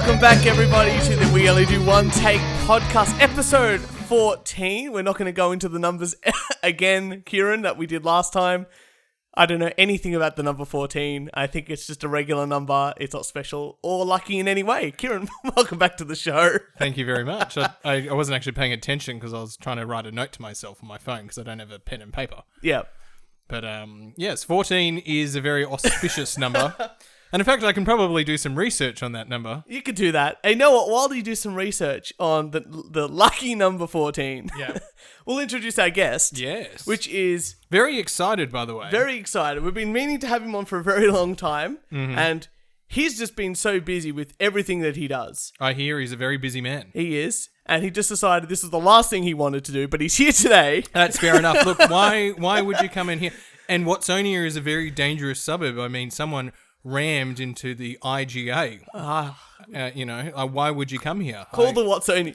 Welcome back, everybody, to the We Only Do One Take podcast, episode 14. We're not going to go into the numbers again, Kieran, that we did last time. I don't know anything about the number 14. I think it's just a regular number. It's not special or lucky in any way. Kieran, welcome back to the show. Thank you very much. I wasn't actually paying attention because I was trying to write a note to myself on my phone because I don't have a pen and paper. Yeah. But yes, 14 is a very auspicious number. And in fact, I can probably do some research on that number. You could do that. Hey, you know what? While you do some research on the lucky number 14, Yeah. we'll introduce our guest. Yes. Which is... Very excited, by the way. Very excited. We've been meaning to have him on for a very long time. Mm-hmm. And he's just been so busy with everything that he does. I hear he's a very busy man. He is. And he just decided this is the last thing he wanted to do. But he's here today. That's fair enough. Look, why would you come in here? And Watsonia is a very dangerous suburb. I mean, someone rammed into the IGA. Why would you come here? Call the Watsonia.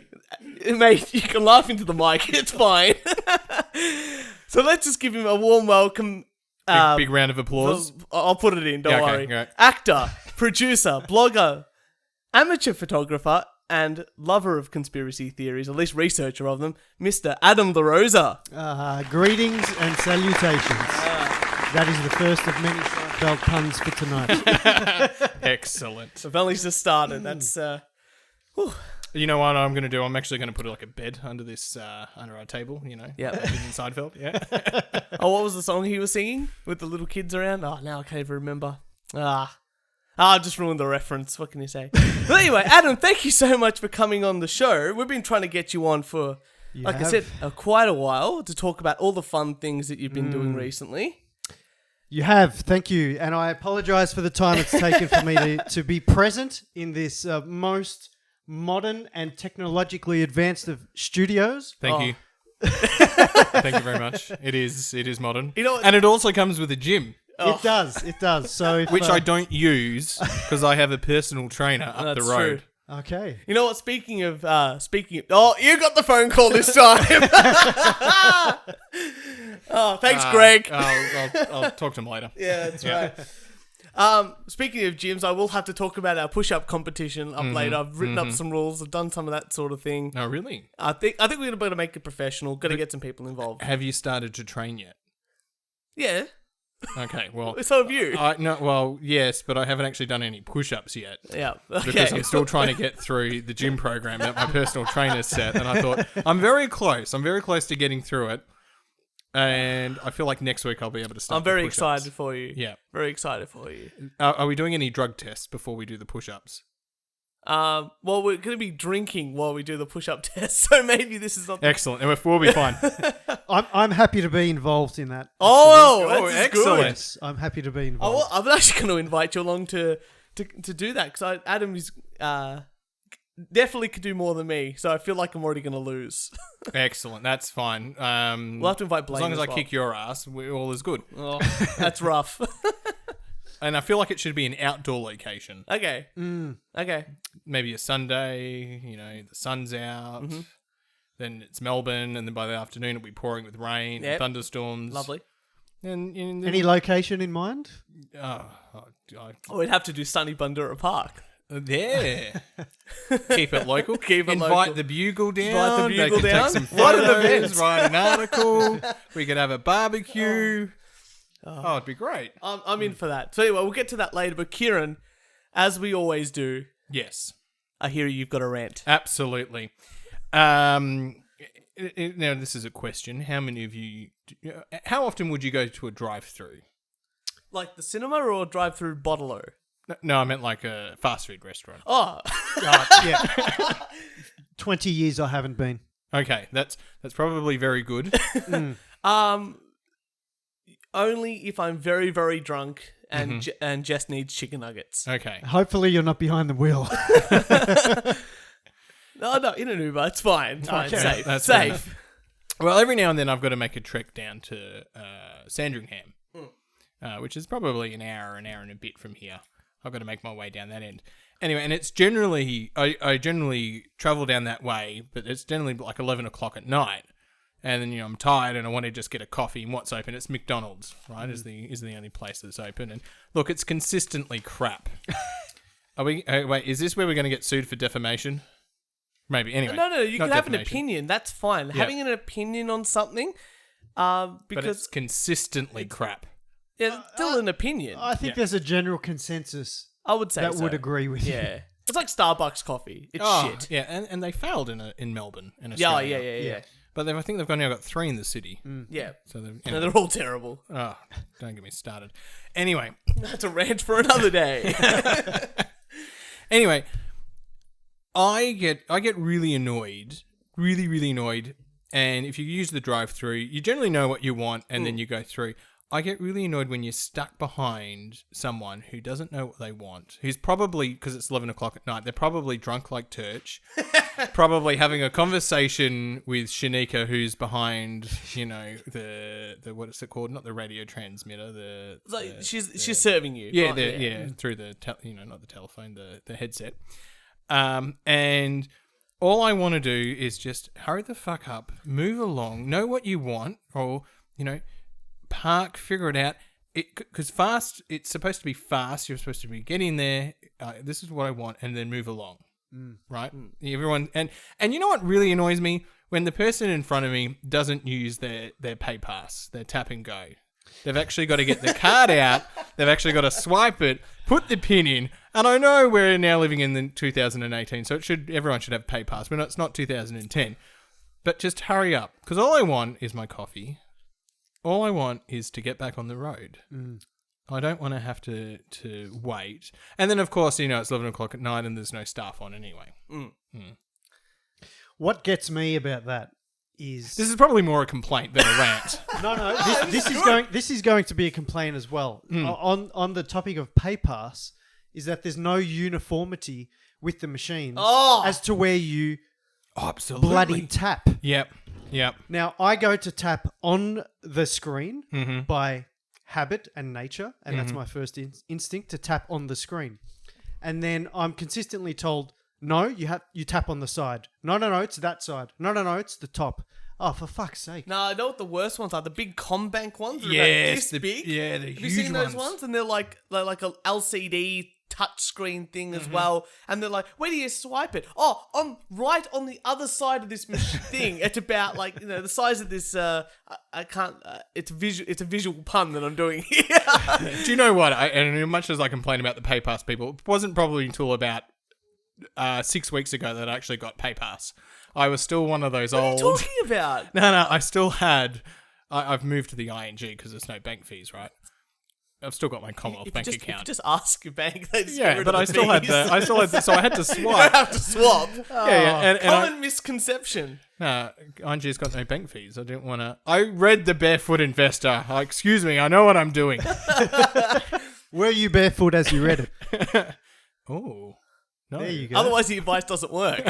Mate, you can laugh into the mic. It's fine. So let's just give him a warm welcome. Big round of applause. I'll put it in, don't worry. Okay. Actor, producer, blogger, amateur photographer, and lover of conspiracy theories, at least researcher of them, Mr. Adam La Rosa. Greetings and salutations. That is the first of many Seinfeld puns for tonight. Excellent. We've only just started. That's... You know what I'm going to do? I'm actually going to put like a bed under this, under our table, Yeah. like in Seinfeld, yeah. Oh, what was the song he was singing with the little kids around? Oh, now I can't even remember. I just ruined the reference. What can you say? But anyway, Adam, thank you so much for coming on the show. We've been trying to get you on for, I said, quite a while to talk about all the fun things that you've been doing recently. You have, thank you. And I apologise for the time it's taken for me to be present in this most modern and technologically advanced of studios. Thank you. Thank you very much. It is modern. And it also comes with a gym. It does. So if, which I don't use because I have a personal trainer up the road. True. Okay. You know what? Speaking of, oh, you got the phone call this time. Oh, thanks, Greg. I'll talk to him later. Yeah, that's right. Speaking of gyms, I will have to talk about our push-up competition up later. I've written up some rules. I've done some of that sort of thing. Oh, really? I think we're going to make it professional. Got to get some people involved. Have you started to train yet? Yeah. Okay, well... So have you. Yes, but I haven't actually done any push-ups yet. Yeah, okay. Because I'm still trying to get through the gym program that my personal trainer set, and I thought, I'm very close. I'm very close to getting through it, and I feel like next week I'll be able to start. I'm very excited for you. Yeah. Very excited for you. Are we doing any drug tests before we do the push-ups? Well, we're going to be drinking while we do the push-up test, so maybe this is not... Excellent, and we'll be fine. I'm happy to be involved in that. That's excellent. Good. Yes, I'm happy to be involved. I'm actually going to invite you along to do that, because Adam is... definitely could do more than me, so I feel like I'm already going to lose. Excellent, that's fine. We'll have to invite Blaine as long as I well. kick your ass, all is good. Oh, that's rough. And I feel like it should be an outdoor location. Okay. Okay. Maybe a Sunday, the sun's out, then it's Melbourne, and then by the afternoon it'll be pouring with rain and thunderstorms. Lovely. And Any location in mind? We'd have to do sunny Bundoora Park. Yeah. Keep it local. Invite local. The Bugle down. Invite the Bugle they can down. Take some What an photos, event. write an article. We could have a barbecue. It'd be great. I'm in for that. So anyway, we'll get to that later. But Kieran, as we always do, Yes. I hear you've got a rant. Absolutely. Now, this is a question. How many of you... How often would you go to a drive-through? Like the cinema or drive-through bottle-o? No, I meant like a fast food restaurant. Oh. Yeah. 20 years I haven't been. Okay, that's probably very good. Only if I'm very, very drunk and and Jess needs chicken nuggets. Okay. Hopefully you're not behind the wheel. No, in an Uber. It's fine. It's fine. Okay. Safe. That's Safe. Well, every now and then I've got to make a trek down to Sandringham, which is probably an hour and a bit from here. I've got to make my way down that end. Anyway, and it's generally, I generally travel down that way, but it's generally like 11 o'clock at night. And then, I'm tired and I want to just get a coffee. And what's open? It's McDonald's, right? Is the only place that's open. And look, it's consistently crap. Are we? Wait, is this where we're going to get sued for defamation? Maybe. Anyway. No, you can not have an defamation. opinion. That's fine. Having an opinion on something, But because it's consistently crap. yeah, it's still an opinion. I think there's a general consensus I would say that so. would agree with you. Yeah, it's like Starbucks coffee. It's shit. Yeah, and they failed in Melbourne, in Yeah, Australia. yeah. But I think they've now got 3 in the city. Yeah. So they've, No, they're all terrible. oh, don't get me started. Anyway, That's a rant for another day. Anyway, I get really annoyed, really annoyed. And if you use the drive-through, you generally know what you want, and then you go through. I get really annoyed when you're stuck behind someone who doesn't know what they want, who's probably, because it's 11 o'clock at night, they're probably drunk like Turch, probably having a conversation with Shanika, who's behind, the what is it called? Not the radio transmitter. She's serving you. Yeah, right? through the not the telephone, the headset. And all I want to do is just hurry the fuck up, move along, know what you want, or park, figure it out. Because fast, it's supposed to be fast. You're supposed to be get in there. This is what I want, and then move along. Right? Everyone, and you know what really annoys me? When the person in front of me doesn't use their pay pass, their tap and go. They've actually got to get the card out. They've actually got to swipe it, put the pin in. And I know we're now living in the 2018, so everyone should have pay pass, but it's not 2010. But just hurry up, because all I want is my coffee. All I want is to get back on the road. I don't want to have to wait. And then, of course, it's 11 o'clock at night and there's no staff on anyway. What gets me about that is This is probably more a complaint than a rant. no. This is going to be a complaint as well. On the topic of pay pass, is that there's no uniformity with the machines as to where you Absolutely. bloody tap. Yep. Now, I go to tap on the screen by habit and nature, and that's my first instinct, to tap on the screen. And then I'm consistently told, no, you tap on the side. No, it's that side. No, it's the top. Oh, for fuck's sake. No, I know what the worst ones are. The big Combank ones that are Yes, about this big. Yeah, the Have huge you seen those ones. ones? And they're like a LCD touchscreen thing as well. And they're like, where do you swipe it? Oh, right on the other side of this thing. It's about the size of this. I can't. It's a visual pun that I'm doing here. Do you know what? And as much as I complain about the pay pass people, it wasn't probably until about 6 weeks ago that I actually got pay pass. I was still one of those What are old. you talking about? No, I still had. I've moved to the ING because there's no bank fees, right? I've still got my Commonwealth Bank If you account. just ask your bank. They just get Yeah, rid but of I the still had fees. so I had to You swipe. have to swap. And Common misconception. ING's got no bank fees. I didn't want to. I read the Barefoot Investor. Excuse me, I know what I'm doing. Were you barefoot as you read it? Oh, no. There you go. Otherwise, the advice doesn't work.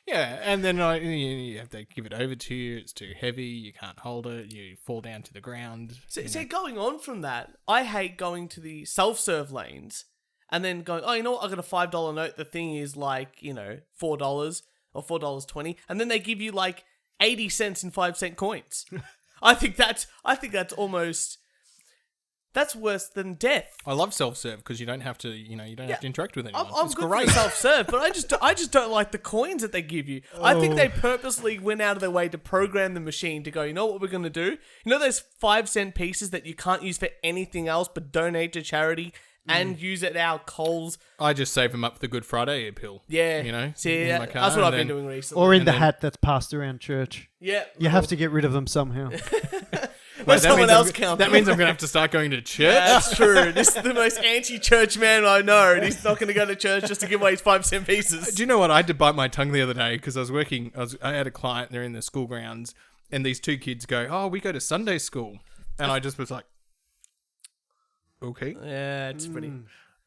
Yeah, and then you have to give it over to you. It's too heavy. You can't hold it. You fall down to the ground. So going on from that, I hate going to the self-serve lanes and then going, oh, you know what? I got a $5 note. The thing is like, $4 or $4.20. And then they give you like 80 cents in 5-cent coins. I think that's almost... That's worse than death. I love self-serve because you don't have to, have to interact with anyone. I'm it's good great. for self-serve, but I just don't like the coins that they give you. I think they purposely went out of their way to program the machine to go, you know what we're going to do? You know those 5-cent pieces that you can't use for anything else but donate to charity and use at our Coles? I just save them up for the Good Friday appeal. Yeah. See, in my car, that's what I've and been then- doing recently. Or in the hat that's passed around church. Yeah. You have to get rid of them somehow. Let someone else That count. means I'm going to have to start going to church. That's true. This is the most anti-church man I know, and he's not going to go to church just to give away his 5-cent pieces. Do you know what? I had to bite my tongue the other day because I had a client, they're in the school grounds, and these 2 kids go, oh, we go to Sunday school. And I just was like, okay, Yeah, it's pretty...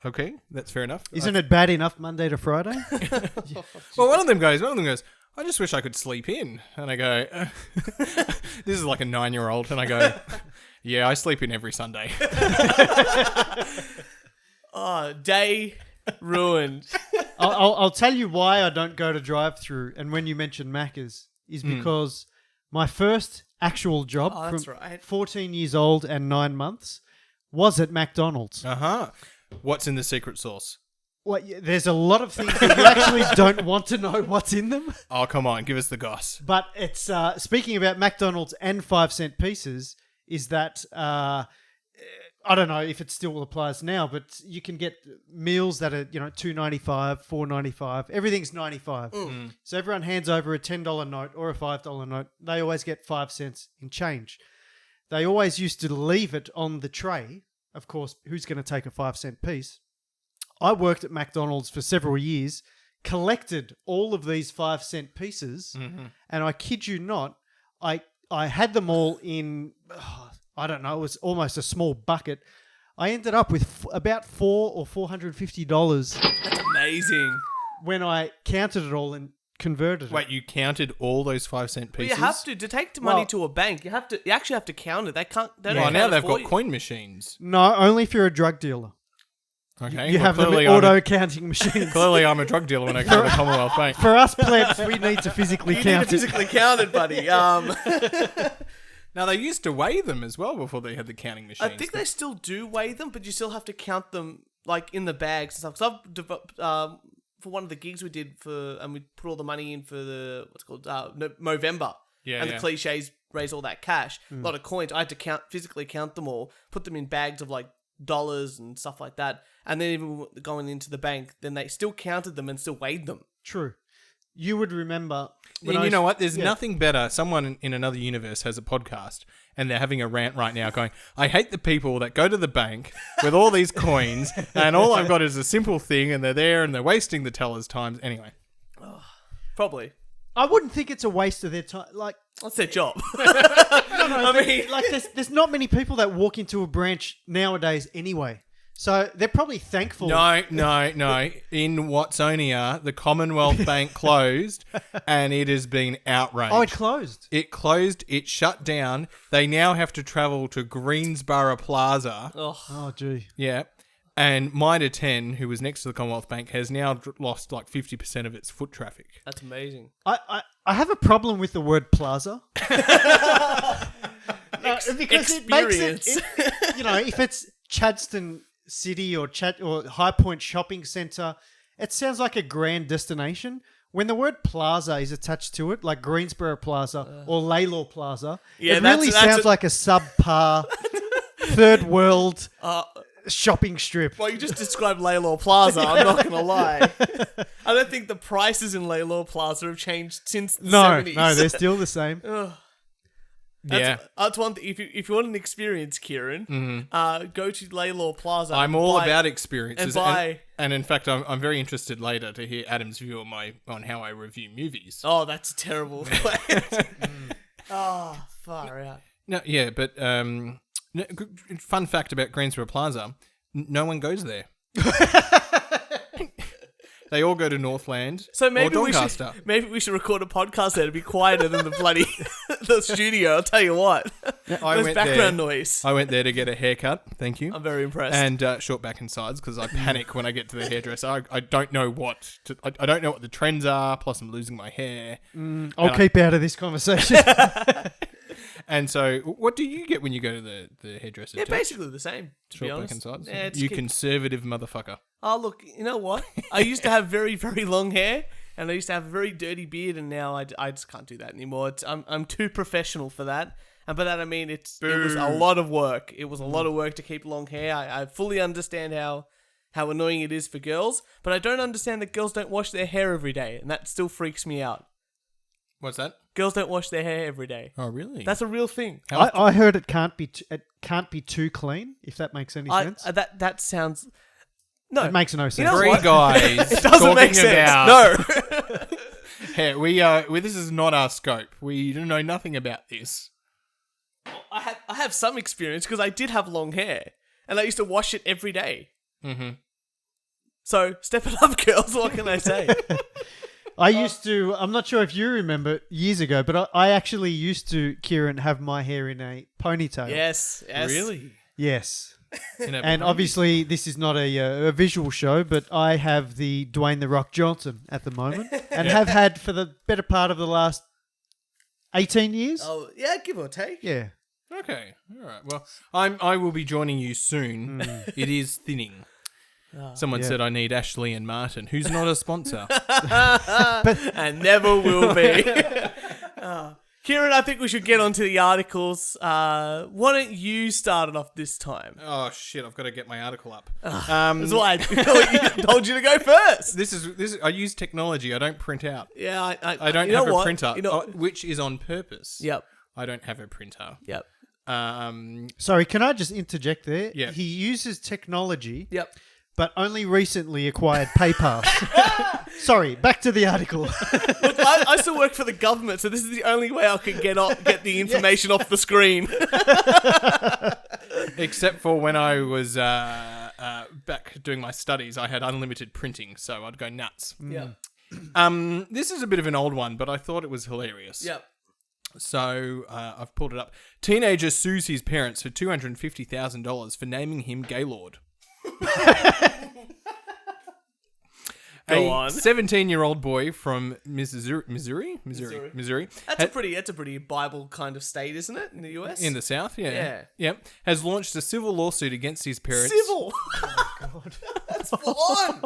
okay, that's fair enough. Isn't it bad enough Monday to Friday? Well, one of them goes, I just wish I could sleep in. And I go, this is like a 9-year-old. And I go, yeah, I sleep in every Sunday. Oh, day ruined. I'll tell you why I don't go to drive-through. And when you mention Macca's, is because my first actual job Oh, that's from right. 14 years old and 9 months was at McDonald's. Uh-huh. What's in the secret sauce? Well, there's a lot of things that you actually don't want to know what's in them. Oh, come on. Give us the goss. But it's speaking about McDonald's and 5-cent pieces, is that I don't know if it still applies now, but you can get meals that are $2.95, $4.95. Everything's 95. So everyone hands over a $10 note or a $5 note. They always get 5 cents in change. They always used to leave it on the tray. Of course, who's going to take a 5-cent piece? I worked at McDonald's for several years, collected all of these 5-cent pieces, and I kid you not, I had them all in, I don't know, it was almost a small bucket. I ended up with about $450 That's amazing. when I counted it all and converted it. Wait, you counted all those 5-cent Well, pieces? you have to take the money to a bank. You actually have to count it. They can't. They don't Oh, now count it they've for got you. coin machines. No, only if you're a drug dealer. Okay. You well, have them clearly in I'm a- auto-counting machines. Clearly, I'm a drug dealer when I go to the Commonwealth Bank. For us plebs, we need to physically You need to count it. physically count it, buddy. Now, they used to weigh them as well before they had the counting machines. I think they still do weigh them, but you still have to count them like in the bags and stuff. Because I've developed for one of the gigs we did and we put all the money in for the what's it called Movember. Yeah, and yeah. the cliches raise all that cash, a lot of coins. I had to physically count them all, put them in bags of like dollars and stuff like that, and then even going into the bank, then they still counted them and still weighed them. True. You would remember... when And I you know was- what? There's nothing better. Someone in another universe has a podcast and they're having a rant right now going, I hate the people that go to the bank with all these coins and all I've got is a simple thing and they're there and they're wasting the teller's time. Anyway. Probably. I wouldn't think it's a waste of their time. Like, That's their job. I mean, like there's not many people that walk into a branch nowadays anyway. So they're probably thankful. No. In Watsonia, the Commonwealth Bank closed and it has been outraged. Oh, it closed. It closed. It shut down. They now have to travel to Greensborough Plaza. Oh, gee. Yeah. And Mitre 10, who was next to the Commonwealth Bank, has now lost like 50% of its foot traffic. That's amazing. I have a problem with the word plaza. Because it makes it, if it's Chadstone City or High Point Shopping Centre, it sounds like a grand destination. When the word plaza is attached to it, like Greensborough Plaza or Laylaw Plaza, Yeah, it really sounds like a subpar third world shopping strip. Well, you just described Laylaw Plaza, I'm not going to lie. I don't think the prices in Laylaw Plaza have changed since the 70s. No, they're still the same. That's one thing. If you want an experience, Kieran, go to Laylaw Plaza. I'm all about experiences. and buy- And in fact, I'm very interested later to hear Adam's view on how I review movies. Oh, that's a terrible. Oh, far out. No, yeah, but fun fact about Greensborough Plaza, no one goes there. They all go to Northland So or maybe Doncaster. we should record a podcast there to be quieter than the bloody the studio. I'll tell you what. There's background noise. I went there to get a haircut. Thank you. I'm very impressed. And short back and sides because I panic when I get to the hairdresser. I don't know I don't know what the trends are. Plus, I'm losing my hair. I'll keep out of this conversation. And so, what do you get when you go to the hairdresser? yeah, Turch? basically the same. To be Short honest. back and sides. Yeah, it's You conservative motherfucker. Oh, look, you know what? I used to have very, very long hair, and I used to have a very dirty beard, and now I just can't do that anymore. I'm too professional for that. And by that I mean it was a lot of work. It was a lot of work to keep long hair. I fully understand how annoying it is for girls, but I don't understand that girls don't wash their hair every day, and that still freaks me out. What's that? Girls don't wash their hair every day. Oh, really? That's a real thing. I heard it can't be too clean, if that makes any sense. That sounds... No. It makes no sense. know Three what? guys It doesn't talking make sense. about No. hair. This is not our scope. We know nothing about this. I have some experience because I did have long hair, and I used to wash it every day. Mm-hmm. So step it up, girls. What can I say? I used to, I'm not sure if you remember years ago, but I actually used to, Kieran, have my hair in a ponytail. Yes. Really? Yes. In a And pony? obviously, this is not a visual show, but I have the Dwayne "The Rock" Johnson at the moment, and have had for the better part of the last 18 years. Oh, yeah, give or take. Yeah. Okay. All right. Well, I will be joining you soon. It is thinning. Someone said I need Ashley and Martin, who's not a sponsor. And never will be. Kieran, I think we should get onto the articles. Why don't you start it off this time? Oh shit! I've got to get my article up. That's why I told you to go first. This is. I use technology. I don't print out. Yeah, I don't have a printer, which is on purpose. Yep. I don't have a printer. Yep. Sorry, can I just interject there? Yeah. He uses technology. Yep. But only recently acquired PayPass. Sorry, back to the article. Look, I still work for the government, so this is the only way I can get the information off the screen. Except for when I was back doing my studies, I had unlimited printing, so I'd go nuts. Yeah. This is a bit of an old one, but I thought it was hilarious. Yep. So I've pulled it up. Teenager sues his parents for $250,000 for naming him Gaylord. Go on. 17-year-old boy from Missouri. That's a pretty Bible kind of state, isn't it, in the US? In the South, yeah. Yeah. Yep. Has launched a civil lawsuit against his parents. Civil. Oh God. That's full on.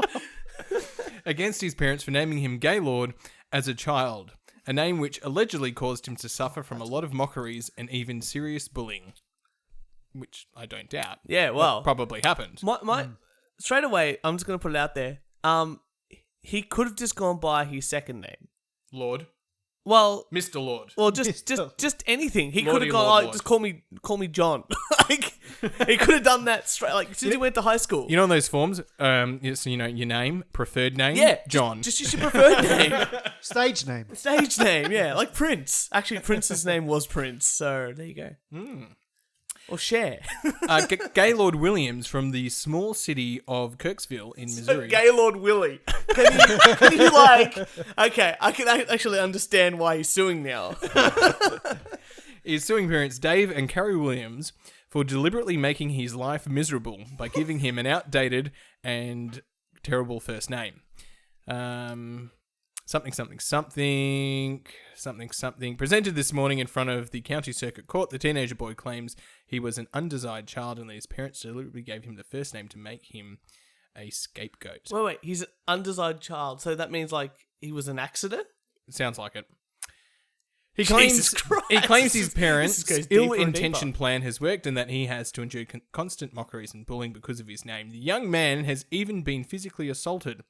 Against his parents for naming him Gaylord as a child, a name which allegedly caused him to suffer from a lot of mockeries and even serious bullying. Which I don't doubt. Yeah, well, probably happened. Straight away, I'm just gonna put it out there. He could have just gone by his second name, Lord. Well, Mr. Lord. Well, just anything. He could Lordy have gone. Lord, Like, just call me John. Like, he could have done that straight. Like since he went to high school. You know, on those forms, it's, your name, preferred name. Yeah, John. Just use your preferred name. Stage name. Stage name. Yeah, like Prince. Actually, Prince's name was Prince. So there you go. Or Cher. Gaylord Williams from the small city of Kirksville in Missouri. Gaylord Willie. Can you like... Okay, I can actually understand why he's suing now. He's suing parents Dave and Carrie Williams for deliberately making his life miserable by giving him an outdated and terrible first name. Something. Presented this morning in front of the county circuit court, the teenager boy claims he was an undesired child and that his parents deliberately gave him the first name to make him a scapegoat. Wait, he's an undesired child, so that means like he was an accident? It sounds like it. He claims his parents' ill-intentioned plan has worked and that he has to endure constant mockeries and bullying because of his name. The young man has even been physically assaulted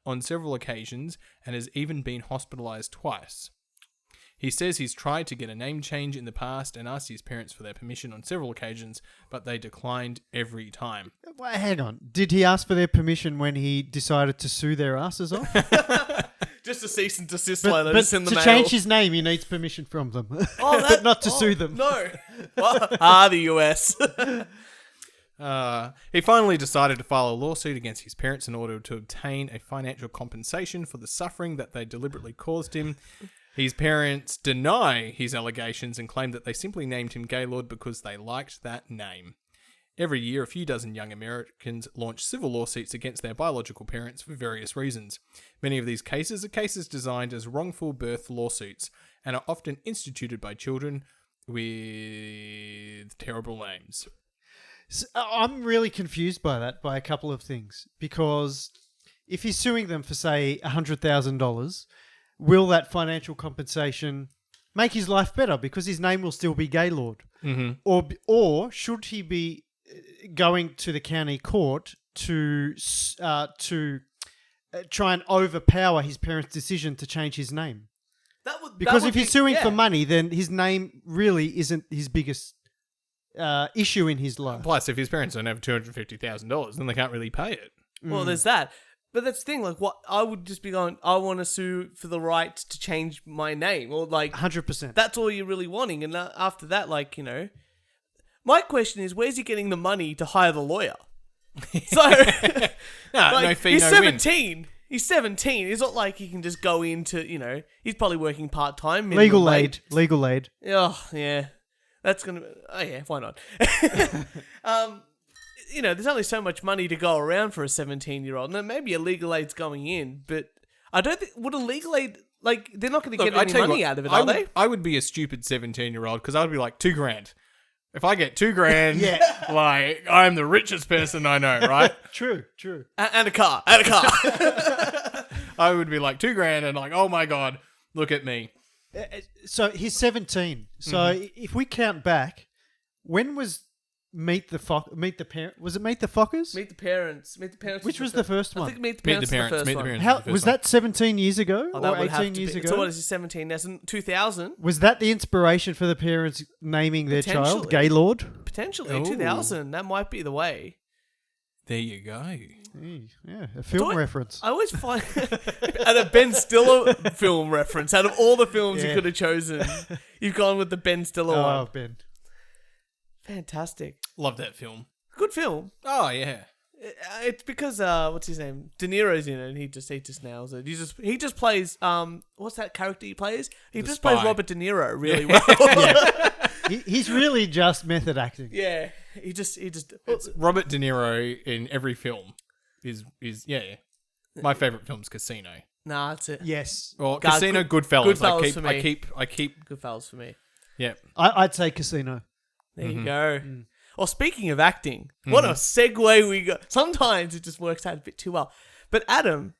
on several occasions and has even been hospitalized twice. He says he's tried to get a name change in the past and asked his parents for their permission on several occasions, but they declined every time. Well, hang on. Did he ask for their permission when he decided to sue their asses off? Just a cease and desist letter in the to mail. change his name, he needs permission from them. But not to sue them. No. The US. He finally decided to file a lawsuit against his parents in order to obtain a financial compensation for the suffering that they deliberately caused him. His parents deny his allegations and claim that they simply named him Gaylord because they liked that name. Every year, a few dozen young Americans launch civil lawsuits against their biological parents for various reasons. Many of these cases are cases designed as wrongful birth lawsuits and are often instituted by children with terrible names. So, I'm really confused by a couple of things. Because if he's suing them for, say, $100,000, will that financial compensation make his life better because his name will still be Gaylord? Mm-hmm. Or should he be going to the county court to try and overpower his parents' decision to change his name? Because if he's suing for money, then his name really isn't his biggest issue in his life. Plus, if his parents don't have $250,000, then they can't really pay it. Well, there's that. But that's the thing, like, what I would just be going, I want to sue for the right to change my name, or like 100%. That's all you're really wanting, and after that, like, you know, my question is, where's he getting the money to hire the lawyer? So, no fee, he's no 17. win. He's 17. It's not like he can just go into, you know, he's probably working part time. Legal aid. Oh yeah, that's gonna. Oh yeah, why not? You know, there's only so much money to go around for a 17-year-old. Now, maybe a legal aid's going in, but I don't think... Would a legal aid... Like, they're not going to get any money out of it, are they? I would be a stupid 17-year-old because I would be like, $2,000. If I get $2,000, like I'm the richest person I know, right? True. And a car. And a car. I would be like $2,000 and like, oh my God, look at me. So he's 17. So if we count back, when was Meet the Parent? Was it Meet the Fockers? Meet the Parents. Which was the first I one? think Meet the Parents was the first one. How was that 17 years ago Oh, or that would have 18 to years be. ago? So what is he, 17? That's in 2000? Was that the inspiration for the parents naming their child Potentially. Gaylord? Potentially. Ooh. 2000. That might be the way. There you go. Yeah, a film reference. I always find... and a Ben Stiller film reference. Out of all the films you could have chosen, you've gone with the Ben Stiller one. Oh, Ben. Fantastic. Love that film. Good film. Oh, yeah. It's because what's his name? De Niro's in it, and he just nails it. He just plays what's that character he plays? He The just spy. plays Robert De Niro really well. He's really just method acting. Yeah, he just. It's Robert De Niro in every film is My favorite film's Casino. Nah, that's it. Yes. Or God, Casino, Goodfellas. Goodfellas for me. I keep. Goodfellas for me. Yeah. I'd say Casino. There you go. Well, speaking of acting, what a segue we got. Sometimes it just works out a bit too well. But Adam,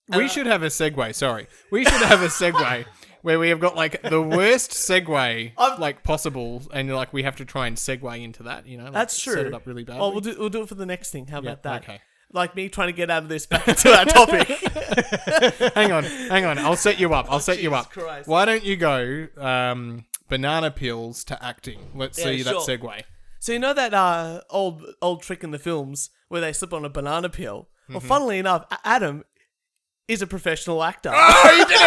We should have a segue. Sorry, we should have a segue where we have got like the worst segue like possible, and like we have to try and segue into that. You know, like, that's true. Set it up really badly. Oh, we'll do it for the next thing. How about that? Okay. Like me trying to get out of this back to our topic. hang on. I'll set you up. Jesus Christ. Why don't you go banana peels to acting? Let's see that sure. segue. So you know that old trick in the films where they slip on a banana peel? Well, funnily enough, Adam is a professional actor. Oh, you did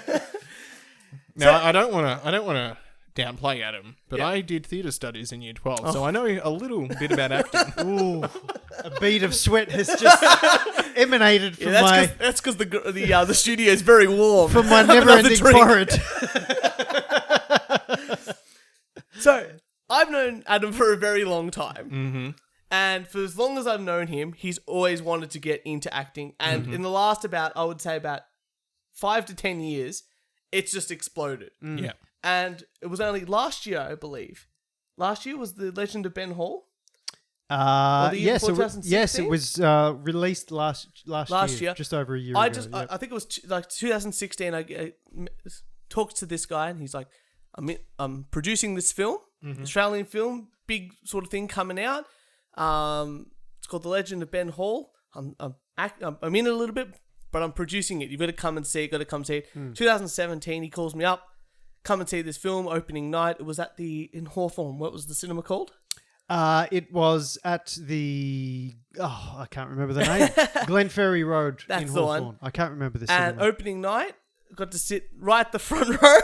it! Now I don't want to downplay Adam, but I did theatre studies in Year 12, so I know a little bit about acting. Ooh, a bead of sweat has just emanated from That's because the studio is very warm. from my never-ending drink. forehead. So I've known Adam for a very long time, and for as long as I've known him, he's always wanted to get into acting. And in the last about 5 to 10 years, it's just exploded. Yeah. And it was only last year, I believe. Last year was The Legend of Ben Hall. The year Yes, before it was 2016? released last year, just over a year ago. I think it was 2016. I talked to this guy, and he's like, I'm producing this film, Australian film, big sort of thing coming out. It's called The Legend of Ben Hall. I'm in it a little bit, but I'm producing it. You've got to come and see it. Got to come see it. 2017, he calls me up. Come and see this film, opening night. It was in Hawthorne. What was the cinema called? It was at the... Oh, I can't remember the name. Glenferrie Road That's in the Hawthorne. one. I can't remember the And cinema. opening night, got to sit right at the front row.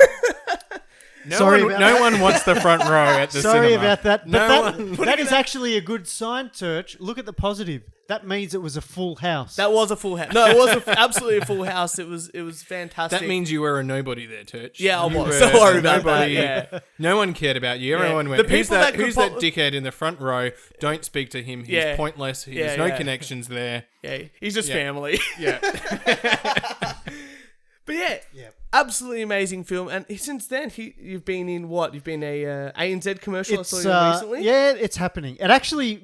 No one wants the front row at the Sorry cinema. about that. No That is actually a good sign, Turch. Look at the positive. That means it was a full house. That was a full house. No, it was absolutely a full house. It was fantastic. That means you were a nobody there, Turch. Yeah, I You was. were So worry about nobody. that. Yeah. No one cared about you. Yeah. Everyone The went, who's people that that could dickhead in the front row? Don't speak to him. He's pointless. He has no connections there. Yeah, he's just family. Yeah. But yeah, absolutely amazing film. And since then, you've been in what? You've been a ANZ commercial. I saw you recently. Yeah, it's happening. It actually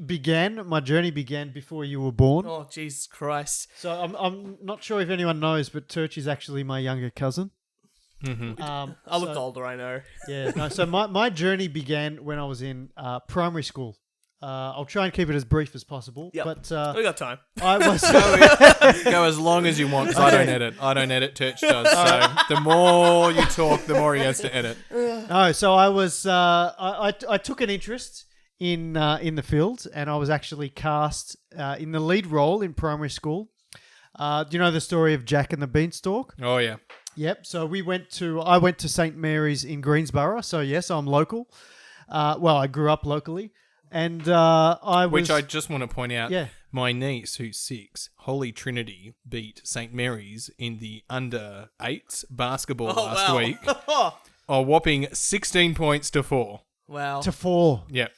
my journey began before you were born. Oh, Jesus Christ. So I'm not sure if anyone knows, but Turch is actually my younger cousin. I look older, I know. Yeah. No, so my journey began when I was in primary school. I'll try and keep it as brief as possible. Yep. But We got time. I was... Go as long as you want, because I don't edit. I don't edit. Turch does. So the more you talk, the more he has to edit. No, so I was I took an interest in the field, and I was actually cast in the lead role in primary school. Do you know the story of Jack and the Beanstalk? Oh yeah. Yep. So I went to St. Mary's in Greensborough. So yes, I'm local. Well, I grew up locally, and Which I just want to point out. Yeah. My niece, who's 6, Holy Trinity, beat St. Mary's in the under 8s basketball last week. A whopping 16 points to 4. Wow. to 4. Yep.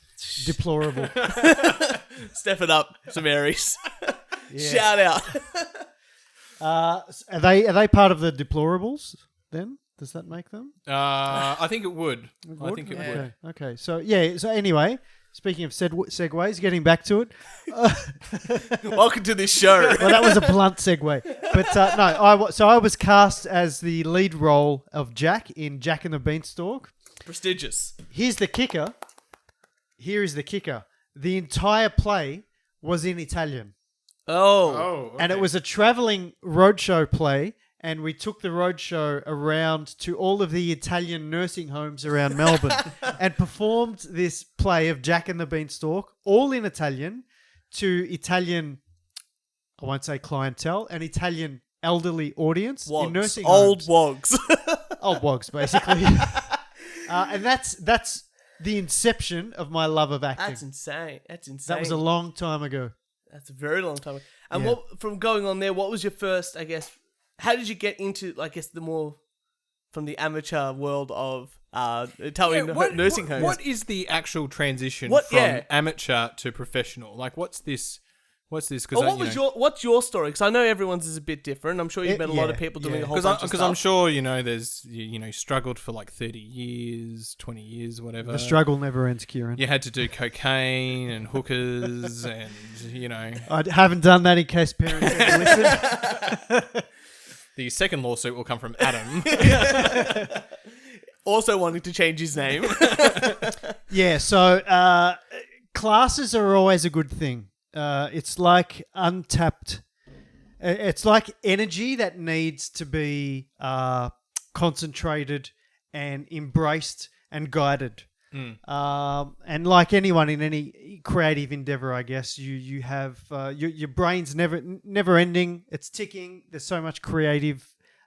Deplorable. Step it up, St. Mary's. Shout out. Are they part of the deplorables then? Does that make them? I think it would. I think it okay. would. Okay. So yeah. So anyway, speaking of segues, getting back to it. Welcome to this show. Well, that was a blunt segue. But no, I was cast as the lead role of Jack in Jack and the Beanstalk. Prestigious. Here's the kicker. Here is the kicker. The entire play was in Italian. Oh. And it was a travelling roadshow play, and we took the roadshow around to all of the Italian nursing homes around Melbourne and performed this play of Jack and the Beanstalk, all in Italian, to Italian, I won't say clientele, an Italian elderly audience in nursing homes. Old wogs. Old wogs, basically. And that's the inception of my love of acting. That's insane. That was a long time ago. That's a very long time ago. And Yeah. what from going on there, what was your first, I guess, how did you get into, I guess, the more from the amateur world of Italian nursing homes? What is the actual transition What- from yeah. amateur to professional? Like, what's this? What's this? What's your story? Because I know everyone's is a bit different. I'm sure you've met a lot of people doing a whole bunch of Because stuff. I'm sure there's struggled for like 30 years, 20 years, whatever. The struggle never ends, Kieran. You had to do cocaine and hookers and I haven't done that in case parents ever listen. The second lawsuit will come from Adam. Also wanting to change his name. Yeah, so classes are always a good thing. It's like untapped. It's like energy that needs to be concentrated and embraced and guided. And like anyone in any creative endeavor, I guess you have your brain's never ending. It's ticking. There's so much creative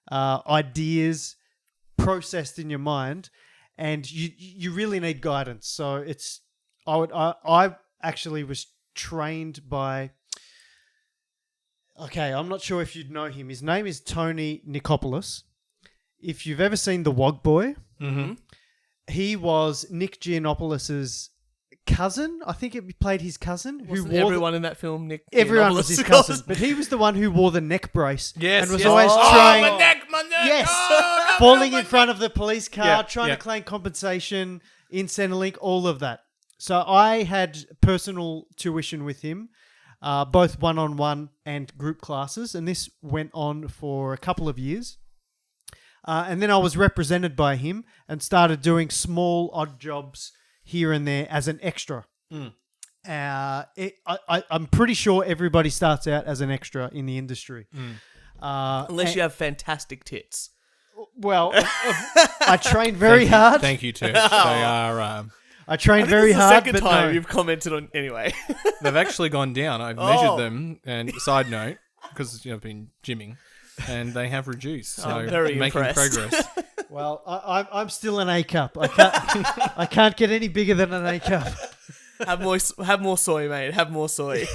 ideas processed in your mind, and you really need guidance. So I actually was trained by. Okay, I'm not sure if you'd know him. His name is Tony Nikopoulos. If you've ever seen The Wog Boy, he was Nick Giannopoulos' cousin. I think it played his cousin. Wasn't everyone in that film, Nick? Everyone was his Giannopoulos? cousin, but he was the one who wore the neck brace and was yes. always Oh, trying. my neck. Yes, Oh, falling in front of the police car, Yeah, trying yeah. to claim compensation in Centrelink, all of that. So I had personal tuition with him, both one-on-one and group classes, and this went on for a couple of years. And then I was represented by him and started doing small odd jobs here and there as an extra. I'm pretty sure everybody starts out as an extra in the industry. Unless you have fantastic tits. Well, I trained very hard. Thank you, Turch. They are. I trained I think very this is hard, the second but time no. you've commented on anyway. They've actually gone down. I've measured them, and side note, because I've been gymming, and they have reduced. So I'm very making impressed. progress. Well, I'm still an A cup. I can't get any bigger than an A cup. Have more soy, mate. Have more soy.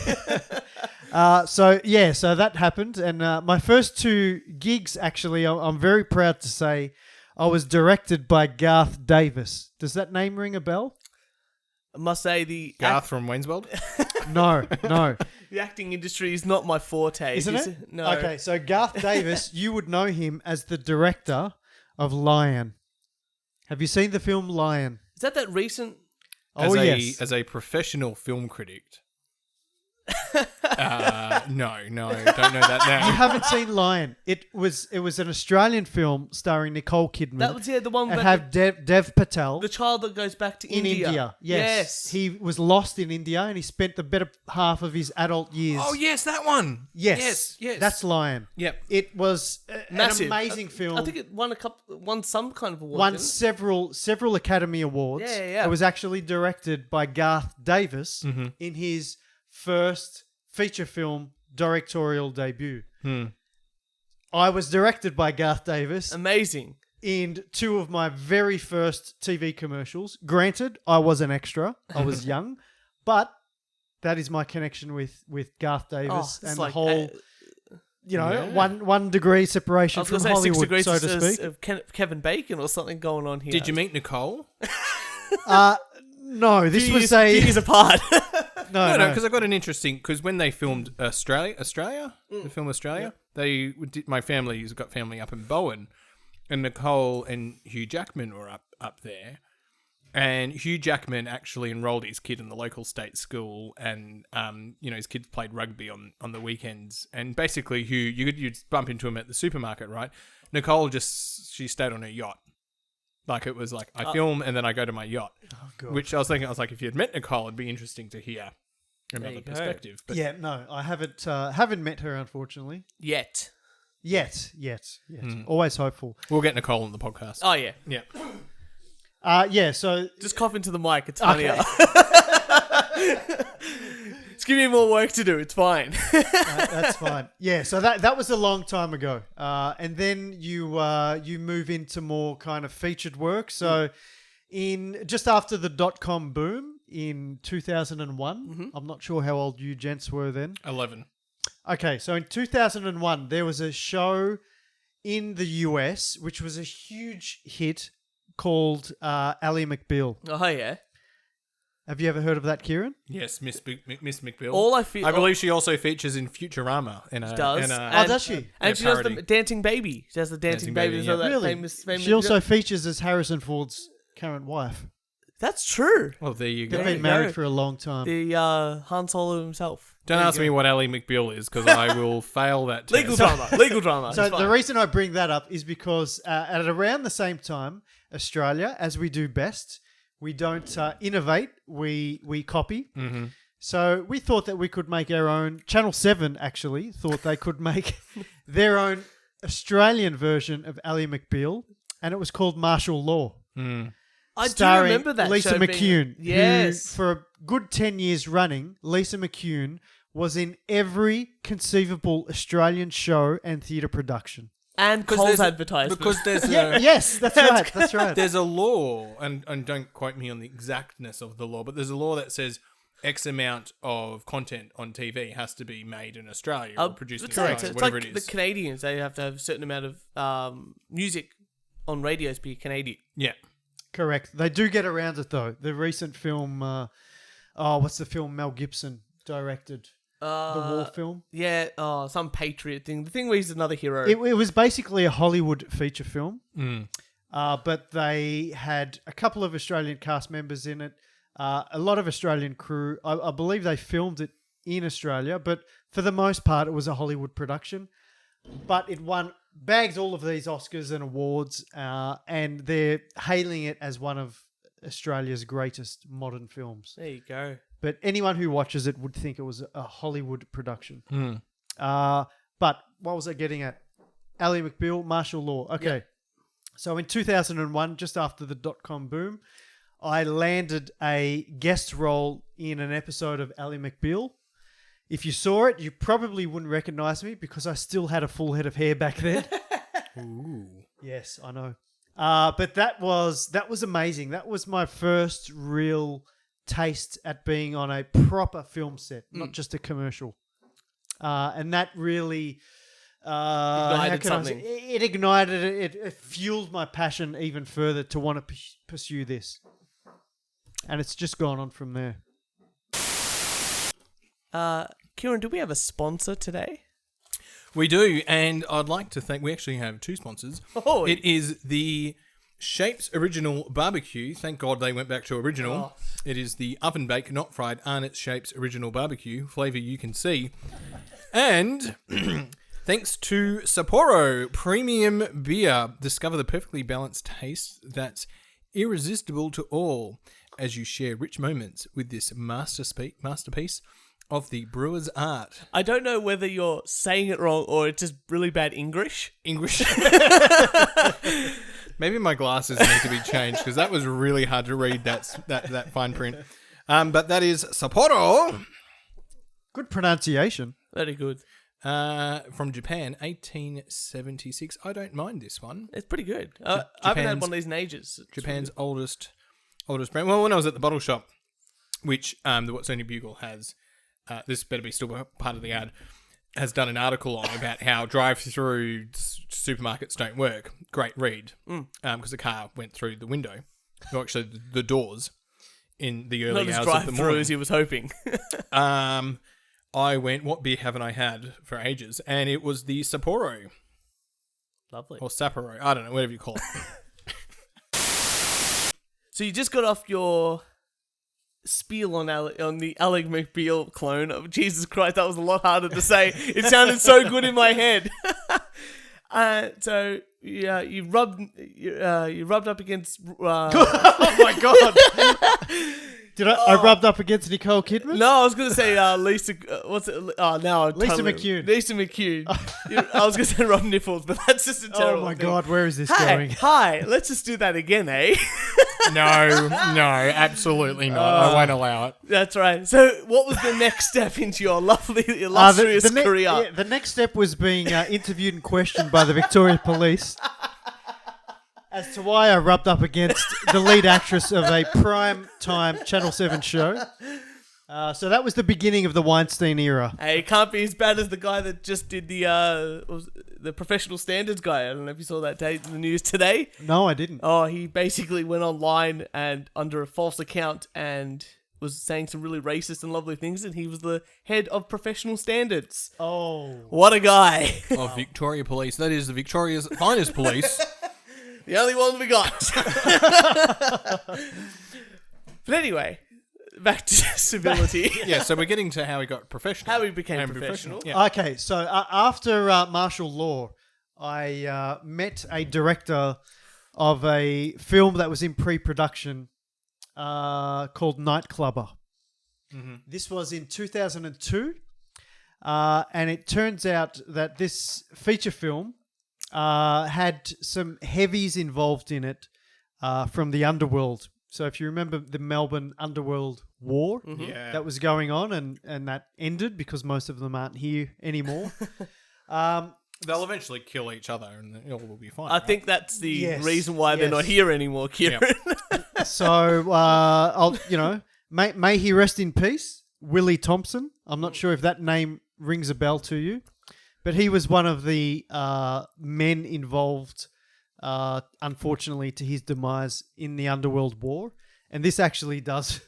So that happened, and my first two gigs, actually, I'm very proud to say, I was directed by Garth Davis. Does that name ring a bell? I must say the Garth from Waynesworld. No. the acting industry is not my forte. Isn't it? No. Okay, so Garth Davis, you would know him as the director of Lion. Have you seen the film Lion? Is that recent? Yes. As a professional film critic. No, don't know that now. You haven't seen Lion. It was an Australian film starring Nicole Kidman. That was the one and that have Dev Patel the child that goes back to in India. Yes. He was lost in India and he spent the better half of his adult years. Oh yes, that one. Yes. Yes. That's Lion. Yep. It was Massive. an amazing film. I think it won some kind of award. Won didn't it? several Academy Awards. Yeah. It was actually directed by Garth Davis in his first feature film directorial debut. I was directed by Garth Davis Amazing. in two of my very first TV commercials. Granted, I was an extra. I was young, but that is my connection with Garth Davis it's and like, the whole, Yeah. 1 degree I separation was from going to say 6 Hollywood, degrees so to speak. of Kevin Bacon or something going on here. Did you meet Nicole? No, this Few was years, few years apart. no, Because I got an interesting because when they filmed Australia, the film Australia, my family's got family up in Bowen, and Nicole and Hugh Jackman were up there. And Hugh Jackman actually enrolled his kid in the local state school, and his kids played rugby on the weekends. And basically, Hugh, you'd bump into him at the supermarket, right? Nicole she stayed on her yacht. Like, it was like, I film and then I go to my yacht. Oh, God. Which I was like, if you'd met Nicole, it'd be interesting to hear another perspective. But yeah, no, I haven't met her, unfortunately. Yet. Yet. Always hopeful. We'll get Nicole on the podcast. Oh, yeah. Yeah. So Just cough into the mic. It's funnier. Just give me more work to do. It's fine. that's fine. Yeah, so that was a long time ago. And then you move into more kind of featured work. So in just after the .com boom in 2001, I'm not sure how old you gents were then. 11. Okay, so in 2001, there was a show in the US which was a huge hit called Ally McBeal. Oh, yeah. Have you ever heard of that, Kieran? Yes, Miss McBeal. I believe she also features in Futurama. Does. Does she? And she does the parody. Dancing Baby. She does the Dancing Baby. Baby, So yeah. that Really? famous She also features as Harrison Ford's current wife. That's true. Well, there you go. They've There been you married go. for a long time. The Han Solo himself. Don't ask me what Ally McBeal is, because I will fail that test. Legal drama. Legal drama. So It's fine. the reason I bring that up is because at around the same time, Australia, as we do best, we don't innovate, we copy. Mm-hmm. So we thought that we could make our own. Channel 7 actually thought they could make their own Australian version of Ally McBeal, and it was called Martial Law. I do Starring remember that Lisa show McCune. Being, yes. Who, for a good 10 years running, Lisa McCune was in every conceivable Australian show and theatre production. And Coles advertisement. Because there's Yes, that's right. That's right. there's a law, and don't quote me on the exactness of the law, but there's a law that says X amount of content on TV has to be made in Australia or produced in Australia, It's whatever like it the is. Canadians. They have to have a certain amount of music on radios be Canadian. Yeah. Correct. They do get around it though. The recent film, what's the film Mel Gibson directed? The war film. Yeah, some Patriot thing. The thing where he's another hero. It was basically a Hollywood feature film, Mm. but they had a couple of Australian cast members in it, a lot of Australian crew. I believe they filmed it in Australia, but for the most part, it was a Hollywood production. But it bags all of these Oscars and awards, and they're hailing it as one of Australia's greatest modern films. There you go. But anyone who watches it would think it was a Hollywood production. Mm. But what was I getting at? Ally McBeal, Martial Law. Okay. Yep. So in 2001, just after the .com boom, I landed a guest role in an episode of Ally McBeal. If you saw it, you probably wouldn't recognize me because I still had a full head of hair back then. Ooh. Yes, I know. But that was amazing. That was my first real taste at being on a proper film set, not just a commercial. And that really Ignited something. It ignited it. It fueled my passion even further to want to pursue this. And it's just gone on from there. Kieran, do we have a sponsor today? We do, and I'd like to thank. We actually have two sponsors. Oh, It is the Shapes Original Barbecue. Thank God they went back to original. Oh. It is the oven baked, not fried, Arnott's Shapes Original Barbecue flavor you can see. And thanks to Sapporo Premium Beer, discover the perfectly balanced taste that's irresistible to all as you share rich moments with this masterpiece of the brewer's art. I don't know whether you're saying it wrong or it's just really bad English. Maybe my glasses need to be changed because that was really hard to read. That fine print. But that is Sapporo. Good pronunciation. Very good. From Japan, 1876. I don't mind this one. It's pretty good. I haven't had Japan's- one of these in ages. It's Japan's oldest brand. Well, when I was at the bottle shop, which the Watsoni Bugle has, this better be still part of the ad, has done an article on about how drive-through supermarkets don't work. Great read, because the car went through the window, or actually the doors, in the early not as hours of the drive-through morning. as he was hoping. I went, what beer haven't I had for ages? And it was the Sapporo. Lovely. Or Sapporo. I don't know, whatever you call it. So you just got off your spiel on the Alec McBeal clone. Oh, Jesus Christ, that was a lot harder to say. It sounded so good in my head. So yeah, you rubbed up against. Oh my god! Did I rubbed up against Nicole Kidman? No, I was gonna say Lisa. What's it? Oh, now Lisa McCune. Lisa McCune. I was gonna say Rob Nichols, but that's just a terrible. Oh my thing. god, where is this Hey, going? hi, let's just do that again, eh? No, absolutely not. I won't allow it. That's right. So, what was the next step into your lovely, illustrious career? Yeah, the next step was being interviewed and questioned by the Victoria Police as to why I rubbed up against the lead actress of a prime time Channel 7 show. So that was the beginning of the Weinstein era. Hey, it can't be as bad as the guy that just did the professional standards guy. I don't know if you saw that in the news today. No, I didn't. Oh, he basically went online and under a false account and was saying some really racist and lovely things, and he was the head of professional standards. Oh. What a guy. Of Victoria Police. That is the Victoria's finest police. The only one we got. But anyway, back to civility. Yeah, so we're getting to how he got professional. How he became professional. Yeah. Okay, so after martial law, I met a director of a film that was in pre-production called Nightclubber. Mm-hmm. This was in 2002, and it turns out that this feature film had some heavies involved in it from the underworld. So if you remember the Melbourne Underworld War Yeah. that was going on and that ended because most of them aren't here anymore. They'll eventually kill each other and it all will be fine. I think that's the Yes, reason why they're not yes. here anymore, Kieran. So I'll may he rest in peace, Willie Thompson. I'm not sure if that name rings a bell to you, but he was one of the men involved, unfortunately, to his demise in the Underworld War. And this actually does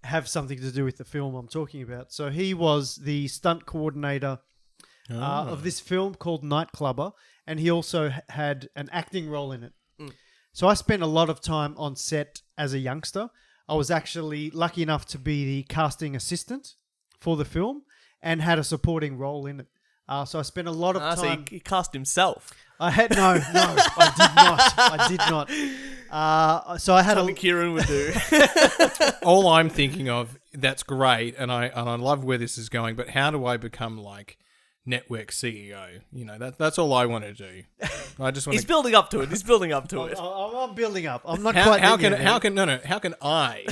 have something to do with the film I'm talking about. So he was the stunt coordinator of this film called Nightclubber, and he also had an acting role in it. So I spent a lot of time on set as a youngster. I was actually lucky enough to be the casting assistant for the film and had a supporting role in it. So I spent a lot of time. So he cast himself. I had no, I did not. So I had Something Kieran would do. all I'm thinking of, that's great, and I love where this is going, but how do I become like network CEO? You know, that's all I want to do. I just want He's building up to it. He's building up to it. I'm building up. I'm not how quite. can there yet. how can I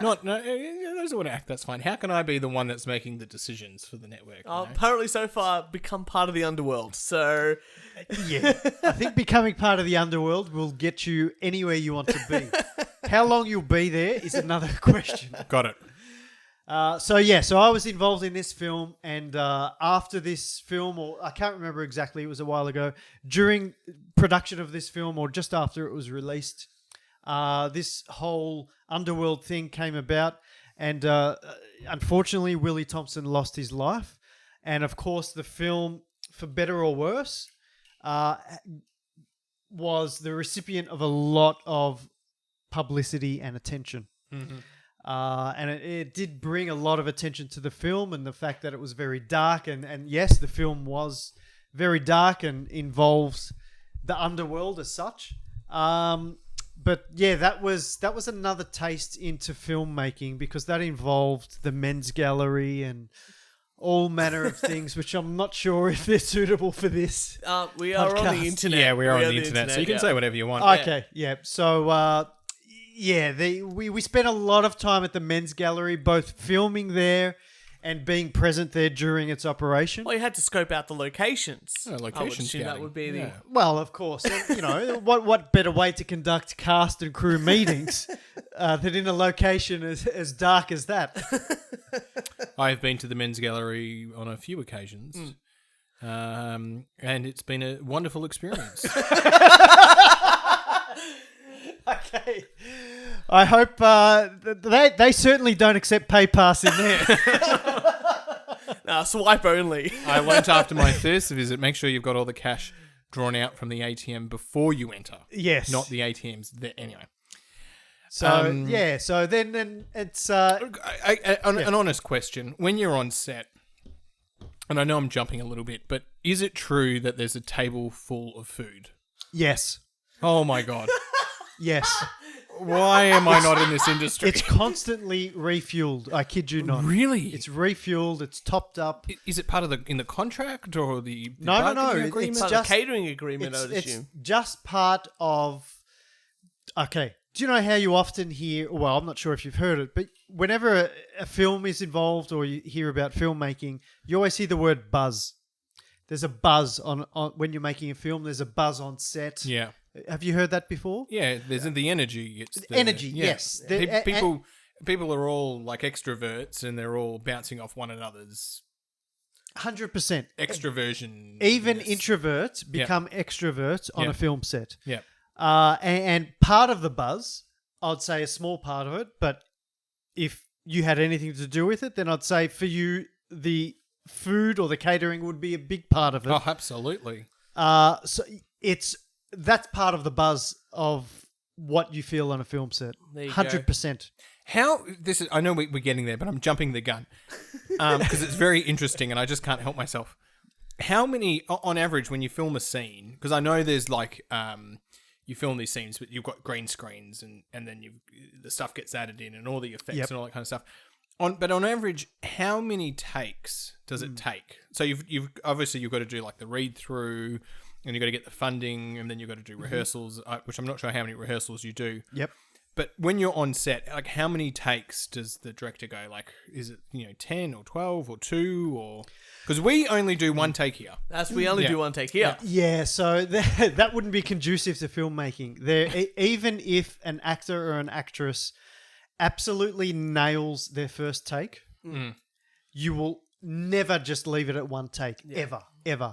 not no those want to act, that's fine. How can I be the one that's making the decisions for the network? You know? Apparently, so far, become part of the underworld. So, Yeah, I think becoming part of the underworld will get you anywhere you want to be. How long you'll be there is another question. Got it. So I was involved in this film, and after this film, or I can't remember exactly, it was a while ago, during production of this film, or just after it was released, this whole underworld thing came about, and unfortunately, Willie Thompson lost his life, and of course, the film, for better or worse, was the recipient of a lot of publicity and attention. Mm-hmm. And it did bring a lot of attention to the film and the fact that it was very dark. And yes, the film was very dark and involves the underworld as such. But yeah, that was another taste into filmmaking, because that involved the men's gallery and all manner of things, which I'm not sure if they're suitable for this. we are on podcast. the internet. Yeah, we are on the internet, so you can say whatever you want. Okay, yeah. So, we spent a lot of time at the men's gallery, both filming there and being present there during its operation. Well, you had to scope out the locations. Location I would assume scouting. that would be the... Yeah. Well, of course. And, you know, what better way to conduct cast and crew meetings than in a location as dark as that? I've been to the men's gallery on a few occasions, and it's been a wonderful experience. Okay. I hope they certainly don't accept PayPass in there. Swipe only. I went after my first visit. Make sure you've got all the cash drawn out from the ATM before you enter. Yes. Not the ATMs there. Anyway. So, so then it's... An honest question. When you're on set, and I know I'm jumping a little bit, but is it true that there's a table full of food? Yes. Oh my God. Yes. Why am I not in this industry? It's constantly refueled. I kid you not. Really? It's refueled. It's topped up. Is it part of in the contract or the No. bargaining It's agreement? Part of just the catering agreement, I would It's assume. just part of... Okay. Do you know how you often hear... Well, I'm not sure if you've heard it, but whenever a film is involved or you hear about filmmaking, you always hear the word buzz. There's a buzz on when you're making a film. There's a buzz on set. Yeah. Have you heard that before? Yeah, there's the energy. It's the Energy, yeah. yes. People are all like extroverts and they're all bouncing off one another's 100%. extroversion. Even introverts become extroverts on Yeah. a film set. Yeah. And part of the buzz, I'd say a small part of it, but if you had anything to do with it, then I'd say for you, the food or the catering would be a big part of it. Oh, absolutely. So that's part of the buzz of what you feel on a film set. There you go. 100%. I know we're getting there, but I'm jumping the gun because it's very interesting and I just can't help myself. How many, on average, when you film a scene, because I know there's like, you film these scenes, but you've got green screens and then the stuff gets added in and all the effects and all that kind of stuff. But on average, how many takes does it take? So you've obviously you've got to do like the read through, and you've got to get the funding, and then you've got to do rehearsals, which I'm not sure how many rehearsals you do. Yep. But when you're on set, like how many takes does the director go? Like, is it 10 or 12 or 2 or? Because we only do one take here. We only do one take here. Yeah, so that wouldn't be conducive to filmmaking. Even if an actor or an actress absolutely nails their first take, you will never just leave it at one take, ever.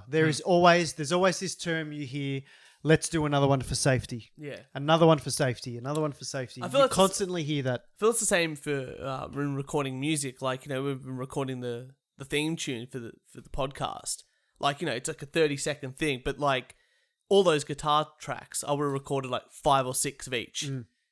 There's always this term you hear, let's do another one for safety. Yeah. Another one for safety, another one for safety. I feel You it's constantly hear that. I feel it's the same for when recording music. Like, we've been recording the theme tune for the podcast. Like, it's like a 30-second thing, but like all those guitar tracks, I would have recorded like 5 or 6 of each.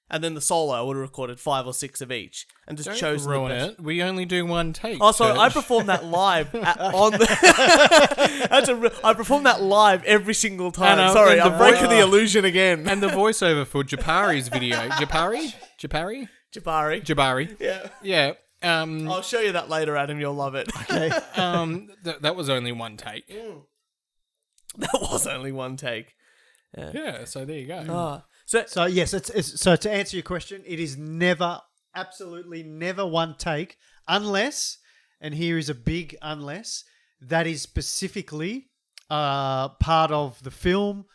And then the solo, I would have recorded 5 or 6 of each, and just chosen ruin the best. it. We only do one take. Oh, sorry, I Turch. performed that live on the. I performed that live every single time. And, Sorry, and I'm breaking the illusion again. And the voiceover for Japari's video. Japari? Jabari. Yeah. Yeah. I'll show you that later, Adam. You'll love it. Okay. That was only one take. That was only one take. Yeah, so there you go. So yes, so to answer your question, it is never, absolutely never one take, unless, and here is a big unless, that is specifically part of the film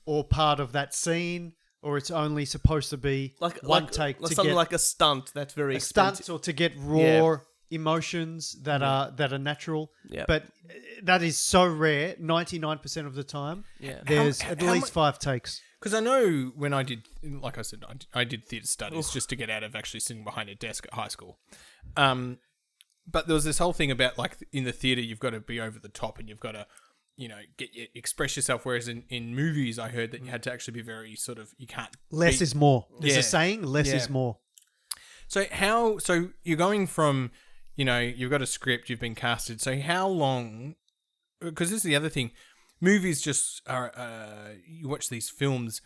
or part of that scene, or it's only supposed to be one take like to something get like a stunt that's very a expensive. stunt or to get raw emotions that are natural. Yeah. But that is so rare. 99% of the time, there's at least 5 takes. Because I know when I did, like I said, I did theatre studies just to get out of actually sitting behind a desk at high school. But there was this whole thing about like in the theatre, you've got to be over the top and you've got to, express yourself. Whereas in movies, I heard that you had to actually be very sort of, you can't. Less is more. There's Yeah. a saying, less is more. So you're going from, you've got a script, you've been casted. So how long, because this is the other thing, movies just are, you watch these films,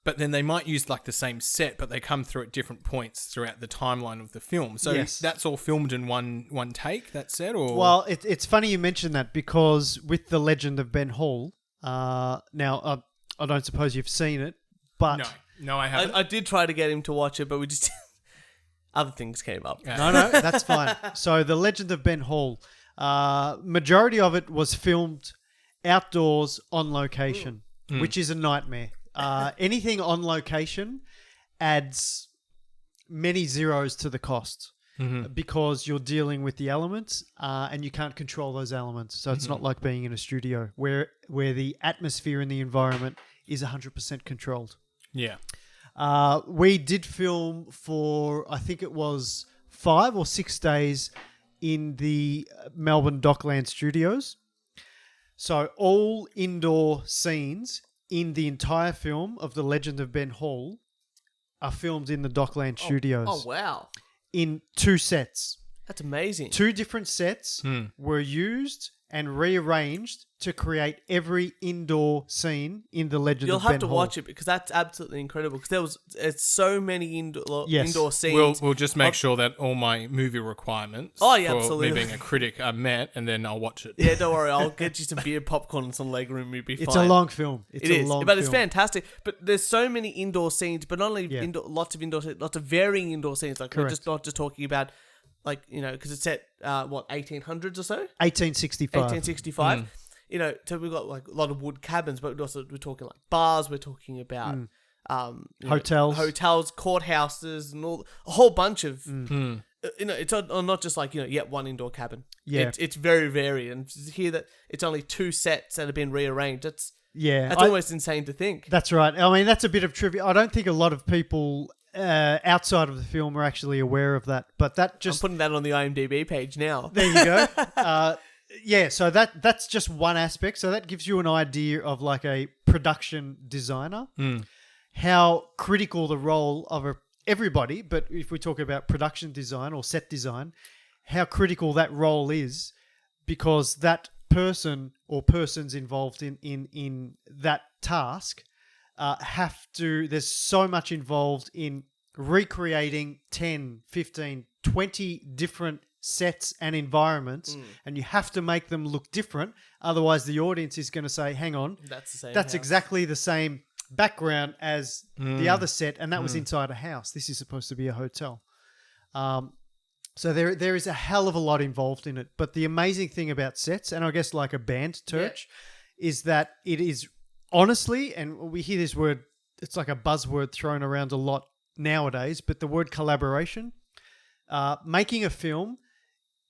but then they might use like the same set, but they come through at different points throughout the timeline of the film. So that's all filmed in one take, that set? Or? Well, it's funny you mention that because with The Legend of Ben Hall, now I don't suppose you've seen it, but... No, I haven't. I did try to get him to watch it, but we just... other things came up. No, that's fine. So The Legend of Ben Hall, majority of it was filmed outdoors on location, which is a nightmare. Anything on location adds many zeros to the cost because you're dealing with the elements and you can't control those elements. So it's not like being in a studio where the atmosphere in the environment is 100% controlled. Yeah. We did film for, I think it was 5 or 6 days in the Melbourne Dockland studios. So all indoor scenes in the entire film of The Legend of Ben Hall are filmed in the Dockland Studios Oh, wow. in 2 sets. That's amazing. 2 different sets were used and rearranged to create every indoor scene in The Legend You'll of Ben Hall. have to watch it because that's absolutely incredible. Because it's so many indoor scenes. We'll just make sure that all my movie requirements Oh, yeah, for absolutely. me being a critic are met, and then I'll watch it. Yeah, don't worry. I'll get you some beer, popcorn, and some leg room. You'll be fine. It's a long film. It is, but it's fantastic. But there's so many indoor scenes, but not only lots of varying indoor scenes. Like we're not just talking about, like, you know, because it's set 1800s or so, 1865. 1865. You know, so we've got like a lot of wood cabins, but we're talking like bars. We're talking about hotels, courthouses, and a whole bunch of. You know, it's not just like, you know, yet one indoor cabin. Yeah, it's very varied, and to hear that it's only 2 sets that have been rearranged. That's that's almost insane to think. That's right. I mean, that's a bit of trivia. I don't think a lot of people outside of the film are actually aware of that, but that just I'm putting that on the IMDb page now. There you go. Yeah, so that's just one aspect. So that gives you an idea of like a production designer, how critical the role of everybody, but if we talk about production design or set design, how critical that role is, because that person or persons involved in that task there's so much involved in recreating 10, 15, 20 different sets and environments, and you have to make them look different. Otherwise, the audience is going to say, hang on, that's the same. That's house. exactly the same background as the other set, and that was inside a house. This is supposed to be a hotel. So there is a hell of a lot involved in it. But the amazing thing about sets, and I guess like a band, Turch, is that it is honestly, and we hear this word, it's like a buzzword thrown around a lot nowadays, but the word collaboration, making a film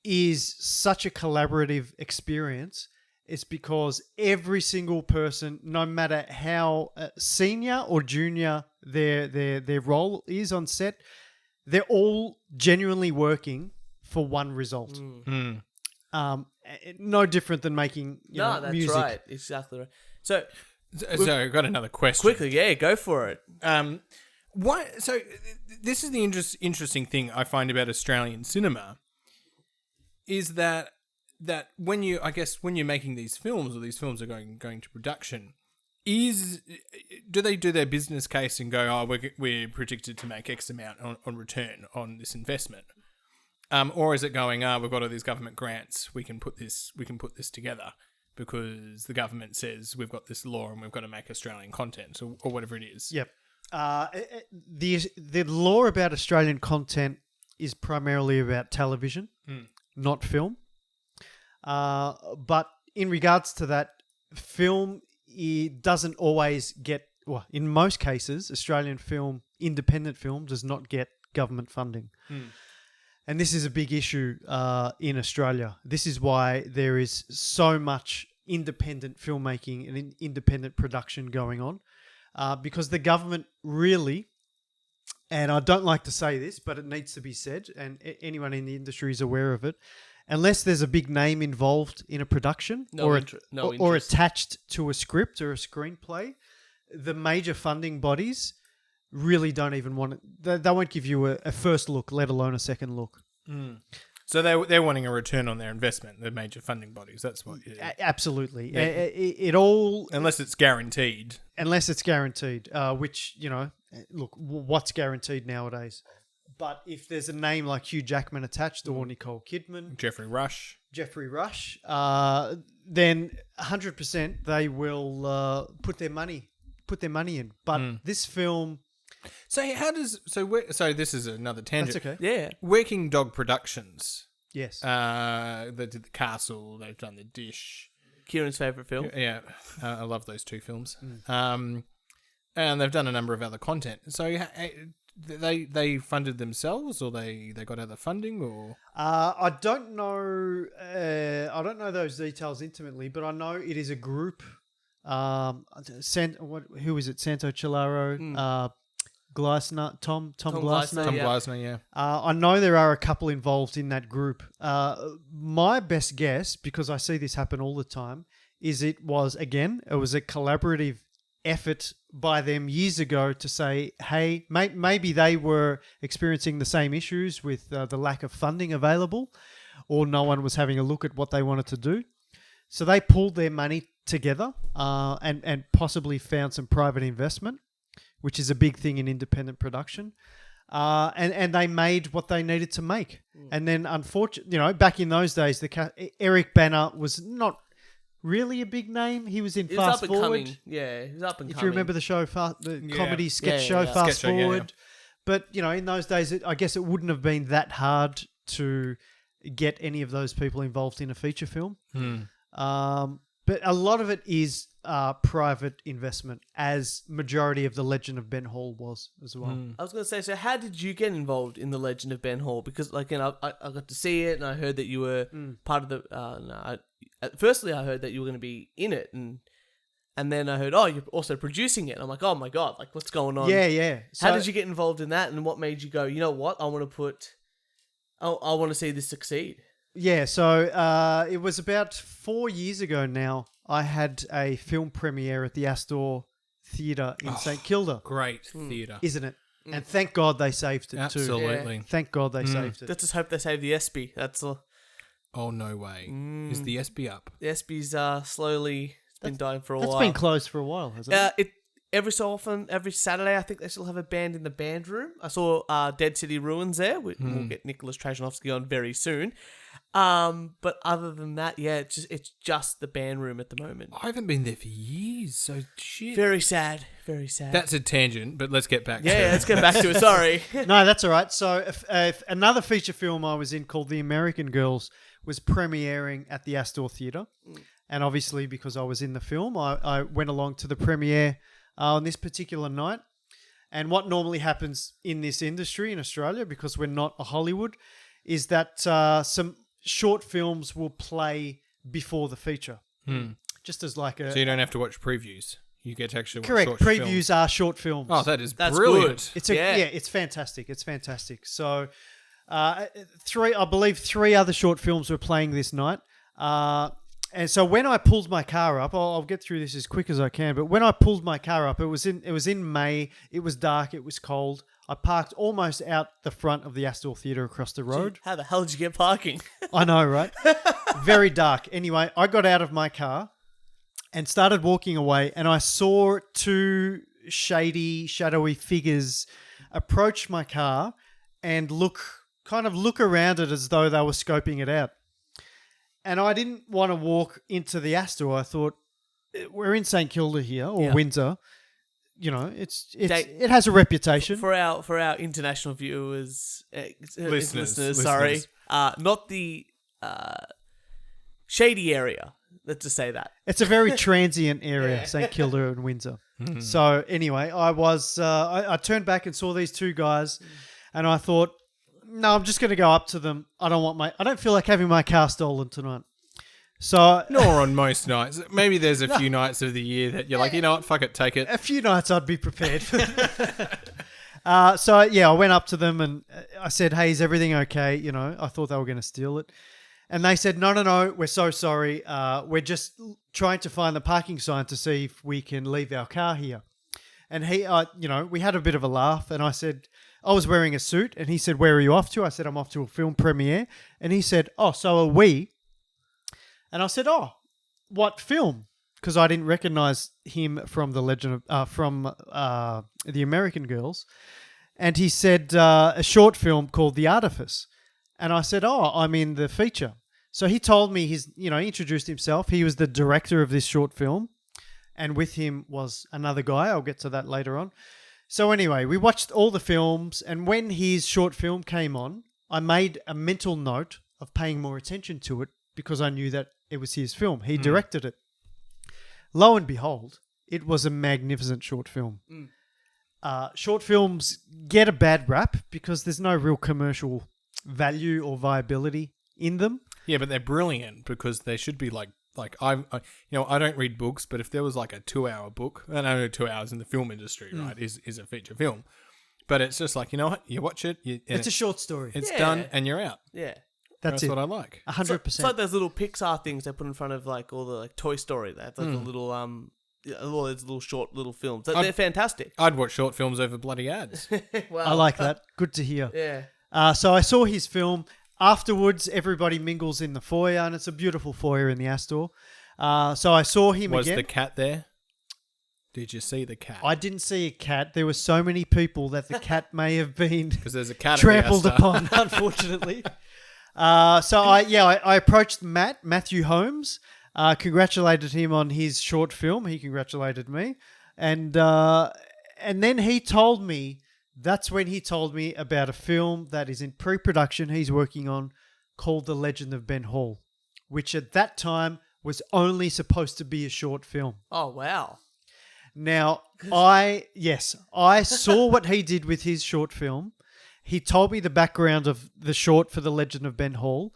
is such a collaborative experience. It's because every single person, no matter how senior or junior their role is on set, they're all genuinely working for one result. No different than making that's music. right. Exactly right. So I've got another question. quickly, go for it. Why? So this is the interesting thing I find about Australian cinema, is that when you're making these films, or these films are going to production, do they do their business case and go, we're predicted to make X amount on return on this investment, or is it going, we've got all these government grants, we can put this together because the government says we've got this law and we've got to make Australian content, or whatever it is. Yep. The law about Australian content is primarily about television, not film. But in regards to that, film doesn't always get, in most cases, Australian film, independent film, does not get government funding. And this is a big issue in Australia. This is why there is so much independent filmmaking and independent production going on. Because the government really, and I don't like to say this, but it needs to be said, and anyone in the industry is aware of it, unless there's a big name involved in a production or attached to a script or a screenplay, the major funding bodies really don't even want it. They won't give you a first look, let alone a second look. So they're wanting a return on their investment, the major funding bodies. That's what. Absolutely. Yeah. It all... Unless it's guaranteed. Which, look, what's guaranteed nowadays? But if there's a name like Hugh Jackman attached, or Nicole Kidman, Jeffrey Rush, then 100% they will put their money in. But this film... So this is another tangent. That's okay. Yeah. Working Dog Productions. Yes. They did The Castle. They've done The Dish. Kieran's favourite film. Yeah. I love those 2 films. And they've done a number of other content. So they funded themselves, or they got other funding, or? I don't know. I don't know those details intimately, but I know it is a group. Who is it? Santo Chilaro, Gleisner, Tom Gleisner. Tom Gleisner, yeah. I know there are a couple involved in that group. My best guess, because I see this happen all the time, is it was a collaborative effort by them years ago to say, hey, maybe they were experiencing the same issues with the lack of funding available, or no one was having a look at what they wanted to do. So they pulled their money together and possibly found some private investment, which is a big thing in independent production. And they made what they needed to make. And then, unfortunately, back in those days, Eric Bana was not really a big name. He was in He was Fast up and Forward. coming. Yeah, he was up and If coming. you remember the show, the comedy sketch Yeah, show, yeah. Fast Sketch show, yeah, Forward. But, in those days, I guess it wouldn't have been that hard to get any of those people involved in a feature film. But a lot of it is private investment, as majority of The Legend of Ben Hall was as well. I was going to say, so how did you get involved in The Legend of Ben Hall? Because, I got to see it, and I heard that you were part of the... firstly, I heard that you were going to be in it, and then I heard, you're also producing it. And I'm like, oh my God, what's going on? Yeah. How did you get involved in that, and what made you go, you know what, I want to see this succeed? Yeah, so it was about 4 years ago now. I had a film premiere at the Astor Theatre in St Kilda. Great theatre. Isn't it? And thank God they saved it too. Absolutely. Thank God they saved it. Let's just hope they save the ESPY. That's all. Oh, no way. Is the SB up? The ESPY's slowly been dying for a while. That's been closed for a while, hasn't it? Every so often, every Saturday, I think they still have a band in the band room. I saw Dead City Ruins there. We'll get Nicholas Trajanovsky on very soon. But other than that, yeah, it's just the band room at the moment. I haven't been there for years, so shit. Very sad. Very sad. That's a tangent, but let's get back to it. Yeah, let's get back to it. Sorry. No, that's all right. So if another feature film I was in called The American Girls was premiering at the Astor Theatre. And obviously, because I was in the film, I went along to the premiere on this particular night. And what normally happens in this industry in Australia, because we're not a Hollywood, is that some short films will play before the feature. Just as like a... So you don't have to watch previews. You get to actually watch Correct. short Previews films. are short films. Oh, that's good. brilliant. It's it's fantastic. It's fantastic. So, I believe three other short films were playing this night. And so when I pulled my car up, I'll get through this as quick as I can. But when I pulled my car up, it was in May. It was dark. It was cold. I parked almost out the front of the Astor Theatre across the road. How the hell did you get parking? I know, right? Very dark. Anyway, I got out of my car and started walking away, and I saw two shadowy figures approach my car and look around it as though they were scoping it out. And I didn't want to walk into the Astor. I thought, we're in St Kilda here, or Windsor. It has a reputation. For our international viewers, Listeners. sorry, not the shady area. Let's just say that. It's a very transient area, St Kilda and Windsor. So anyway, I turned back and saw these two guys, and I thought, no, I'm just going to go up to them. I don't feel like having my car stolen tonight. So Nor on most nights. Maybe there's a few nights of the year that you're like, you know what, fuck it, take it. a few nights I'd be prepared for. I went up to them and I said, hey, is everything okay? I thought they were going to steal it. And they said, no, we're so sorry. We're just trying to find the parking sign to see if we can leave our car here. And we had a bit of a laugh, and I said, I was wearing a suit, and he said, where are you off to? I said, I'm off to a film premiere. And he said, oh, so are we? And I said, oh, what film? Because I didn't recognize him from The Legend of, from The American Girls. And he said, a short film called The Artifice. And I said, oh, I'm in the feature. So he told me he introduced himself. He was the director of this short film. And with him was another guy. I'll get to that later on. So anyway, we watched all the films. And when his short film came on, I made a mental note of paying more attention to it because I knew that it was his film. He directed it. Lo and behold, it was a magnificent short film. Short films get a bad rap because there's no real commercial value or viability in them. Yeah, but they're brilliant because they should be like I don't read books, but if there was like a 2-hour book, and I know 2 hours in the film industry, right, is a feature film, but it's just like, you know what, you watch it, It's a short story. It's done, and you're out. Yeah. That's That's it. what I like. 100%. It's like those little Pixar things they put in front of like all the like Toy Story. That's like the little all those little short little films. They're fantastic. I'd watch short films over bloody ads. Wow. I like that. Good to hear. Yeah. So I saw his film. Afterwards, everybody mingles in the foyer, and it's a beautiful foyer in the Astor. So I saw him Was again. the cat there? Did you see the cat? I didn't see a cat. There were so many people that the cat may have been Because there's a cat trampled at the Astor. upon, unfortunately. So I approached Matthew Holmes, congratulated him on his short film. He congratulated me, and then he told me. That's when he told me about a film that is in pre-production he's working on called The Legend of Ben Hall, which at that time was only supposed to be a short film. Oh wow. Now, I saw what he did with his short film. He told me the background of the short for The Legend of Ben Hall,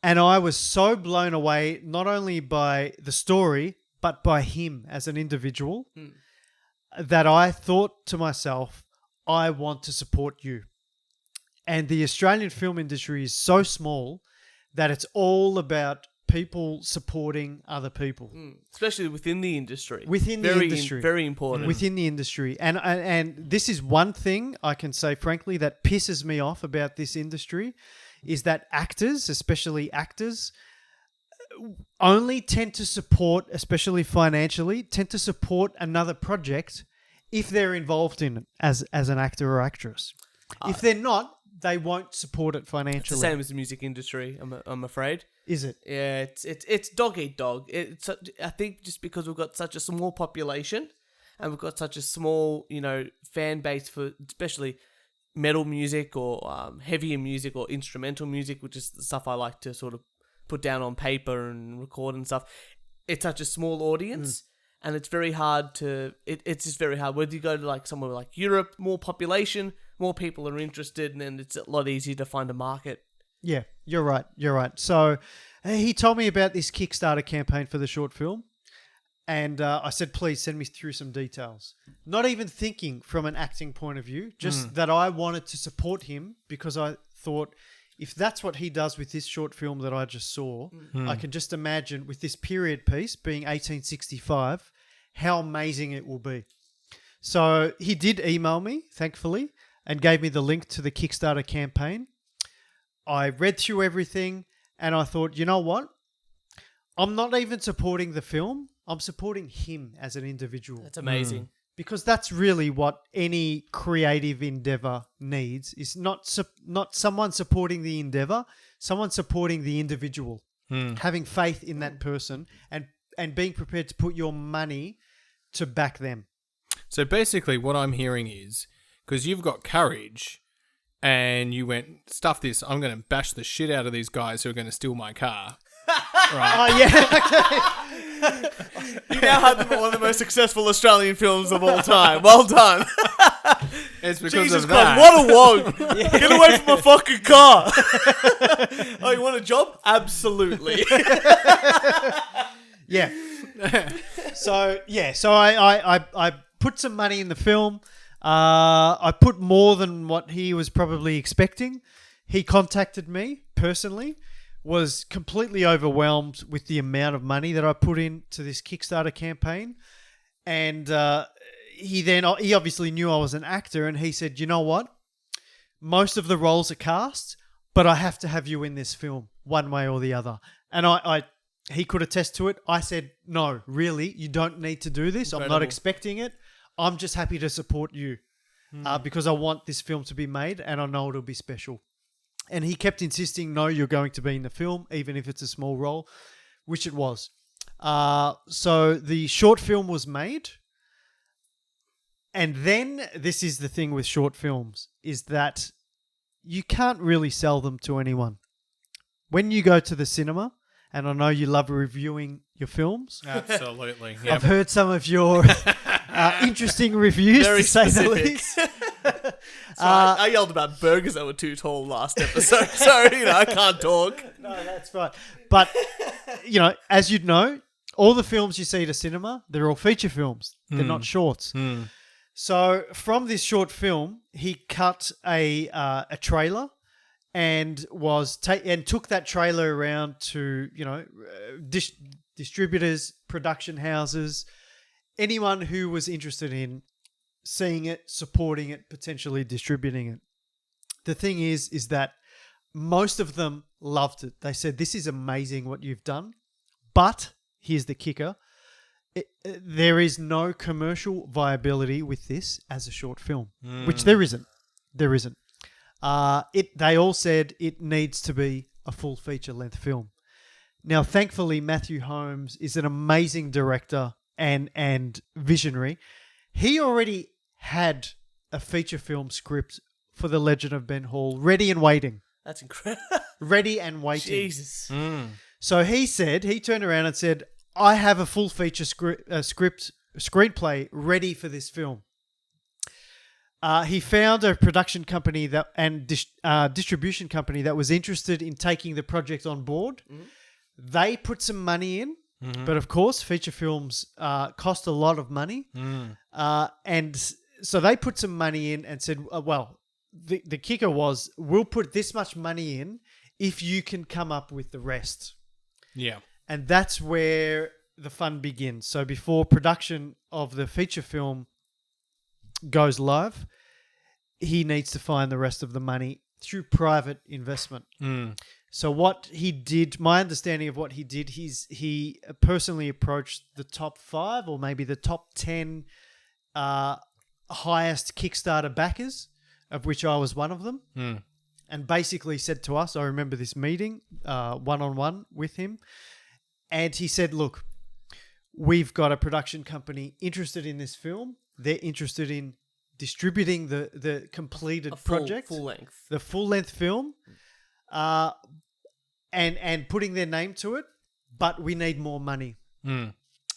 and I was so blown away not only by the story, but by him as an individual, that I thought to myself, I want to support you. And the Australian film industry is so small that it's all about people supporting other people. Especially within the industry. Very important. Within the industry. And this is one thing I can say, frankly, that pisses me off about this industry is that actors, especially actors, only tend to support, especially financially, tend to support another project if they're involved in it as an actor or actress. If they're not, they won't support it financially. It's the same as the music industry, I'm afraid. Is it? Yeah, it's dog eat dog. I think just because we've got such a small population and we've got such a small, fan base for especially metal music or heavier music or instrumental music, which is the stuff I like to sort of put down on paper and record and stuff. It's such a small audience. And it's very hard it's just very hard. Whether you go to like somewhere like Europe, more population, more people are interested, and then it's a lot easier to find a market. Yeah, you're right. So he told me about this Kickstarter campaign for the short film. And I said, please send me through some details. Not even thinking from an acting point of view, just that I wanted to support him because I thought if that's what he does with this short film that I just saw, I can just imagine with this period piece being 1865, how amazing it will be. So he did email me, thankfully, and gave me the link to the Kickstarter campaign. I read through everything and I thought, you know what? I'm not even supporting the film. I'm supporting him as an individual. That's amazing. Because that's really what any creative endeavor needs is not someone supporting the endeavor, someone supporting the individual, having faith in that person and being prepared to put your money to back them. So basically what I'm hearing is, because you've got courage and you went, stuff this, I'm going to bash the shit out of these guys who are going to steal my car. Right. Oh, yeah. Okay. You now have one of the most successful Australian films of all time. Well done. It's because Jesus of Christ, that. what a wog. Get away from my fucking car. Oh, you want a job? Absolutely. Yeah. So I put some money in the film. I put more than what he was probably expecting. He contacted me personally, was completely overwhelmed with the amount of money that I put into this Kickstarter campaign. And he obviously knew I was an actor, and he said, you know what? Most of the roles are cast, but I have to have you in this film one way or the other. And he could attest to it. I said, no, really, you don't need to do this. Incredible. I'm not expecting it. I'm just happy to support you because I want this film to be made and I know it'll be special. And he kept insisting, no, you're going to be in the film, even if it's a small role, which it was. So the short film was made. And then this is the thing with short films, is that you can't really sell them to anyone. When you go to the cinema, and I know you love reviewing your films. Absolutely. Yep. I've heard some of your interesting reviews, Very to say the specific. least. So I yelled about burgers that were too tall last episode, so I can't talk. No, that's right. But as you'd know, all the films you see at a cinema, they're all feature films. They're not shorts. So from this short film, he cut a trailer and and took that trailer around to distributors, production houses, anyone who was interested in seeing it, supporting it, potentially distributing it. The thing is that most of them loved it. They said, "This is amazing what you've done," but here's the kicker: there is no commercial viability with this as a short film, which there isn't. There isn't. They all said it needs to be a full feature-length film. Now, thankfully, Matthew Holmes is an amazing director and visionary. He already had a feature film script for The Legend of Ben Hall ready and waiting. That's incredible. Ready and waiting. Jesus. So he turned around and said, I have a full feature screenplay ready for this film. He found a production company distribution company that was interested in taking the project on board. Mm-hmm. They put some money in, but of course, feature films cost a lot of money. And so they put some money in and said, the kicker was, we'll put this much money in if you can come up with the rest. Yeah. And that's where the fun begins. So before production of the feature film goes live, he needs to find the rest of the money through private investment. So what he did, my understanding of what he did, he personally approached the top 5 or maybe the top 10 highest Kickstarter backers, of which I was one of them, and basically said to us, I remember this meeting one-on-one with him, and he said, look, we've got a production company interested in this film. They're interested in distributing the completed project. The full-length film, and putting their name to it, but we need more money.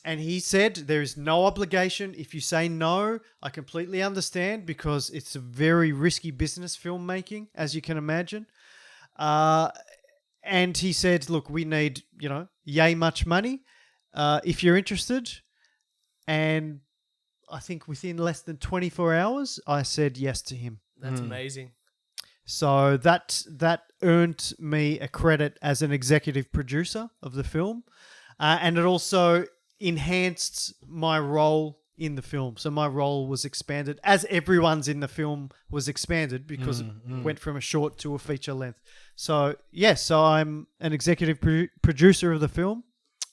And he said, there is no obligation. If you say no, I completely understand, because it's a very risky business, filmmaking, as you can imagine. And he said, look, we need, yay much money. If you're interested. And I think within less than 24 hours, I said yes to him. That's amazing. So that earned me a credit as an executive producer of the film. And it also enhanced my role in the film. So my role was expanded, as everyone's in the film was expanded, because it went from a short to a feature length. So, so I'm an executive producer of the film,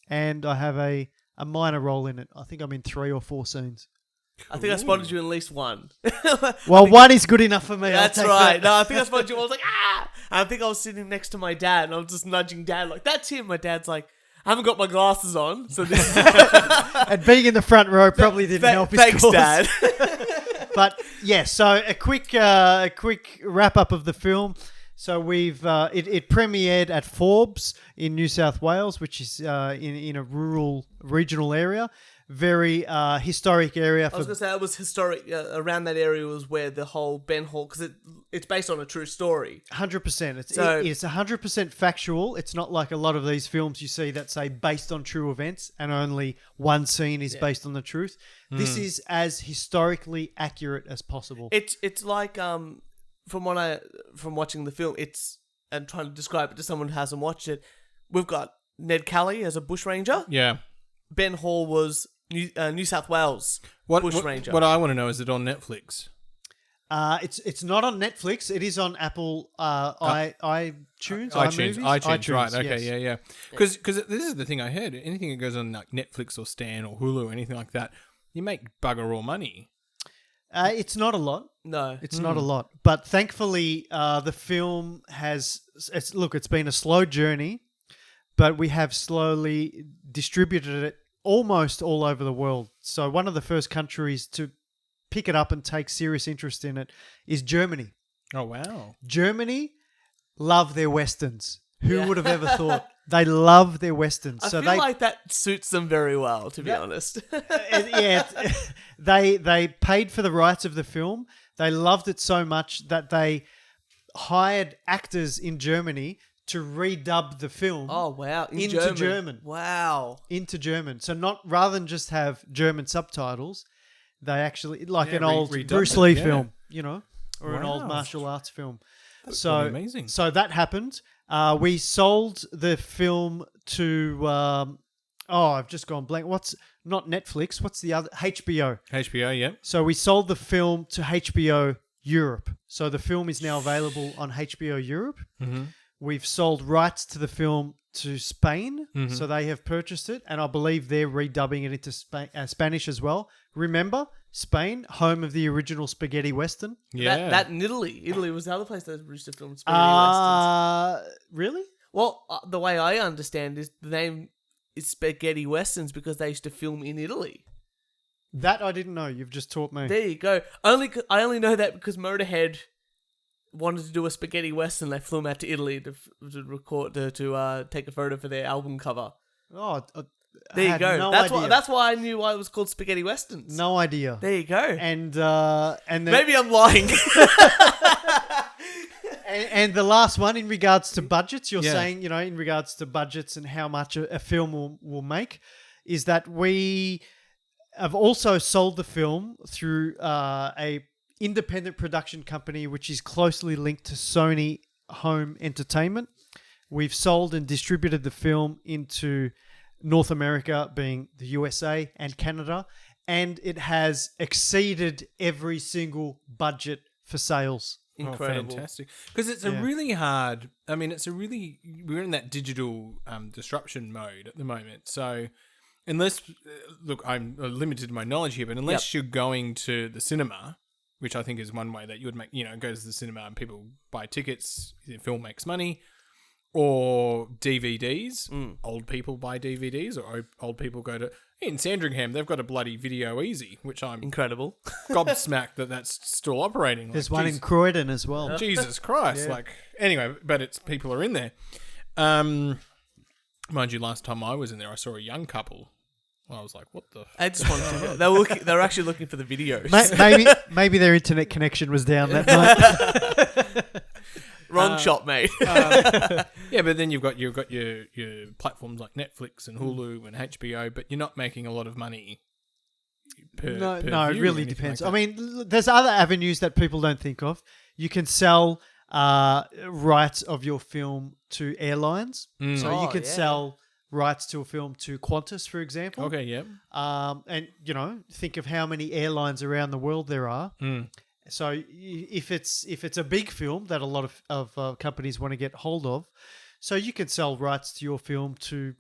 and I have a minor role in it. I think I'm in 3 or 4 scenes. I think I spotted you in at least 1. Well, 1 is good enough for me. That's right. No, I think I spotted you. I was like, ah! And I think I was sitting next to my dad, and I was just nudging Dad, like, that's him. My dad's like, I haven't got my glasses on, so this is... And being in the front row probably didn't help his Thanks, cause. Dad. But, so a quick wrap-up of the film. So we've it premiered at Forbes in New South Wales, which is in a rural regional area. Very historic area. I was going to say, it was historic. Around that area was where the whole Ben Hall, because it's based on a true story. 100%. It's 100% factual. It's not like a lot of these films you see that say based on true events and only one scene is based on the truth. This is as historically accurate as possible. It's like from watching the film, and trying to describe it to someone who hasn't watched it. We've got Ned Kelly as a bushranger. Yeah. Ben Hall was New South Wales bushranger. What I want to know, is it on Netflix? It's not on Netflix. It is on Apple iTunes. iTunes, right? Okay, yes. yeah. Because this is the thing I heard. Anything that goes on like Netflix or Stan or Hulu or anything like that, you make bugger all money. It's not a lot. No, it's not a lot. But thankfully, the film it's been a slow journey, but we have slowly distributed it almost all over the world. So one of the first countries to pick it up and take serious interest in it is Germany. Oh, wow. Germany love their Westerns. Who would have ever thought? They love their Westerns. I feel like that suits them very well, to be honest. They paid for the rights of the film. They loved it so much that they hired actors in Germany to redub the film. Oh, wow. Into German. Wow. Into German. So rather than just have German subtitles, they actually, like an old Bruce Lee film, or an old martial arts film. So amazing. So that happened. We sold the film to. I've just gone blank. What's not Netflix? What's the other? HBO. HBO, yeah. So we sold the film to HBO Europe. So the film is now available on HBO Europe. Mm-hmm. We've sold rights to the film to Spain, so they have purchased it, and I believe they're redubbing it into Spanish as well. Remember, Spain, home of the original spaghetti western. Yeah. That in Italy. Italy was the other place that used to film spaghetti westerns. Really? Well, the way I understand is the name is spaghetti westerns because they used to film in Italy. That I didn't know. You've just taught me. There you go. I only know that because Motorhead wanted to do a spaghetti western. They flew him out to Italy to record to take a photo for their album cover. Oh, there you go. No That's idea. that's why I knew why it was called spaghetti westerns. No idea. There you go. And then, Maybe I'm lying. and the last one in regards to budgets, you're Yeah. saying, in regards to budgets and how much a film will make, is that we have also sold the film through a independent production company which is closely linked to Sony Home Entertainment. We've sold and distributed the film into North America, being the USA and Canada, and it has exceeded every single budget for sales. Incredible. Oh, fantastic. Because it's a really hard... I mean, we're in that digital disruption mode at the moment. So unless... look, I'm limited in my knowledge here, but unless you're going to the cinema, which I think is one way that you would make... go to the cinema and people buy tickets, the film makes money, or DVDs. Old people buy DVDs, or old people go to... In Sandringham, they've got a bloody Video Easy, which I'm Incredible. gobsmacked that's still operating. There's Like, one in Croydon as well. Jesus Christ. Yeah. Anyway, but people are in there. Mind you, last time I was in there, I saw a young couple. I was like, what the... I just wanted to know. They were actually looking for the videos. Maybe their internet connection was down that night. Wrong shot, mate. Yeah, but then you've got your platforms like Netflix and Hulu and HBO, but you're not making a lot of money per No, view it or really anything depends. like I mean, there's other avenues that people don't think of. You can sell rights of your film to airlines. So Oh, you could yeah. sell rights to a film to Qantas, for example. Okay, yeah. And, think of how many airlines around the world there are. So if it's a big film that a lot of companies want to get hold of, so you can sell rights to your film to...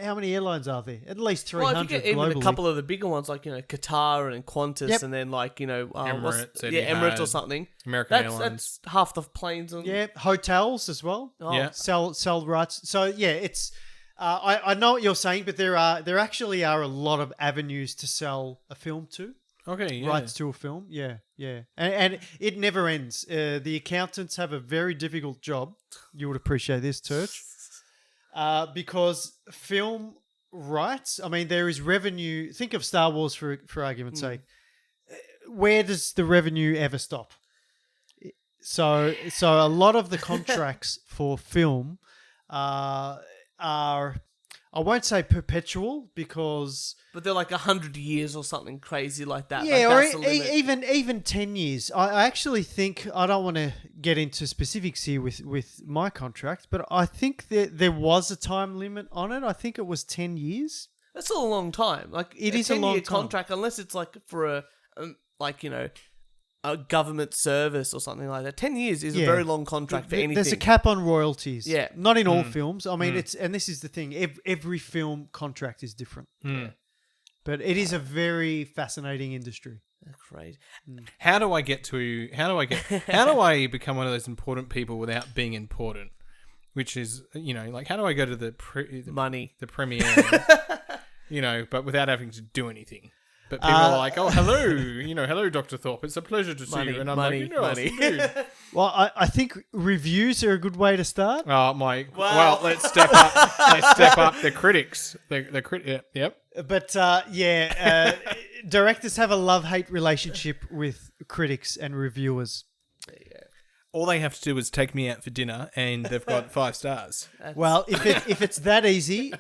How many airlines are there? At least 300 Well, if you get even globally. a couple of the bigger ones, like Qatar and Qantas, Yep. and then Emirates, Emirates or Etihad, something. American Airlines. That's half the planes. On, Yeah, hotels as well. Oh. Yeah. Sell rights. So yeah, it's I know what you're saying, but there actually are a lot of avenues to sell a film to. Okay, yeah. Rights to a film. Yeah. And it never ends. The accountants have a very difficult job. You would appreciate this, Turch. Because film rights, I mean, there is revenue. Think of Star Wars for argument's sake. Where does the revenue ever stop? So a lot of the contracts for film are, I won't say perpetual because... But they're like 100 years or something crazy like that. Yeah, like or that's the limit. even 10 years. I actually think, I don't want to get into specifics here with my contract, but I think that there was a time limit on it. I think it was 10 years. That's still a long time. Like It is a long 10-year time. contract, unless it's like for a government service or something like that. 10 years is a very long contract for anything. There's a cap on royalties. Yeah. Not in all films. I mean, and this is the thing. Every film contract is different. But it is a very fascinating industry. Crazy. How do I become one of those important people without being important? Which is, like, how do I go to the Money. the premiere, but without having to do anything? But people are like, oh, hello, hello, Dr. Thorpe. It's a pleasure to see you. And I'm money. indeed. Well, I think reviews are a good way to start. Oh, well, let's step up. Let's step up the critics. Yep. But directors have a love-hate relationship with critics and reviewers. All they have to do is take me out for dinner, and they've got 5 stars. Well, if it's that easy,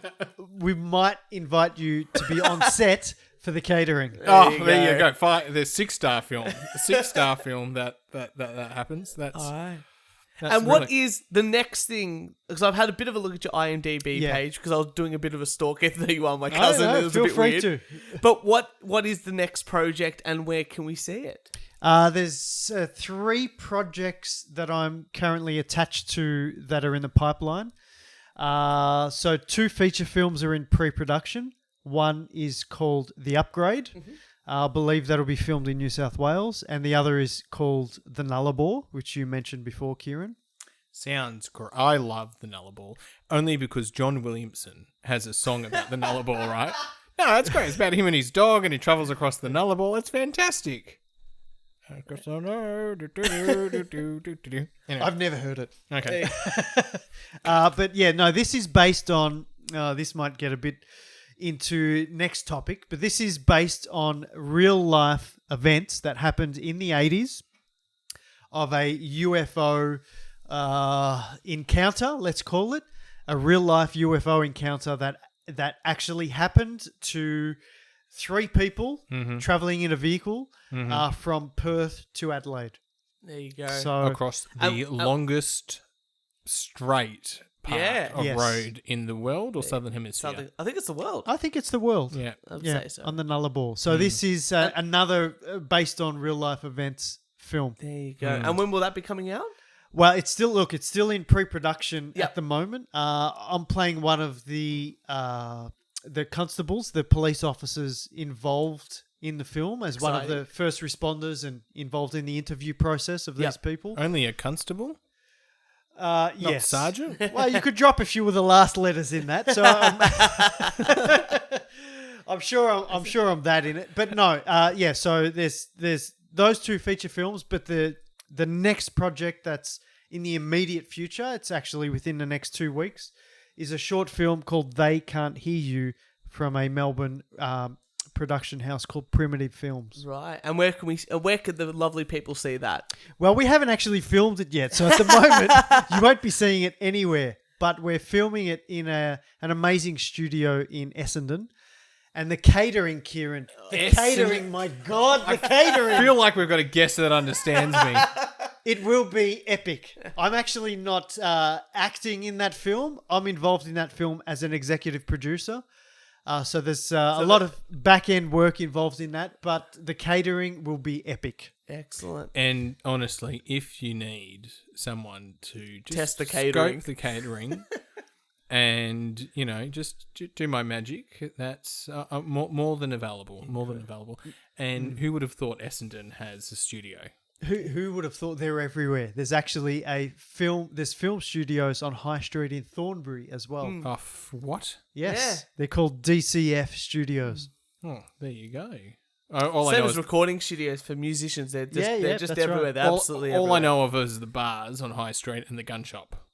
we might invite you to be on set for the catering. There you go. The 6-star film. The 6-star film that happens. That's All right. And what is the next thing? Because I've had a bit of a look at your IMDb page because I was doing a bit of a stalk, even though you are my cousin. No, it was feel a bit free weird. to. But what is the next project and where can we see it? There's 3 projects that I'm currently attached to that are in the pipeline. So 2 feature films are in pre-production. One is called The Upgrade. I believe that'll be filmed in New South Wales. And the other is called The Nullarbor, which you mentioned before, Kieran. Sounds great. I love the Nullarbor, only because John Williamson has a song about the Nullarbor, right? No, it's great. It's about him and his dog, and he travels across the Nullarbor. It's fantastic. Anyway. I've never heard it. Okay. But yeah, no, this is based on... this might get a bit into next topic, but this is based on real-life events that happened in the 80s of a UFO encounter, let's call it. A real-life UFO encounter that actually happened to 3 people traveling in a vehicle from Perth to Adelaide. There you go. So Across the longest straight part of road in the world or Southern Hemisphere? I think it's the world. I think it's the world. Yeah. I'd say so. On the Nullarbor. So this is another based on real-life events film. There you go. And when will that be coming out? Well, it's still in pre-production at the moment. I'm playing one of the constables, the police officers involved in the film as one of the first responders and involved in the interview process of these people. Only a constable? Yes. Sergeant? Well, you could drop a few of the last letters in that. So I'm sure I'm that in it. But no, so there's those 2 feature films, but the next project that's in the immediate future, it's actually within the next 2 weeks, is a short film called They Can't Hear You from a Melbourne production house called Primitive Films. Right. And where could the lovely people see that? Well, we haven't actually filmed it yet, so at the moment you won't be seeing it anywhere. But we're filming it in an amazing studio in Essendon. And the catering, Kieran. Catering, my God, the catering. I feel like we've got a guest that understands me. It will be epic. I'm actually not acting in that film. I'm involved in that film as an executive producer. So there's a lot of back-end work involved in that, but the catering will be epic. Excellent. And honestly, if you need someone to just test the catering, scope the catering and, just do my magic, that's more than available. More than available. And who would have thought Essendon has a studio? Who would have thought they're everywhere? There's actually there's film studios on High Street in Thornbury as well. What? Yes. Yeah. They're called DCF Studios. Oh, there you go. Same as recording studios for musicians. They're just everywhere. Right. They're absolutely everywhere. All I know of is the bars on High Street and the gun shop.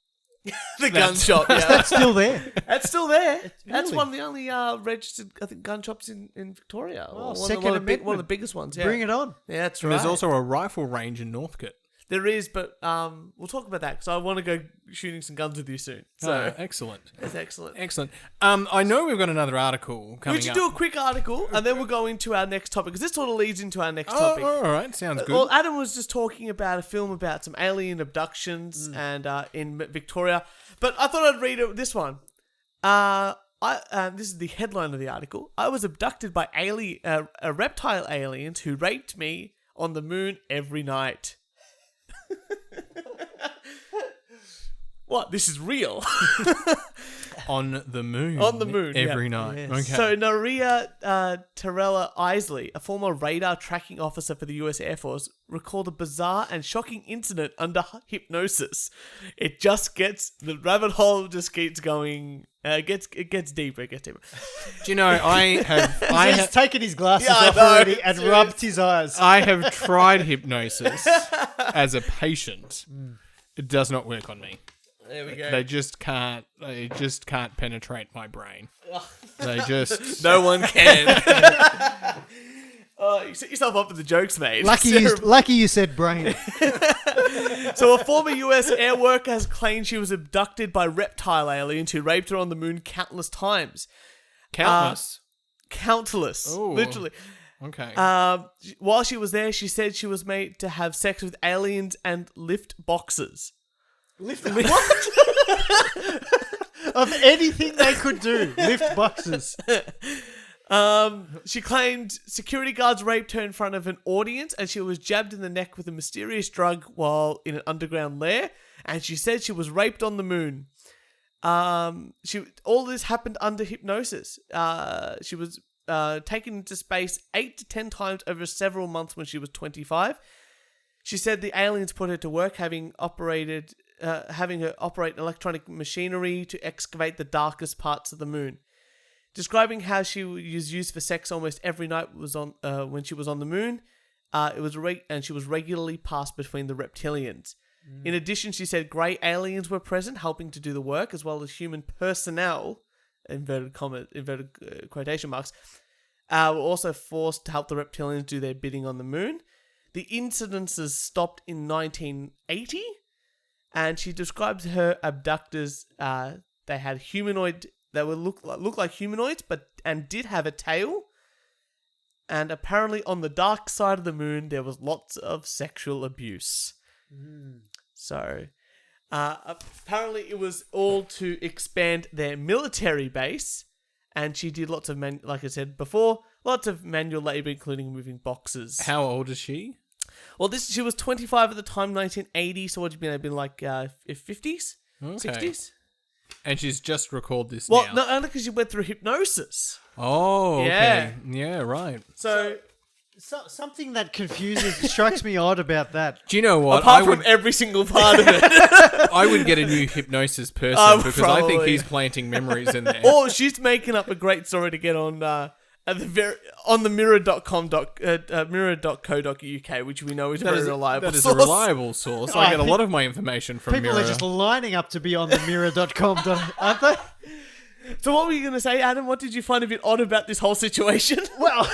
The gun shop, yeah. That's still there. That's still there. That's Really? one of the only registered, I think, gun shops in Victoria. Oh, One Second of the Amendment. one of the biggest ones, yeah. Bring it on. Yeah, that's And right. there's also a rifle range in Northcote. There is, but we'll talk about that because I want to go shooting some guns with you soon. So Excellent. that's excellent. Excellent. I know we've got another article coming We should up. do a quick article and then we'll go into our next topic because this sort of leads into our next topic. All right. Sounds good. Well, Adam was just talking about a film about some alien abductions and in Victoria, but I thought I'd read this one. This is the headline of the article. I was abducted by reptile aliens who raped me on the moon every night. What? This is real. On the moon. On the moon, Every yeah. night. Yes. Okay. So Naria Terrella Isley, a former radar tracking officer for the US Air Force, recalled a bizarre and shocking incident under hypnosis. The rabbit hole just keeps going. It gets deeper. Do you know, I He's have taken his glasses Yeah, I off know. already and Seriously. rubbed his eyes. I have tried hypnosis as a patient. It does not work on me. There we go. They just can't penetrate my brain. They just No one can. You set yourself up with the jokes, mate. Lucky you said brain. So a former US air worker has claimed she was abducted by reptile aliens who raped her on the moon countless times. countless. Countless. Ooh. Literally. Okay. While she was there, she said she was made to have sex with aliens and lift boxes. Lift of anything they could do. Lift boxes. She claimed security guards raped her in front of an audience, and she was jabbed in the neck with a mysterious drug while in an underground lair. And she said she was raped on the moon. All this happened under hypnosis. She was taken into space 8 to 10 times over several months when she was 25. She said the aliens put her to work, having her operate electronic machinery to excavate the darkest parts of the moon. Describing how she was used for sex almost every night when she was on the moon. And she was regularly passed between the reptilians. In addition, she said grey aliens were present, helping to do the work, as well as human personnel, inverted quotation marks, were also forced to help the reptilians do their bidding on the moon. The incidences stopped in 1980, and she describes her abductors. They had humanoid. They would look like humanoids, and did have a tail. And apparently, on the dark side of the moon, there was lots of sexual abuse. So, apparently, it was all to expand their military base, and she did lots of like I said before, lots of manual labor, including moving boxes. How old is she? Well, she was 25 at the time, 1980. So, what would you been like 50s, 60s? And she's just recalled this Well, now. no, only because she went through hypnosis. Oh, okay. Yeah, right. So something that strikes me odd about that. Do you know what? Apart from every single part of it. I would get a new hypnosis person because I think he's planting memories in there. Or she's making up a great story to get on on the mirror.co.uk, which we know is a very reliable source. That is a reliable source. I get a lot of my information from People Mirror. are just lining up to be on the mirror.com, aren't they? So what were you going to say, Adam? What did you find a bit odd about this whole situation? Well,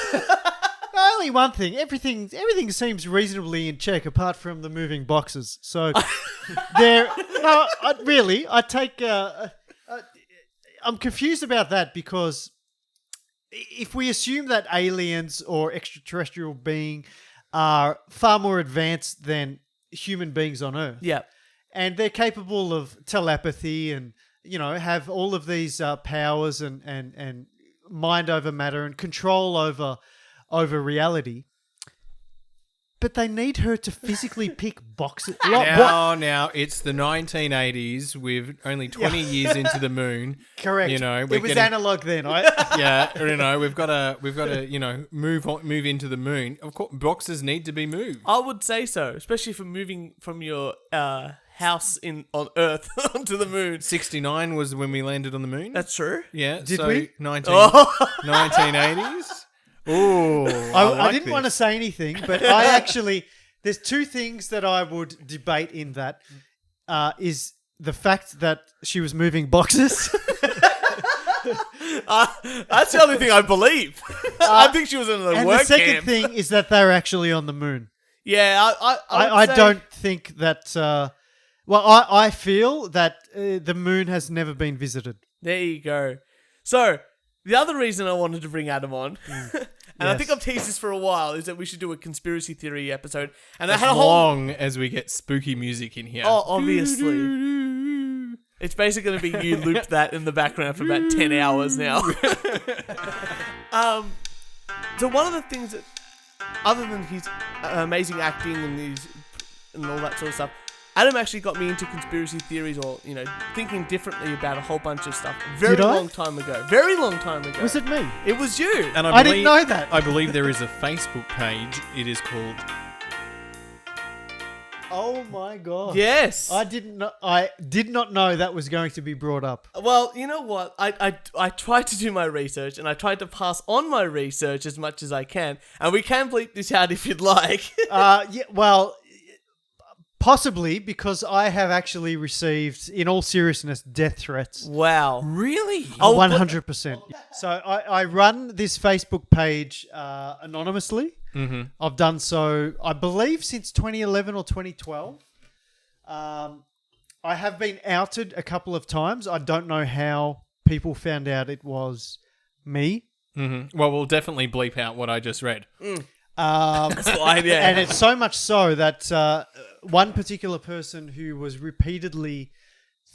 only one thing. Everything seems reasonably in check apart from the moving boxes. So I'm confused about that because if we assume that aliens or extraterrestrial beings are far more advanced than human beings on Earth. Yeah. And they're capable of telepathy and, have all of these powers and mind over matter and control over reality. But they need her to physically pick boxes. Now, it's the 1980s. We're only 20 years into the moon. Correct. It was analog then. We've got to move into the moon. Of course, boxes need to be moved. I would say so, especially for moving from your house on Earth onto the moon. 69 was when we landed on the moon. That's true. Yeah. Did we? 1980s. Oh, I didn't want to say anything, but there's two things that I would debate in that. Is the fact that she was moving boxes. That's the only thing I believe. I think she was in the and work the second camp. thing is that they're actually on the moon. Yeah, I don't think that... I feel that the moon has never been visited. There you go. So... The other reason I wanted to bring Adam on, and I think I've teased this for a while, is that we should do a conspiracy theory episode. And as long as we get spooky music in here. Oh, obviously. It's basically going to be you looped that in the background for about 10 hours now. So one of the things that, other than his amazing acting and all that sort of stuff, Adam actually got me into conspiracy theories or, thinking differently about a whole bunch of stuff. Very long time ago. Was it me? It was you. And I didn't know that. I believe there is a Facebook page. It is called... Oh my god. Yes. I did not know that was going to be brought up. Well, you know what? I tried to do my research and I tried to pass on my research as much as I can. And we can bleep this out if you'd like. Possibly, because I have actually received, in all seriousness, death threats. Wow. Really? 100%. So I run this Facebook page anonymously. Mm-hmm. I've done so, I believe, since 2011 or 2012. I have been outed a couple of times. I don't know how people found out it was me. Mm-hmm. Well, we'll definitely bleep out what I just read. That's fine, yeah. And it's so much so that one particular person who was repeatedly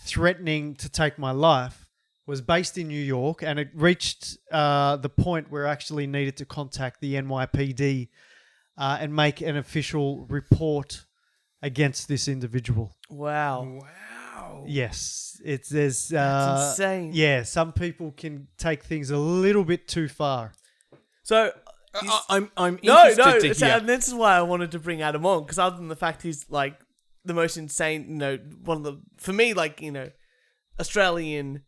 threatening to take my life was based in New York, and it reached the point where I actually needed to contact the NYPD and make an official report against this individual. Wow. Yes, there's That's insane. Yeah, some people can take things a little bit too far. So I'm interested to hear. and this is why I wanted to bring Adam on, because other than the fact he's like the most insane, one of the, for me, like, Australian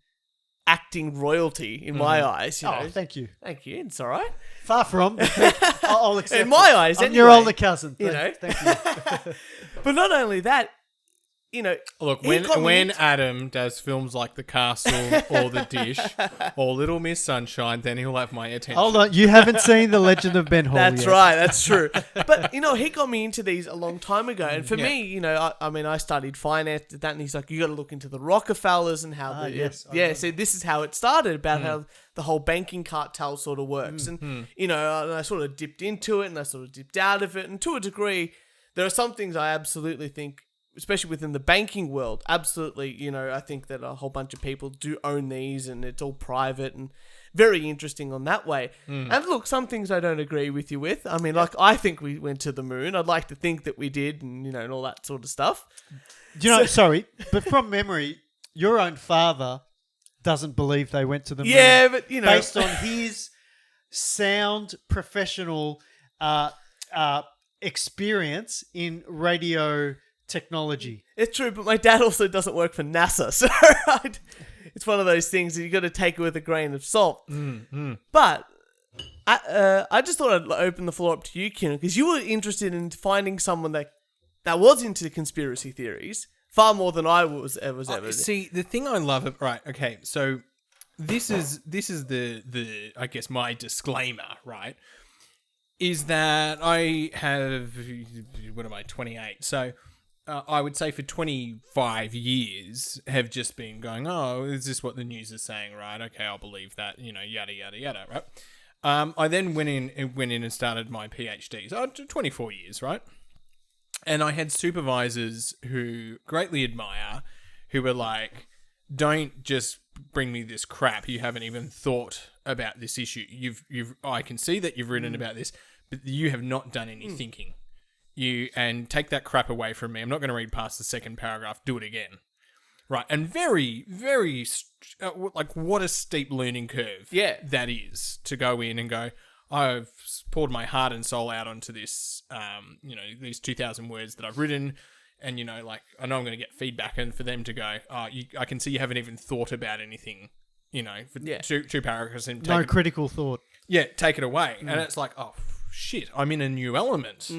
acting royalty in my eyes. Thank you. Thank you. It's all right. Far from. I'll accept In my eyes, I'm anyway. your older cousin. You Thank you. But not only that, Look, he got me when into- Adam does films like The Castle or The Dish or Little Miss Sunshine, then he'll have my attention. Hold on, you haven't seen The Legend of Ben Hall That's yet. right, that's true. But, he got me into these a long time ago. And for me, I studied finance, did that, and he's like, you got to look into the Rockefellers and how so this is how it started, about how the whole banking cartel sort of works. And, and I sort of dipped into it and I sort of dipped out of it. And to a degree, there are some things I absolutely think, especially within the banking world, absolutely, I think that a whole bunch of people do own these and it's all private and very interesting on that way. And look, some things I don't agree with you with. I mean, like, I think we went to the moon. I'd like to think that we did and, and all that sort of stuff. Sorry, but from memory, your own father doesn't believe they went to the moon. Yeah, but, Based on his sound, professional experience in radio technology. It's true, but my dad also doesn't work for NASA, so it's one of those things that you got to take it with a grain of salt. But I just thought I'd open the floor up to you, Kieran, because you were interested in finding someone that was into conspiracy theories far more than I was ever. See, the thing I love, right? Okay, so this is the I guess my disclaimer, right? Is that I have, what am I, 28? So I would say for 25 years have just been going, oh, is this what the news is saying, right? Okay, I'll believe that, yada, yada, yada, right? I then went in and started my PhD. So 24 years, right? And I had supervisors who greatly admire, who were like, don't just bring me this crap. You haven't even thought about this issue. I can see that you've written about this, but you have not done any thinking. And take that crap away from me. I'm not going to read past the second paragraph. Do it again. Right. And very, very, what a steep learning curve that is, to go in and go, I've poured my heart and soul out onto this, these 2,000 words that I've written. And, I know I'm going to get feedback, and for them to go, I can see you haven't even thought about anything, for two paragraphs. And No critical thought. Yeah, take it away. And it's like, oh, shit, I'm in a new element.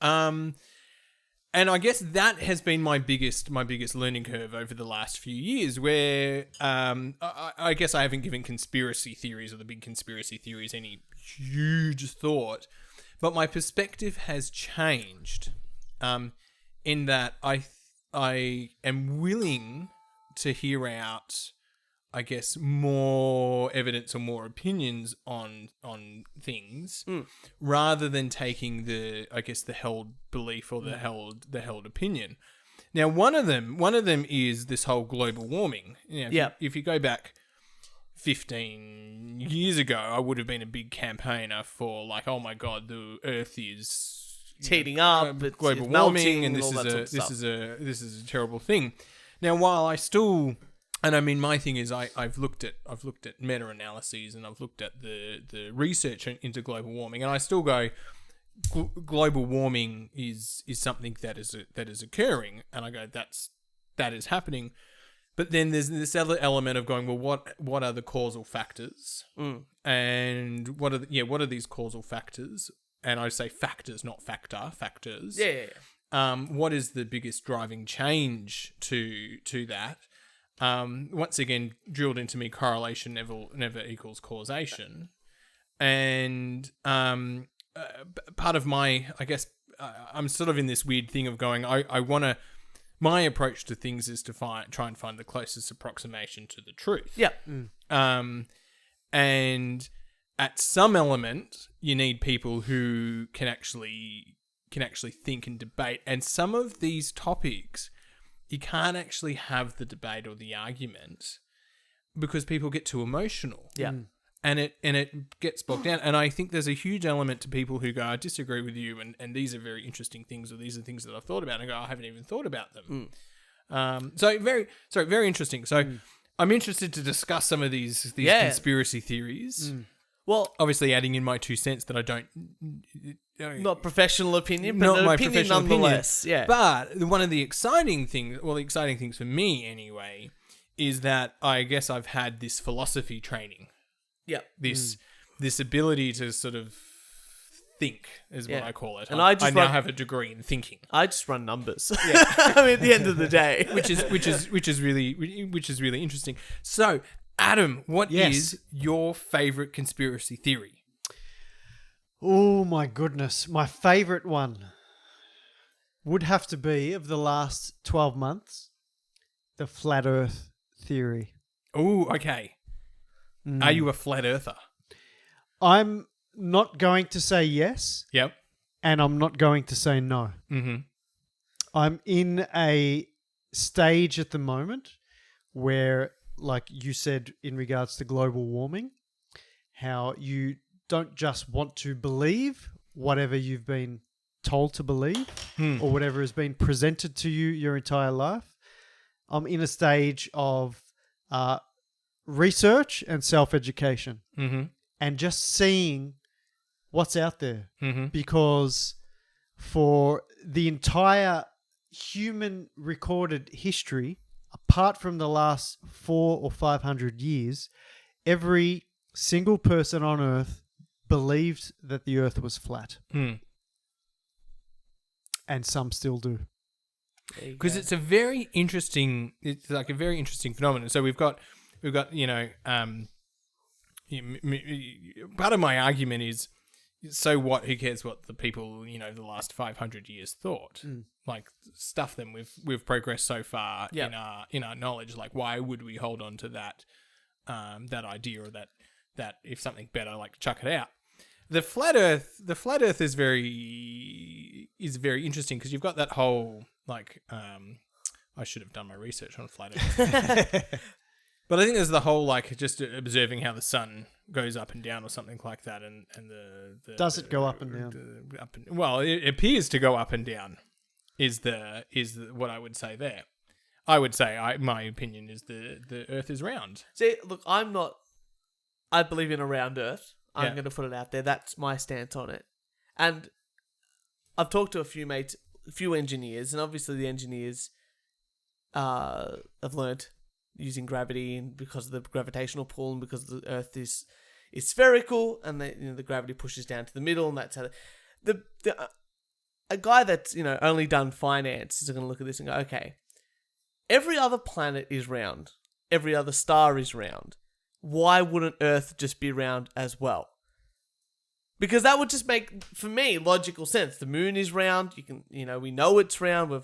And I guess that has been my biggest learning curve over the last few years, where I guess I haven't given conspiracy theories or the big conspiracy theories any huge thought, but my perspective has changed in that I am willing to hear out, I guess, more evidence or more opinions on things, rather than taking the held belief or the held opinion. Now, one of them is this whole global warming. If you go back 15 years ago, I would have been a big campaigner for oh my God, the Earth is heating up, global it's melting, and all that sort of this stuff. is a terrible thing. Now, while I still, and I mean, my thing is, I've looked at meta-analyses, and I've looked at the research into global warming, and I still go, global warming is something that is occurring, and I go, that is happening. But then there's this other element of going, well, what are the causal factors, and what are these causal factors? And I say factors, not factors. Yeah. What is the biggest driving change to that? Once again, drilled into me, correlation never equals causation. And part of my, I guess, I'm sort of in this weird thing of going, I want to, my approach to things is to try and find the closest approximation to the truth. Yeah. And at some element, you need people who can actually think and debate. And some of these topics, you can't actually have the debate or the argument because people get too emotional. Yeah. And it gets bogged down. And I think there's a huge element to people who go, I disagree with you, and these are very interesting things, or these are things that I've thought about, and I go, I haven't even thought about them. Very interesting. So I'm interested to discuss some of these conspiracy theories. Well, obviously adding in my 2 cents that I don't... not professional opinion, but not an my opinion professional nonetheless. opinion. Yeah. But one of the exciting things, the exciting things for me anyway, is that I guess I've had this philosophy training. Yeah. This ability to sort of think is what I call it. And I now have a degree in thinking. I just run numbers. I mean, at the end of the day, which is really interesting. So, Adam, what is your favorite conspiracy theory? Oh my goodness. My favorite one would have to be, of the last 12 months, the flat earth theory. Oh, okay. Are you a flat earther? I'm not going to say yes. Yep. And I'm not going to say no. Mm-hmm. I'm in a stage at the moment where, like you said in regards to global warming, how you don't just want to believe whatever you've been told to believe or whatever has been presented to you your entire life. I'm in a stage of research and self-education and just seeing what's out there, because for the entire human recorded history, apart from the last 400 or 500 years, every single person on Earth believed that the Earth was flat. And some still do. Because it's like a very interesting phenomenon. So we've got part of my argument is, so what? Who cares what the people the last 500 years thought? Like, stuff them. We've progressed so far in our knowledge. Like, why would we hold on to that idea, or that if something better, like, chuck it out? The flat Earth is very interesting, because you've got that whole, like, I should have done my research on flat Earth. But I think there's the whole, like, just observing how the sun goes up and down or something like that, and the Does it go up and down? Well, it appears to go up and down. Is what I would say there. I would say my opinion is the Earth is round. See, look, I believe in a round Earth. I'm going to put it out there. That's my stance on it. And I've talked to a few engineers, and obviously the engineers have learnt using gravity, and because of the gravitational pull, and because the Earth is spherical, and the gravity pushes down to the middle, and that's how a guy that's only done finance is going to look at this and go, okay, every other planet is round, every other star is round. Why wouldn't Earth just be round as well? Because that would just make, for me, logical sense. The moon is round. We know it's round.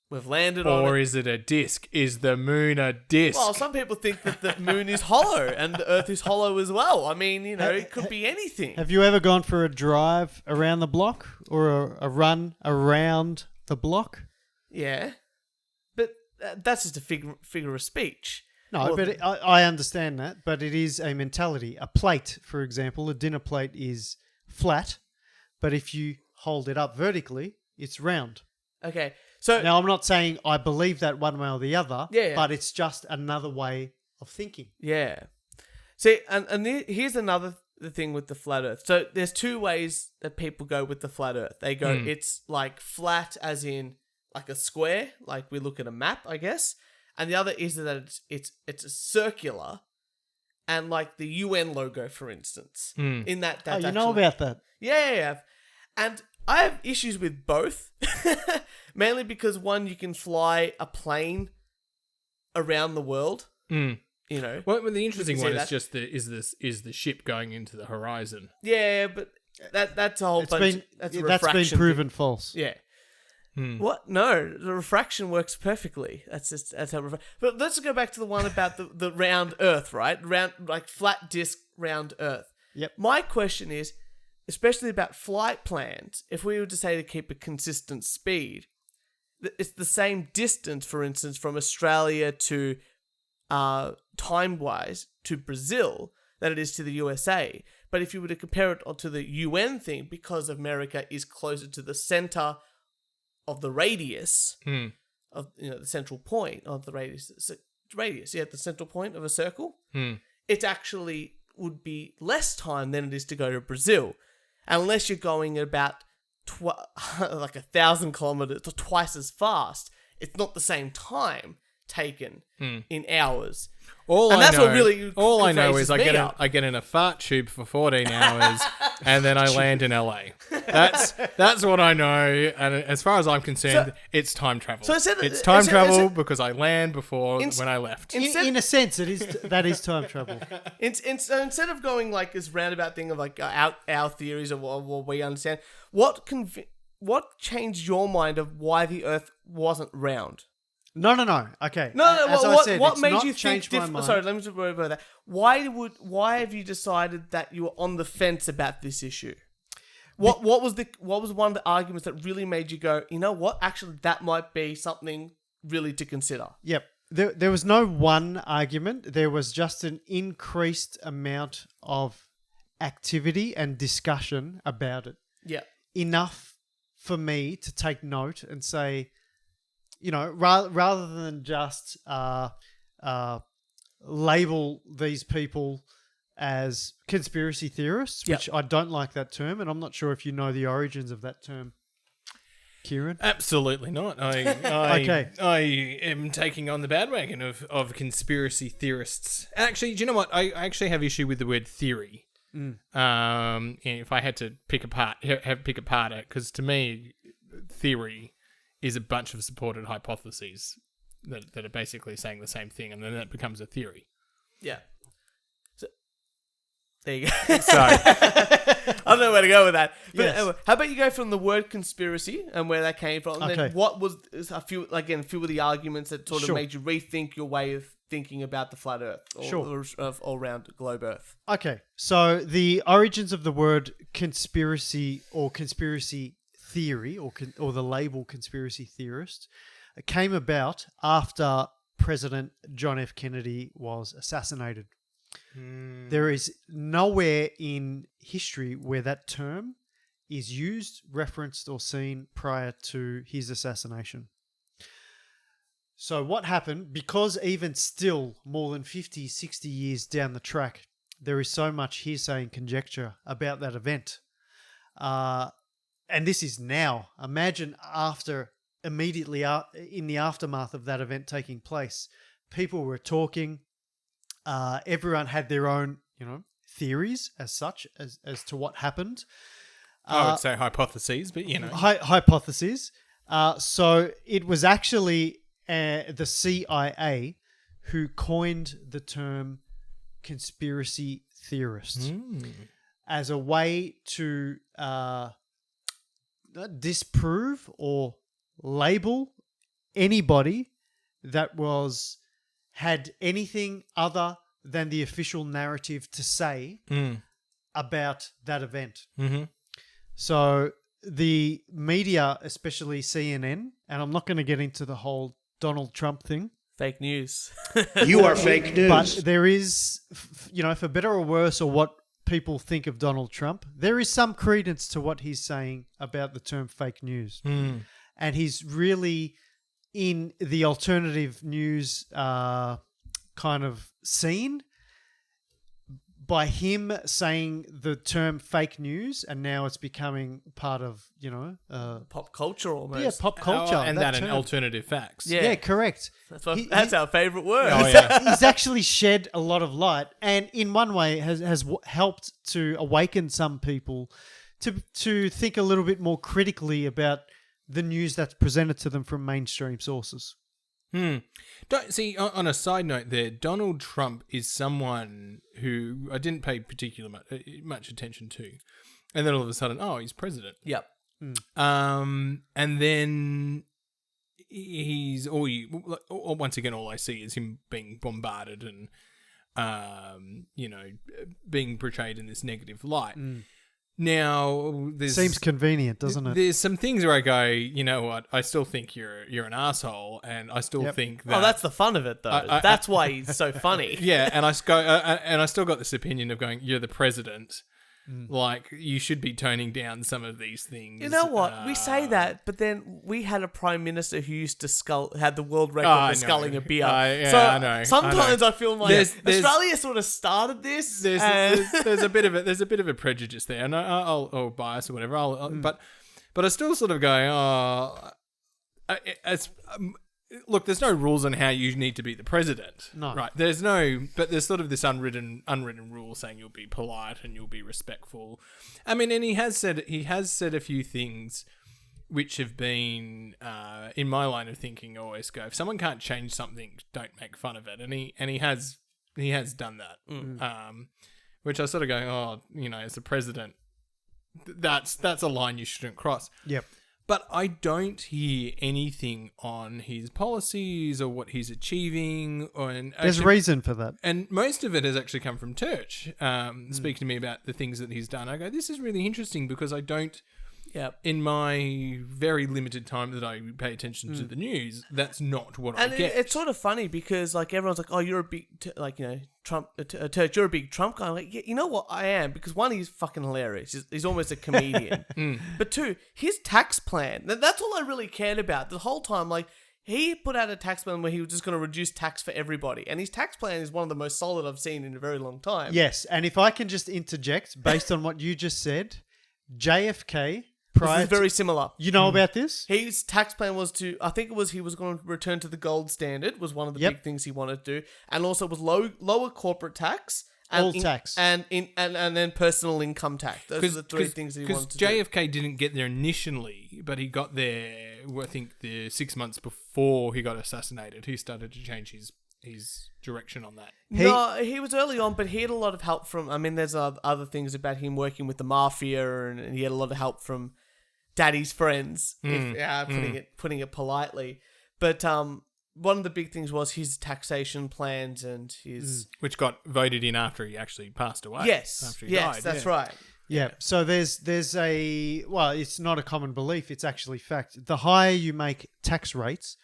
We've landed on it. Or is it a disc? Is the moon a disc? Well, some people think that the moon is hollow and the Earth is hollow as well. I mean, it could be anything. Have you ever gone for a drive around the block, or a run around the block? Yeah. But that's just a figure of speech. No, but I understand that, but it is a mentality. A plate, for example, a dinner plate is flat, but if you hold it up vertically, it's round. Okay, so... Now, I'm not saying I believe that one way or the other, yeah. But it's just another way of thinking. Yeah. See, and here's another thing with the flat Earth. So there's two ways that people go with the flat Earth. They go, it's like flat as in like a square, like we look at a map, I guess. And the other is that it's a circular, and like the UN logo, for instance. In that you know about that? Yeah. And I have issues with both, mainly because one, you can fly a plane around the world. Well, the interesting one is just is the ship going into the horizon? Yeah, but that's a whole bunch. That's been proven false. Yeah. What? No, the refraction works perfectly. That's how. But let's go back to the one about the round Earth, right? Round, like flat disc, round Earth. Yep. My question is, especially about flight plans, if we were to say to keep a consistent speed, it's the same distance, for instance, from Australia to time-wise to Brazil that it is to the USA. But if you were to compare it to the UN thing, because America is closer to the center of the radius of the central point of the radius, the central point of a circle, it actually would be less time than it is to go to Brazil, unless you're going at about like 1,000 kilometers or twice as fast. It's not the same time taken in hours. All I know is I get in a fart tube for 14 hours and then I land in LA. That's what I know. And as far as I'm concerned, it's time travel. It's time travel because I land before when I left. In a sense, that is time travel. So instead of going like this roundabout thing of like our theories of what we understand, what changed your mind of why the Earth wasn't round? No. Okay. What made you think different? Sorry, let me just worry about that. Why have you decided that you were on the fence about this issue? What was one of the arguments that really made you go, you know what? Actually, that might be something really to consider. Yep. There was no one argument. There was just an increased amount of activity and discussion about it. Yeah. Enough for me to take note and say, rather than just label these people as conspiracy theorists, which I don't like that term, and I'm not sure if you know the origins of that term, Kieran. Absolutely not. Okay. I am taking on the bandwagon of conspiracy theorists. Actually, do you know what? I actually have issue with the word theory. If I had to pick apart it, because to me, theory is a bunch of supported hypotheses that are basically saying the same thing, and then that becomes a theory. Yeah. So, there you go. Sorry. I don't know where to go with that. But anyway, how about you go from the word conspiracy and where that came from, and then what was a few of the arguments that sort of made you rethink your way of thinking about the flat Earth or all around globe Earth. Okay, so the origins of the word conspiracy or conspiracy theory or the label conspiracy theorist came about after President John F. Kennedy was assassinated. There is nowhere in history where that term is used, referenced, or seen prior to his assassination. So what happened, because even still more than 50, 60 years down the track, there is so much hearsay and conjecture about that event. And this is now. Imagine immediately in the aftermath of that event taking place, people were talking. Everyone had their own, theories as such as to what happened. I would say hypotheses, but hypotheses. So it was actually the CIA who coined the term conspiracy theorist as a way to disprove or label anybody that had anything other than the official narrative to say about that event. Mm-hmm. So the media, especially CNN, and I'm not going to get into the whole Donald Trump thing. Fake news. You are fake news. But there is, for better or worse, or what people think of Donald Trump, there is some credence to what he's saying about the term fake news. And he's really in the alternative news kind of scene. By him saying the term fake news, and now it's becoming part of, pop culture almost. Yeah, pop culture. And an alternative facts. Yeah, correct. That's our favourite word. Oh, yeah. He's actually shed a lot of light, and in one way has helped to awaken some people to think a little bit more critically about the news that's presented to them from mainstream sources. Don't see. On a side note, there, Donald Trump is someone who I didn't pay much attention to, and then all of a sudden, he's president. Yep. And then he's once again, all I see is him being bombarded and being portrayed in this negative light. Now, Seems convenient, doesn't it? There's some things where I go, you know what? I still think you're an asshole, and I still think that. Oh, that's the fun of it, though. That's why he's so funny. Yeah, and I still got this opinion of going, you're the president. Like, you should be toning down some of these things. You know what? We say that, but then we had a prime minister who used to had the world record for sculling a beer. I know. Sometimes I feel like Australia sort of started this. There's a bit of a prejudice there, and I'll bias or whatever. But I still sort of go, look, there's no rules on how you need to be the president. No. Right. There's sort of this unwritten rule saying you'll be polite and you'll be respectful. I mean, and he has said a few things which have been in my line of thinking always go, if someone can't change something, don't make fun of it. And he has done that. Which I sort of go, as the president, that's a line you shouldn't cross. Yep. But I don't hear anything on his policies or what he's achieving. There's reason for that. And most of it has actually come from Turch, speaking to me about the things that he's done. I go, this is really interesting because I don't, in my very limited time that I pay attention to the news, that's not what I get. It's sort of funny because like everyone's like, oh, you're a big, Trump, Turch, you're a big Trump guy. I'm like, yeah, you know what? I am, because one, he's fucking hilarious. He's almost a comedian. But two, his tax plan, that's all I really cared about the whole time. Like, he put out a tax plan where he was just going to reduce tax for everybody. And his tax plan is one of the most solid I've seen in a very long time. Yes. And if I can just interject based on what you just said, JFK... This is very similar. You know about this? His tax plan was he was going to return to the gold standard, was one of the big things he wanted to do, and also was lower corporate tax, and tax, and then personal income tax. Those are the three things he wanted to do. Because JFK didn't get there initially, but he got there, I think, the 6 months before he got assassinated. He started to change his direction on that. He was early on, but he had a lot of help from. I mean, there's other things about him working with the mafia, and he had a lot of help from Daddy's friends, putting it politely. But one of the big things was his taxation plans and his... Which got voted in after he actually passed away. Yes, after he died. That's right. Yeah. So there's it's not a common belief, it's actually fact. The higher you make tax rates,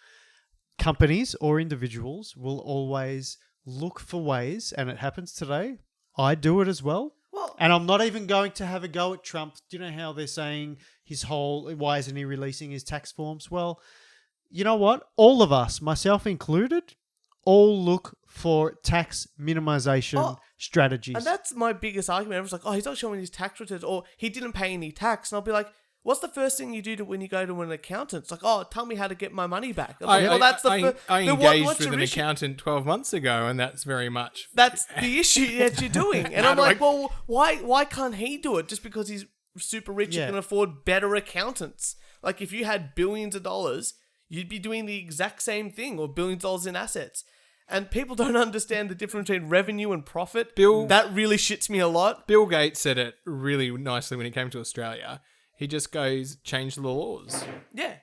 companies or individuals will always look for ways, and it happens today. I do it as well. And I'm not even going to have a go at Trump. Do you know how they're saying why isn't he releasing his tax forms? Well, you know what? All of us, myself included, all look for tax minimization strategies. And that's my biggest argument. Everyone's like, he's not showing his tax returns, or he didn't pay any tax. And I'll be like, what's the first thing you do when you go to an accountant? It's like, tell me how to get my money back. I engaged with an accountant 12 months ago, and that's very much... That's the issue that you're doing. And I'm like, well, why can't he do it? Just because he's super rich and can afford better accountants. Like, if you had billions of dollars, you'd be doing the exact same thing, or billions of dollars in assets. And people don't understand the difference between revenue and profit. That really shits me a lot. Bill Gates said it really nicely when he came to Australia. He just goes, change the laws. Yeah.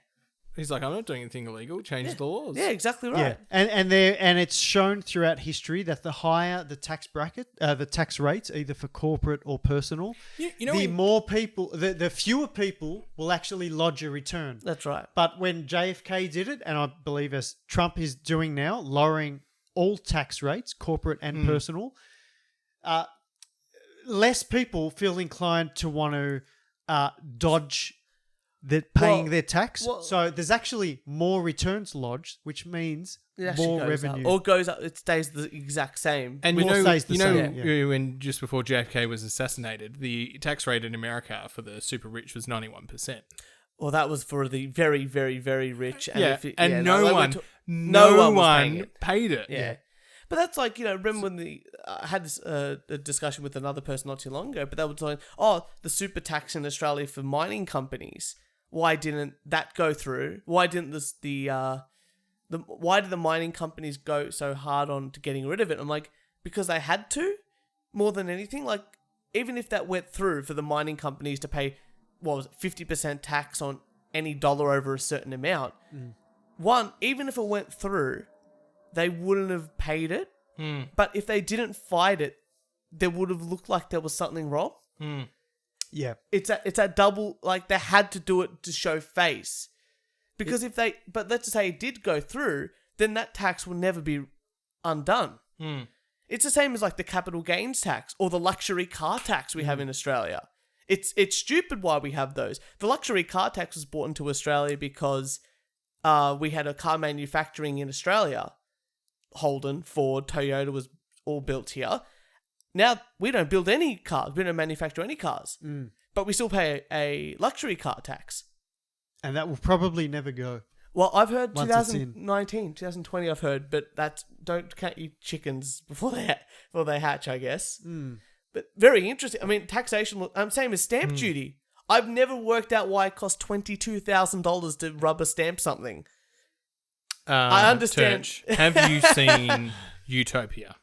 He's like, I'm not doing anything illegal. Change the laws. Yeah, exactly right. Yeah. And it's shown throughout history that the higher the tax bracket, the tax rates, either for corporate or personal, the fewer people will actually lodge a return. That's right. But when JFK did it, and I believe as Trump is doing now, lowering all tax rates, corporate and personal, less people feel inclined to want to dodge paying their tax. So there's actually more returns lodged, which means more revenue. Or goes up, it stays the exact same. And when just before JFK was assassinated, the tax rate in America for the super rich was 91%. Well, that was for the very, very, very rich. And no one paid it. Yeah. But that's like, remember when I had this a discussion with another person not too long ago, but they were talking, the super tax in Australia for mining companies. Why didn't that go through? Why didn't why did the mining companies go so hard on to getting rid of it? I'm like, because they had to, more than anything. Like, even if that went through for the mining companies to pay, 50% tax on any dollar over a certain amount. One, even if it went through, they wouldn't have paid it But if they didn't fight it, there would have looked like there was something wrong. Yeah. It's that double, like they had to do it to show face. Because but let's just say it did go through, then that tax will never be undone. It's the same as like the capital gains tax or the luxury car tax we have in Australia. It's stupid why we have those. The luxury car tax was brought into Australia because we had a car manufacturing in Australia. Holden, Ford, Toyota was all built here. Now we don't build any cars. We don't manufacture any cars. But we still pay a luxury car tax. And that will probably never go. Well, I've heard Once it's in. 2020 I've heard, but don't count your chickens before they hatch, I guess. But very interesting. I mean, taxation, same as stamp duty. I've never worked out why it costs $22,000 to rubber stamp something. I understand. Turch, have you seen Utopia?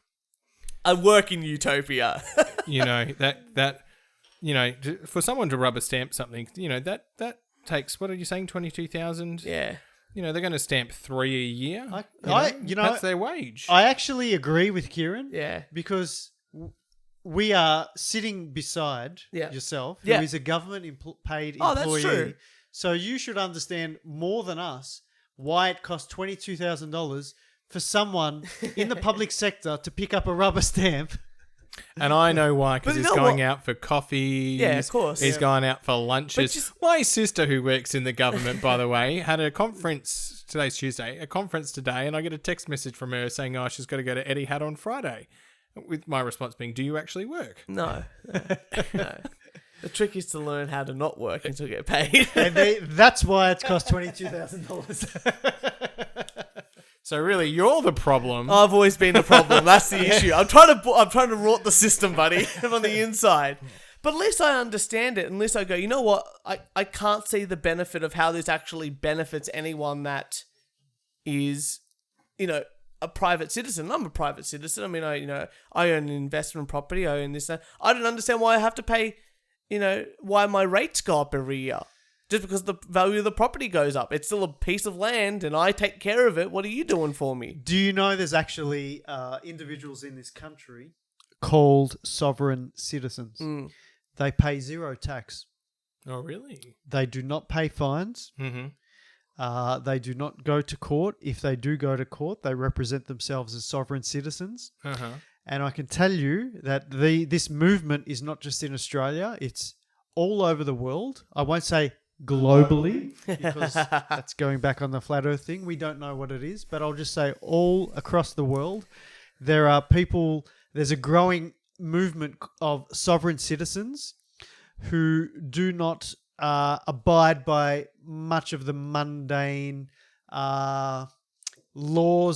I work in Utopia. You know, that for someone to rubber stamp something, that takes, what are you saying, 22,000? Yeah. They're going to stamp 3 a year. That's their wage. I actually agree with Kieran. Yeah. Because we are sitting beside yourself, who is a government paid employee. That's true. So you should understand more than us why it costs $22,000 for someone in the public sector to pick up a rubber stamp. And I know why, because he's going out for coffee. Yeah, of course. He's going out for lunches. My sister, who works in the government, by the way, had a conference, today's Tuesday, a conference today, and I get a text message from her saying, she's got to go to Etihad on Friday. With my response being, do you actually work? No. The trick is to learn how to not work until you get paid. And that's why it costs $22,000. So really, you're the problem. I've always been the problem. That's the issue. I'm trying to rot the system, buddy, on the inside. But at least I understand it. Unless I go, you know what? I can't see the benefit of how this actually benefits anyone that is, a private citizen. I'm a private citizen. I mean, I own an investment property. I own this. I don't understand why I have to pay, why my rates go up every year. Just because the value of the property goes up. It's still a piece of land and I take care of it. What are you doing for me? Do you know there's actually individuals in this country called sovereign citizens? They pay zero tax. Oh, really? They do not pay fines. They do not go to court. If they do go to court, they represent themselves as sovereign citizens. And I can tell you that this movement is not just in Australia. It's all over the world. I won't say globally, because that's going back on the flat earth thing. We don't know what it is, but I'll just say all across the world, there's a growing movement of sovereign citizens who do not abide by much of the mundane laws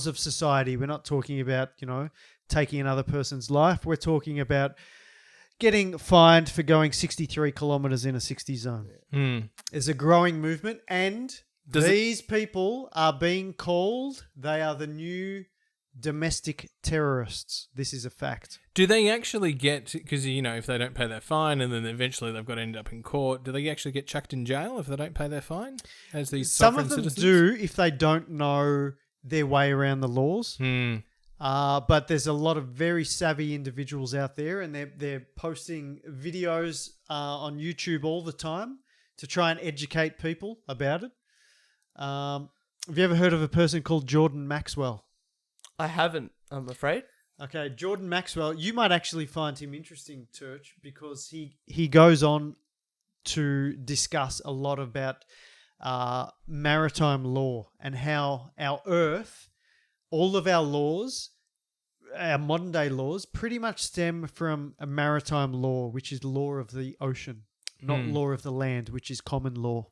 of society. We're not talking about, taking another person's life. We're talking about getting fined for going 63 kilometers in a 60 zone. There's a growing movement, and these people are being called, they are the new domestic terrorists. This is a fact. Do they actually get, because, if they don't pay their fine and then eventually they've got to end up in court, do they actually get chucked in jail if they don't pay their fine? As these sovereign citizens? Some of them do if they don't know their way around the laws. But there's a lot of very savvy individuals out there, and they're posting videos on YouTube all the time to try and educate people about it. Have you ever heard of a person called Jordan Maxwell? I haven't, I'm afraid. Okay, Jordan Maxwell, you might actually find him interesting, Turch, because he goes on to discuss a lot about maritime law and how our Earth, all of our laws, our modern day laws, pretty much stem from a maritime law, which is law of the ocean, not law of the land, which is common law.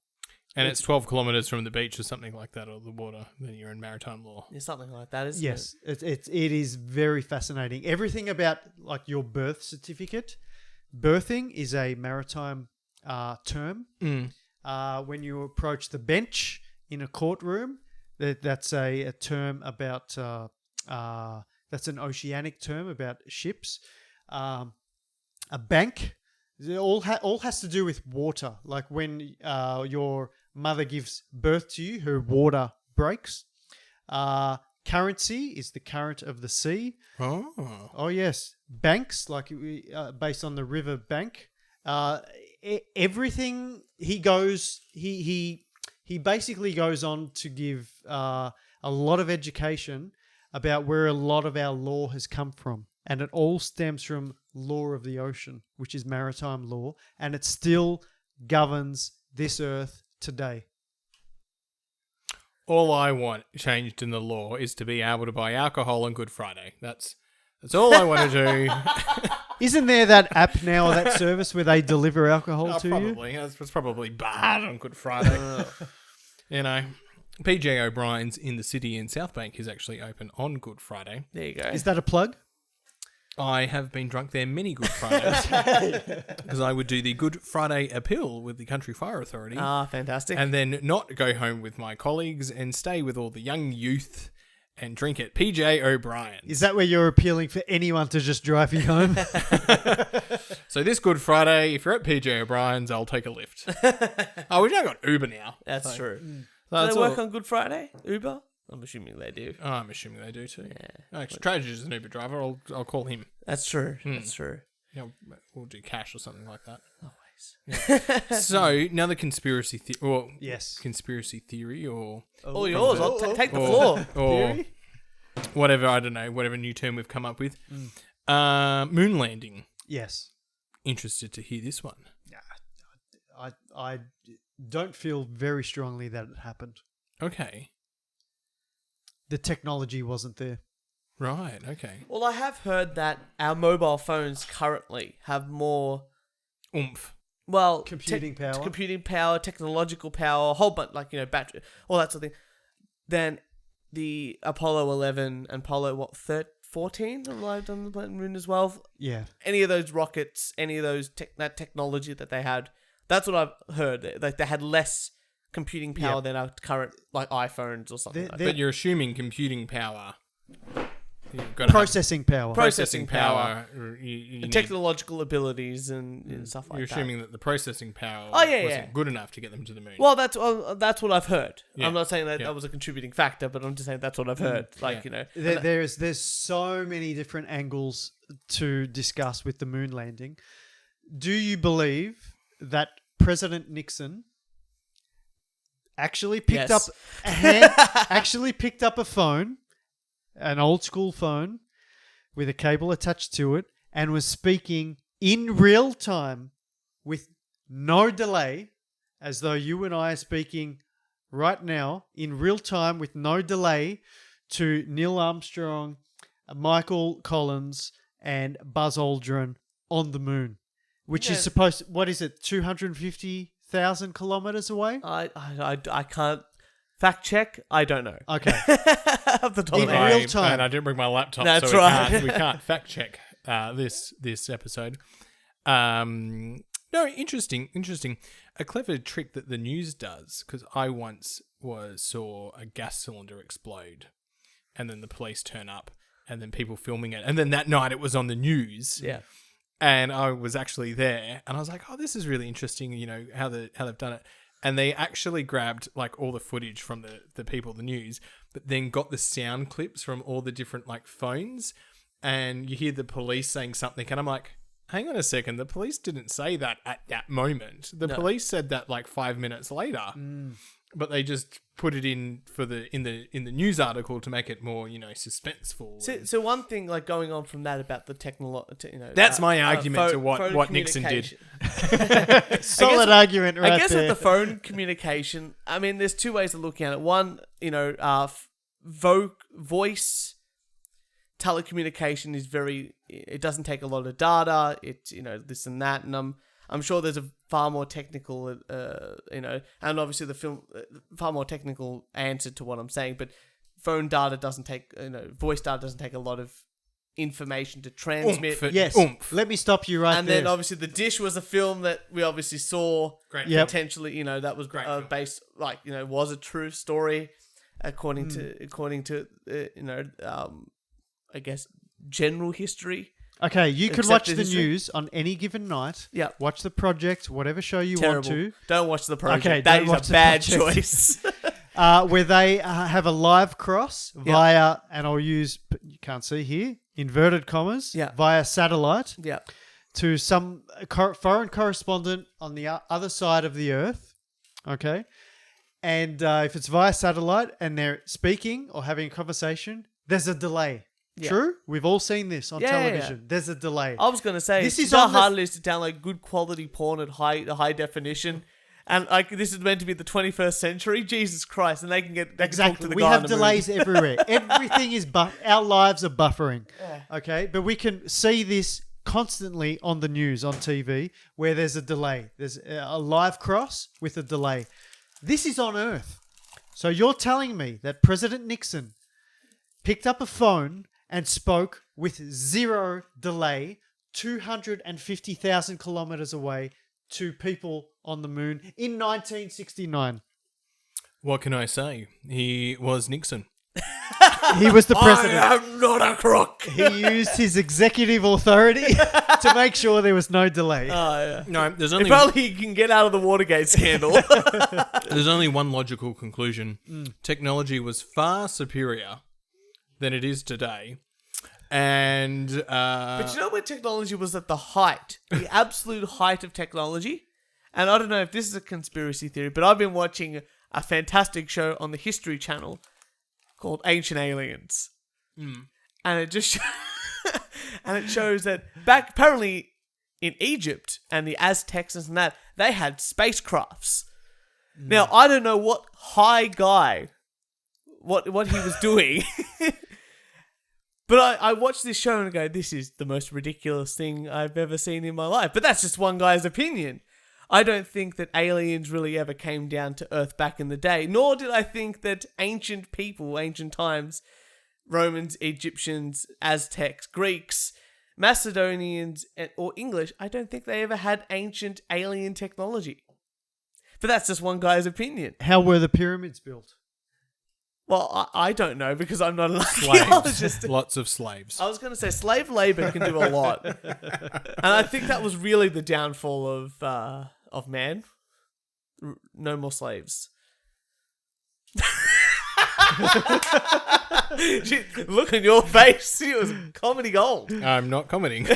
And it's 12 kilometres from the beach or something like that, or the water, then you're in maritime law. Yeah, something like that, isn't it? Yes, it is very fascinating. Everything about like your birth certificate, birthing is a maritime term. When you approach the bench in a courtroom, that's a term about, that's an oceanic term about ships. A bank, it all has to do with water. Like when your mother gives birth to you, her water breaks. Currency is the current of the sea. Oh. Oh yes, banks based on the river bank. Everything he goes, he basically goes on to give a lot of education about where a lot of our law has come from, and it all stems from law of the ocean, which is maritime law, and it still governs this earth today. All I want changed in the law is to be able to buy alcohol on Good Friday. That's all I want to do. Isn't there that app now or that service where they deliver alcohol to you? Probably. It's probably bad on Good Friday. You know, PJ O'Brien's in the city in South Bank is actually open on Good Friday. There you go. Is that a plug? I have been drunk there many Good Fridays because I would do the Good Friday appeal with the Country Fire Authority. Ah, fantastic. And then not go home with my colleagues and stay with all the young youth and drink at PJ O'Brien's. Is that where you're appealing for anyone to just drive you home? So this Good Friday, if you're at PJ O'Brien's, I'll take a lift. Oh, we've now got Uber now. That's So- true. so Do that's they work all- on Good Friday? Uber? I'm assuming they do. Oh, I'm assuming they do too. Yeah. Actually, Trajan is an Uber driver. I'll call him. That's true. That's true. Yeah, we'll do cash or something like that. Always. So now the conspiracy Yes. conspiracy theory or All yours. I'll take the floor. or whatever, I don't know, whatever new term we've come up with. Moon landing. Yes. Interested to hear this one. I don't feel very strongly that it happened. Okay. The technology wasn't there. Right, okay. Well, I have heard that our mobile phones currently have more, Oomph. well, Computing power. technological power, a whole bunch, like, battery, all that sort of thing, than the Apollo 11 and Apollo, 14 arrived on the moon as well. Yeah. Any of those rockets, any of those that technology that they had, that's what I've heard. Like, they had less computing power than our current, like, iPhones or something like that. But you're assuming computing power. You've got to Processing power. processing power. You need- Technological abilities and stuff like you're that. assuming that the processing power Yeah, wasn't good enough to get them to the moon. Well, that's what I've heard. Yeah. I'm not saying that Yeah. that was a contributing factor, but I'm just saying that's what I've heard. Like, There's so many different angles to discuss with the moon landing. Do you believe that President Nixon actually picked Yes. up a phone, an old school phone with a cable attached to it, and was speaking in real time with no delay, as though you and I are speaking right now in real time with no delay to Neil Armstrong, Michael Collins, and Buzz Aldrin on the moon, which is supposed, what is it, 250,000 kilometers away? I can't fact check. I don't know. Okay. Off the top of In my head. real time. And I didn't bring my laptop, That's so right. we can't fact check this episode. No, interesting. A clever trick that the news does, because I once saw a gas cylinder explode, and then the police turn up, and then people filming it, and then that night it was on the news. Yeah. And I was actually there, and I was like, "Oh, this is really interesting." How they've done it, and they actually grabbed like all the footage from the people, the news, but then got the sound clips from all the different like phones, and you hear the police saying something, and I'm like, "Hang on a second, the police didn't say that at that moment. The police said that like 5 minutes later." But they just put it in in the news article to make it more, suspenseful. So one thing like going on from that about the technology, That's my argument to what Nixon did. Solid argument right I guess there. with the phone communication, I mean, there's two ways of looking at it. One, voice telecommunication is it doesn't take a lot of data. It's, this and that. And I'm sure there's a far more technical, and obviously far more technical answer to what I'm saying. But phone data doesn't take, voice data doesn't take a lot of information to transmit. Yes. Let me stop you right And there. then obviously The Dish was a film that we obviously saw Yep. potentially, that was based, like, was a true story according to I guess general history. Okay, you can Accept watch the the history. news on any given night. Yeah. Watch The Project, whatever show you Terrible. want to. Don't watch The Project. Okay, That don't is watch a The bad Project. choice. where they have a live cross via, and I'll use, you can't see here, inverted commas, via satellite to some foreign correspondent on the other side of the earth. Okay. And if it's via satellite and they're speaking or having a conversation, there's a delay. Yeah. True? We've all seen this on television. There's a delay. I was going to say, this is how hard it is to download good quality porn at high definition. And like this is meant to be the 21st century. Jesus Christ. And they can get talk to the we guy have on the delays moon. everywhere. Everything is our lives are buffering. Yeah. Okay? But we can see this constantly on the news, on TV, where there's a delay. There's a live cross with a delay. This is on Earth. So you're telling me that President Nixon picked up a phone and spoke with zero delay 250,000 kilometers away to people on the moon in 1969. What can I say? He was Nixon. He was the president. I am not a crook. He used his executive authority to make sure there was no delay. Oh, yeah. No, there's only if only he can get out of the Watergate scandal. There's only one logical conclusion. Technology was far superior than it is today. And but you know when technology was at the height, the absolute height of technology? And I don't know if this is a conspiracy theory, but I've been watching a fantastic show on the History Channel called Ancient Aliens. And it just and it shows that back apparently in Egypt and the Aztecs and that, they had spacecrafts. Now, I don't know what high guy what he was doing. But I watched this show and I go, this is the most ridiculous thing I've ever seen in my life. But that's just one guy's opinion. I don't think that aliens really ever came down to Earth back in the day, nor did I think that ancient people, ancient times, Romans, Egyptians, Aztecs, Greeks, Macedonians, or English, I don't think they ever had ancient alien technology. But that's just one guy's opinion. How were the pyramids built? Well, I don't know because I'm not an archaeologist. Lots of slaves. I was going to say slave labor can do a lot. And I think that was really the downfall of man. No more slaves. Look on your face. It was comedy gold. I'm not commenting.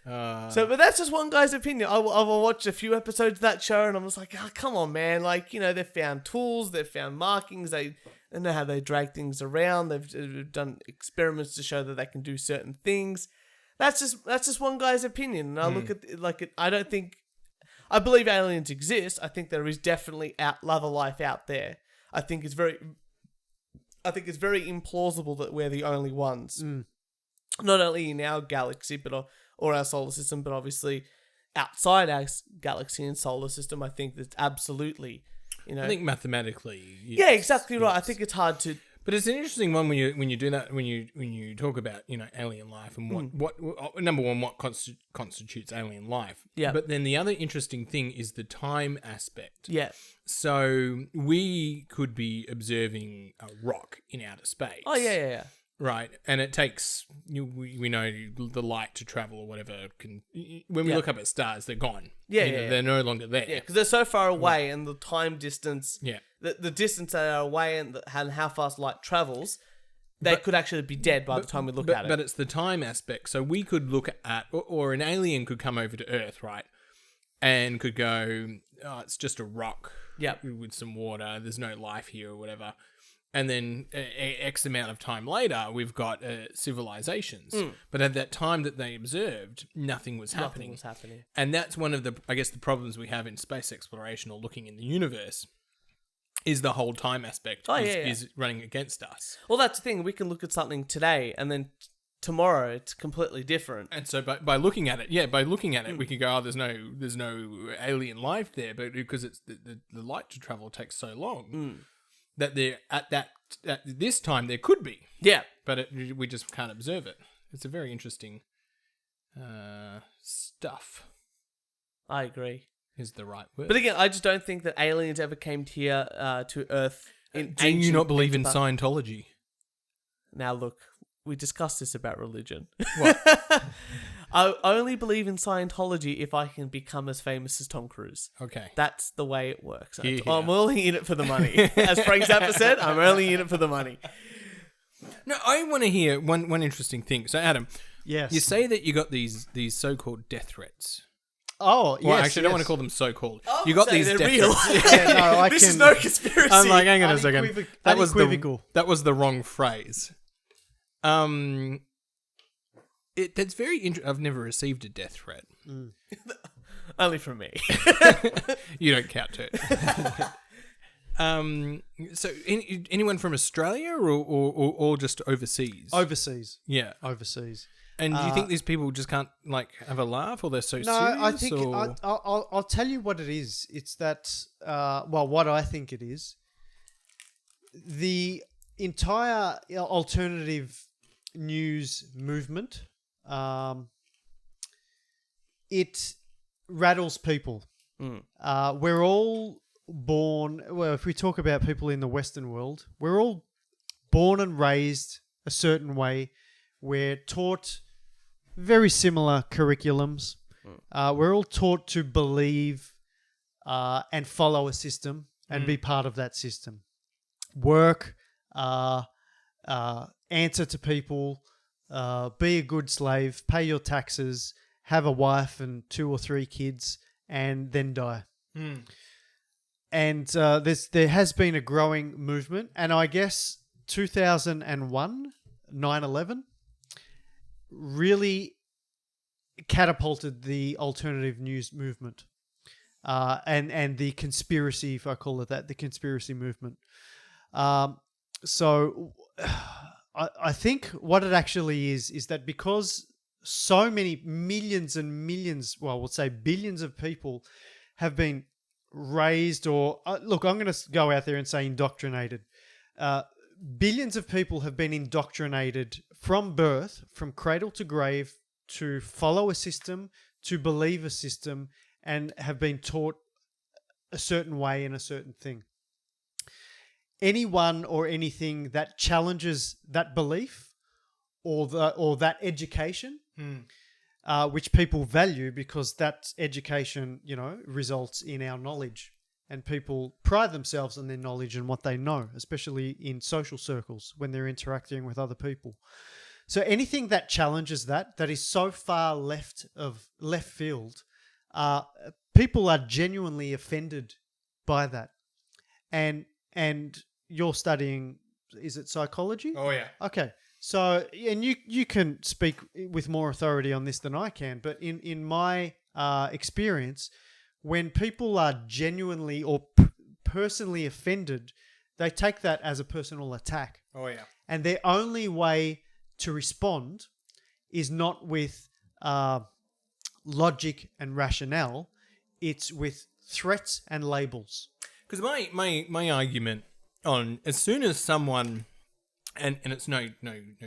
But that's just one guy's opinion. I watched a few episodes of that show and I'm just like, oh, come on, man. Like, you know, they've found tools, they've found markings, they know how they drag things around. They've done experiments to show that they can do certain things. That's just one guy's opinion. And I look at I believe aliens exist. I think there is definitely other life out there. I think it's very implausible that we're the only ones. Not only in our galaxy, but or our solar system, but obviously outside our galaxy and solar system, I think that's absolutely, you know. I think mathematically. Yes, yeah, exactly right. I think it's hard to. But it's an interesting one when you do that when you talk about, you know, alien life and what number one, what constitutes alien life. Yeah. But then the other interesting thing is the time aspect. Yeah. So we could be observing a rock in outer space. Oh yeah. Right, and it takes, we know the light to travel or whatever. When we look up at stars, they're gone. Yeah. They're no longer there. Yeah, because they're so far away, and the time distance. Yeah. The distance they are away and how fast light travels, they could actually be dead by the time we look at it. But it's the time aspect. So we could look at, or an alien could come over to Earth, right, and could go, oh, it's just a rock. With some water. There's no life here or whatever. And then X amount of time later, we've got civilizations. But at that time that they observed, nothing was happening. And that's one of the problems we have in space exploration or looking in the universe is the whole time aspect is running against us. Well, that's the thing. We can look at something today and then tomorrow it's completely different. And so by looking at it, we can go, oh, there's no alien life there, but because it's the light to travel takes so long. That there at this time there could be, but we just can't observe it. It's a very interesting stuff. I agree. Is the right word. But again, I just don't think that aliens ever came here to Earth. Do you not believe in Scientology? Now look, we discussed this about religion. What? I only believe in Scientology if I can become as famous as Tom Cruise. Okay. That's the way it works. Hear, hear. I'm only in it for the money. As Frank Zappa said, I'm only in it for the money. No, I want to hear one interesting thing. So, Adam, Yes. you say that you got these so-called death threats. Oh, yes. Well, actually, I don't want to yes. call them so-called. I You would got say these they're death real. threats. Yeah, no, I This is can- no conspiracy. I'm like, hang on a second. Unequivocal. That was the wrong phrase. That's very interesting. I've never received a death threat. Only from me. You don't count to it. So anyone from Australia or just overseas? Overseas. Yeah. Overseas. And do you think these people just can't like have a laugh, or they're so No, serious? I think or... I'll tell you what it is. It's that what I think it is. The entire alternative news movement, it rattles people. We're all born. Well, if we talk about people in the Western world, we're all born and raised a certain way. We're taught very similar curriculums. We're all taught to believe and follow a system and be part of that system. Work, answer to people, be a good slave, pay your taxes, have a wife and 2 or 3 kids, and then die. And there has been a growing movement, and I guess 2001, 9/11, really catapulted the alternative news movement and the conspiracy, if I call it that, the conspiracy movement. So I think what it actually is that because so many millions and millions, well, we'll say billions of people have been raised or, look, I'm going to go out there and say indoctrinated. Billions of people have been indoctrinated from birth, from cradle to grave, to follow a system, to believe a system, and have been taught a certain way in a certain thing. Anyone or anything that challenges that belief or that education, which people value because that education, results in our knowledge. And people pride themselves on their knowledge and what they know, especially in social circles when they're interacting with other people. So anything that challenges that is so far left field, people are genuinely offended by that. And you're studying, is it psychology? Oh yeah. Okay. So, and you can speak with more authority on this than I can, but in my experience, when people are genuinely or personally offended, they take that as a personal attack. Oh yeah. And their only way to respond is not with logic and rationale, it's with threats and labels. Because my argument on as soon as someone, and it's no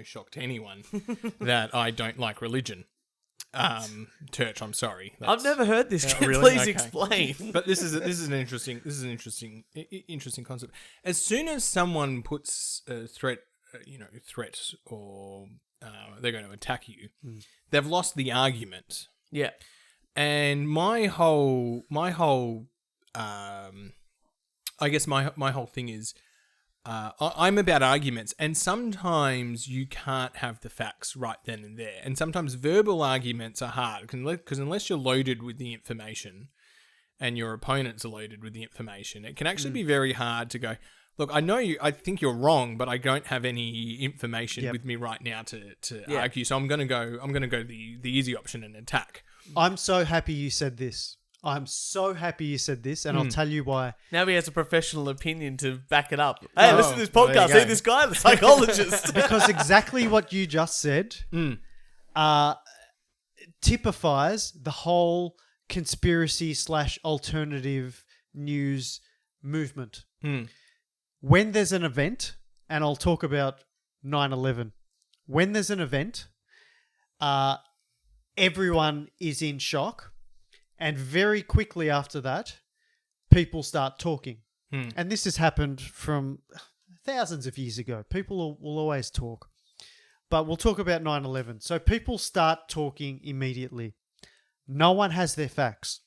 shock to anyone that I don't like religion. Turch, I'm sorry. I've never heard this. really? Please Okay. explain. But this is an interesting concept. As soon as someone puts a threat, or they're going to attack you, they've lost the argument. Yeah. And my whole I guess my whole ththing is, I'm about arguments, and sometimes you can't have the facts right then and there. And sometimes verbal arguments are hard, because unless you're loaded with the information and your opponents are loaded with the information, it can actually be very hard to go, look, I think you're wrong, but I don't have any information with me right now to argue. So I'm going to go the easy option and attack. I'm so happy you said this. And I'll tell you why. Now he has a professional opinion to back it up. Hey, listen to this there you podcast. go. See this guy, the psychologist. Because exactly what you just said typifies the whole conspiracy / alternative news movement. When there's an event, and I'll talk about 9/11, when there's an event, everyone is in shock. And very quickly after that, people start talking. And this has happened from thousands of years ago. People will always talk. but we'll talk about 9/11. So people start talking immediately. No one has their facts.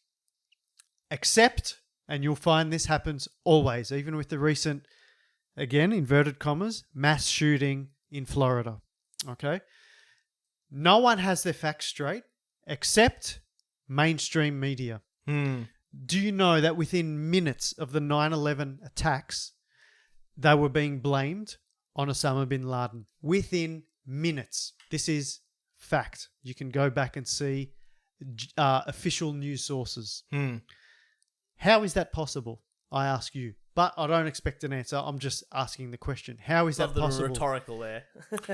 Except, and you'll find this happens always, even with the recent, again, inverted commas, mass shooting in Florida. Okay? No one has their facts straight except mainstream media. Do you know that within minutes of the 9/11 attacks, they were being blamed on Osama bin Laden? Within minutes. This is fact. You can go back and see official news sources. How is that possible? I ask you. But I don't expect an answer. I'm just asking the question. How is that possible? Rhetorical there.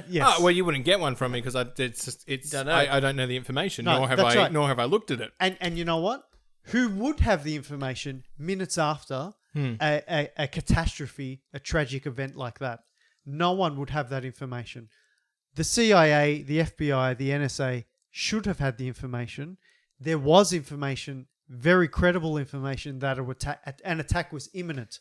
Yes. Oh, well, you wouldn't get one from me because I don't know the information, No, nor have that's right. nor have I looked at it. And you know what? Who would have the information minutes after a catastrophe, a tragic event like that? No one would have that information. The CIA, the FBI, the NSA should have had the information. There was information, very credible information, that an attack was imminent.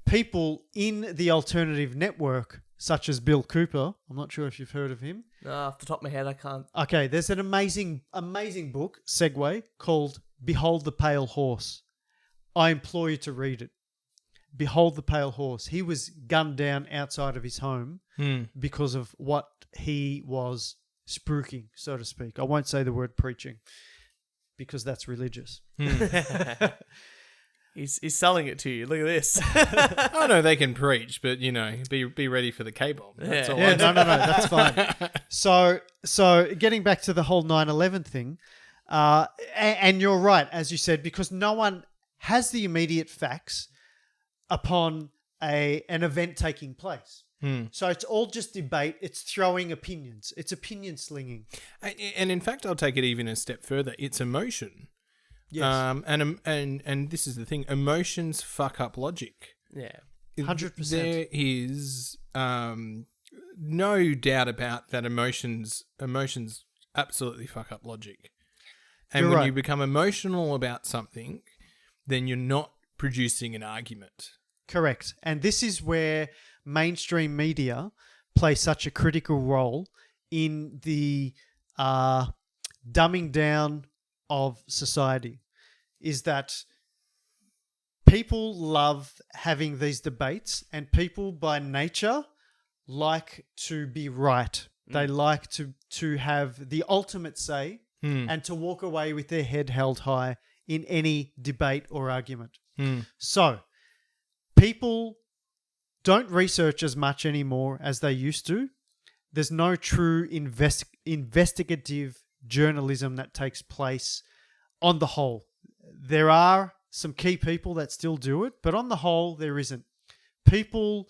People in the alternative network, such as Bill Cooper, I'm not sure if you've heard of him. No, off the top of my head, I can't. Okay, there's an amazing book, segue, called Behold the Pale Horse. I implore you to read it. Behold the Pale Horse. He was gunned down outside of his home because of what he was spruiking, so to speak. I won't say the word preaching because that's religious. He's selling it to you. Look at this. I know they can preach, but be ready for the K-bomb. That's all. Yeah, no, that's fine. So getting back to the whole 9/11 thing, and you're right, as you said, because no one has the immediate facts upon an event taking place. So it's all just debate. It's throwing opinions. It's opinion slinging. And in fact, I'll take it even a step further. It's emotion. Yes. And this is the thing. Emotions fuck up logic. Yeah. 100%. There is no doubt about that. Emotions absolutely fuck up logic. And You're when right. you become emotional about something, then you're not producing an argument. Correct. And this is where mainstream media play such a critical role in the dumbing down of society, is that people love having these debates, and people by nature like to be right. They like to have the ultimate say and to walk away with their head held high in any debate or argument. So people don't research as much anymore as they used to. There's no true investigative journalism that takes place on the whole. There are some key people that still do it, but on the whole, there isn't. People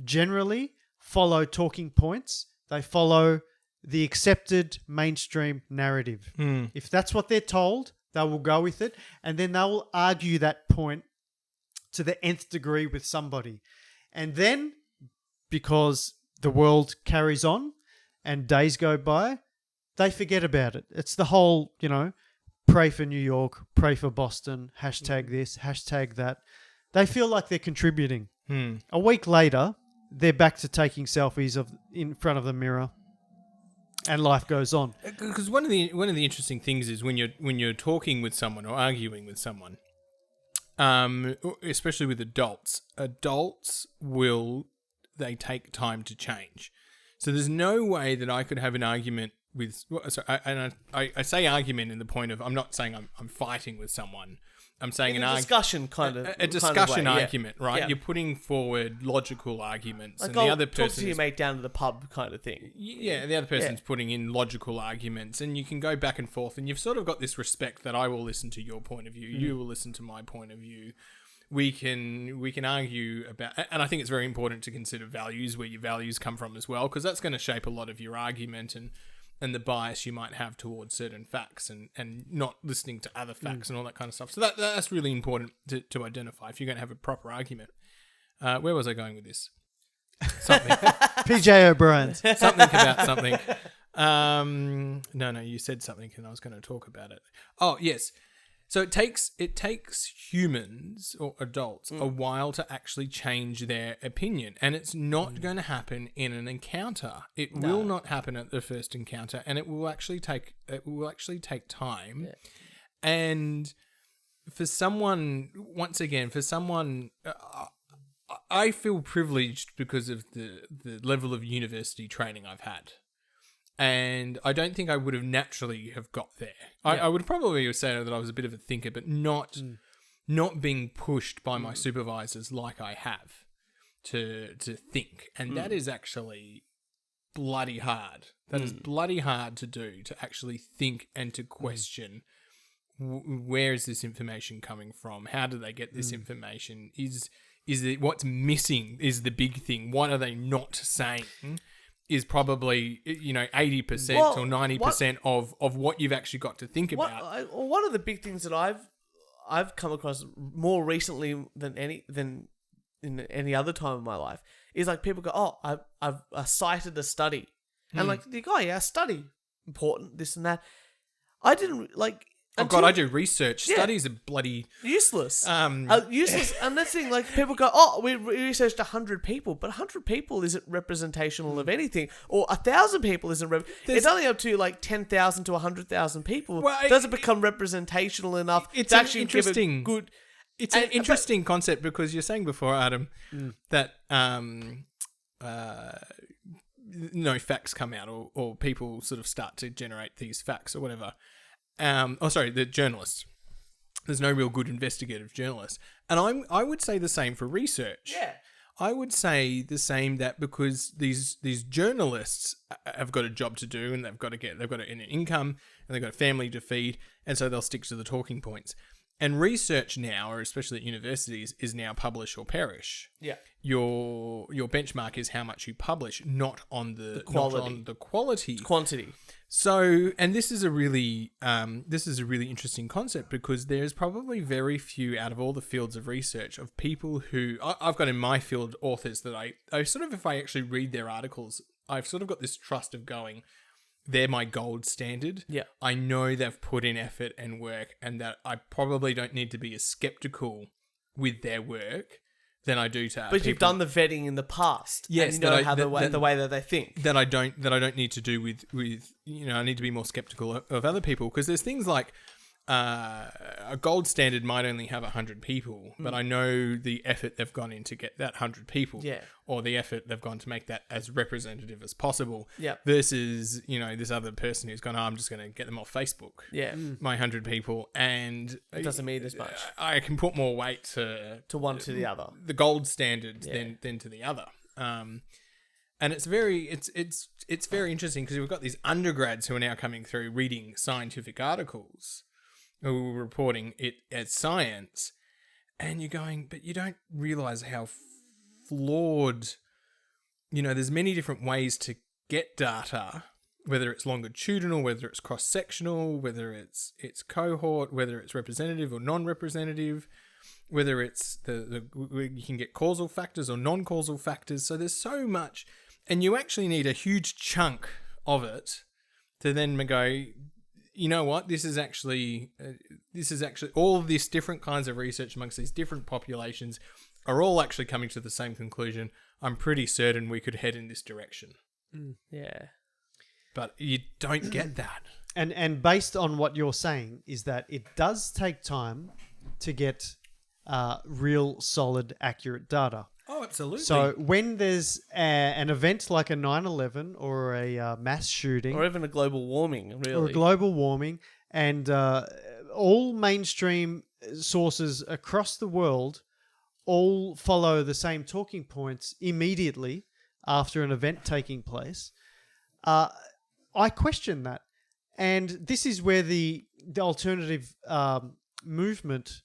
generally follow talking points. They follow the accepted mainstream narrative. If that's what they're told, they will go with it, and then they will argue that point to the nth degree with somebody. And then, because the world carries on and days go by, they forget about it. It's the whole, pray for New York, pray for Boston, hashtag this, hashtag that. They feel like they're contributing. A week later, they're back to taking selfies in front of the mirror, and life goes on. Because one of the interesting things is when you're talking with someone or arguing with someone, especially with adults they take time to change. So there's no way that I could have an argument with. I say argument in the point of I'm not saying I'm fighting with someone. I'm saying a discussion kind of a discussion way, argument, right? Yeah. You're putting forward logical arguments, Like and the other person talk to your mate down to the pub kind of thing. Yeah, the other person's putting in logical arguments, and you can go back and forth, and you've sort of got this respect that I will listen to your point of view, you will listen to my point of view. We can argue about, and I think it's very important to consider values, where your values come from as well, because that's going to shape a lot of your argument and the bias you might have towards certain facts and not listening to other facts and all that kind of stuff. So that's really important to identify if you're going to have a proper argument. Where was I going with this? Something. PJ O'Brien's. Something about something. No, you said something and I was going to talk about it. Oh, yes. So it takes humans or adults a while to actually change their opinion, and it's not going to happen in an encounter. It will not happen at the first encounter, and it will actually take time. Yeah. And for someone, I feel privileged because of the level of university training I've had. And I don't think I would have naturally have got there. I would probably say that I was a bit of a thinker, but not being pushed by my supervisors like I have to think. And that is actually bloody hard. That is bloody hard to do, to actually think and to question where is this information coming from? How do they get this information? Is it what's missing is the big thing? What are they not saying? Is probably 80% or 90% of what you've actually got to think about. One of the big things that I've come across more recently than in any other time in my life is like people go, oh, I've cited a study, and like they go, oh yeah, study important, this and that. I didn't like. Oh God, I do research. Studies are bloody useless. Useless. And that's the thing, like people go, oh, we researched 100 people, but 100 people isn't representational of anything, or 1,000 people isn't. It's only up to like 10,000 to 100,000 people. Well, does it become representational enough to actually give a good? It's an interesting concept because you're saying before, Adam, that no facts come out, or people sort of start to generate these facts or whatever. The journalists. There's no real good investigative journalists. And I would say the same for research. Yeah. I would say the same, that because these journalists have got a job to do, and they've got to earn an income, and they've got a family to feed, and so they'll stick to the talking points. And research now, or especially at universities, is now publish or perish. Yeah. Your benchmark is how much you publish, not on the quality. Not on the quality. It's quantity. So, and this is a really interesting concept, because there's probably very few out of all the fields of research of people who I've got in my field authors that I sort of, if I actually read their articles, I've sort of got this trust of going, they're my gold standard. Yeah. I know they've put in effort and work, and that I probably don't need to be as skeptical with their work than I do to. But you've done the vetting in the past. Yes, and you know the way that they think. That I don't need to do with I need to be more skeptical of other people, because there's things like a gold standard might only have 100 people, but I know the effort they've gone in to get that 100 people, or the effort they've gone to make that as representative as possible. Yeah. Versus this other person who's gone, I'm just going to get them off Facebook. Yeah. My 100 people, and it doesn't mean as much. I can put more weight to one to the other. The gold standard than to the other. And it's very interesting, because we've got these undergrads who are now coming through reading scientific articles, who are reporting it as science, and you're going, but you don't realize how flawed, there's many different ways to get data, whether it's longitudinal, whether it's cross-sectional, whether it's cohort, whether it's representative or non-representative, whether it's you can get causal factors or non-causal factors. So there's so much, and you actually need a huge chunk of it to then go, you know what, this is actually all of these different kinds of research amongst these different populations are all actually coming to the same conclusion. I'm pretty certain we could head in this direction. Yeah. But you don't get that. And based on what you're saying is that it does take time to get real, solid, accurate data. Oh, absolutely. So when there's an event like a 9/11 or a mass shooting, or even a global warming, and all mainstream sources across the world all follow the same talking points immediately after an event taking place, I question that. And this is where the alternative movement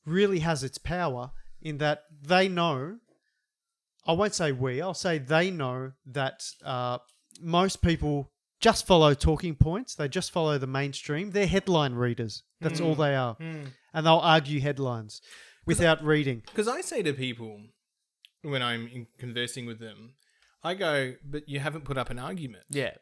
really has its power, in that they know, I won't say we, I'll say they know that most people just follow talking points. They just follow the mainstream. They're headline readers. That's all they are. And they'll argue headlines without reading. Because I say to people, when I'm conversing with them, I go, but you haven't put up an argument. Yeah.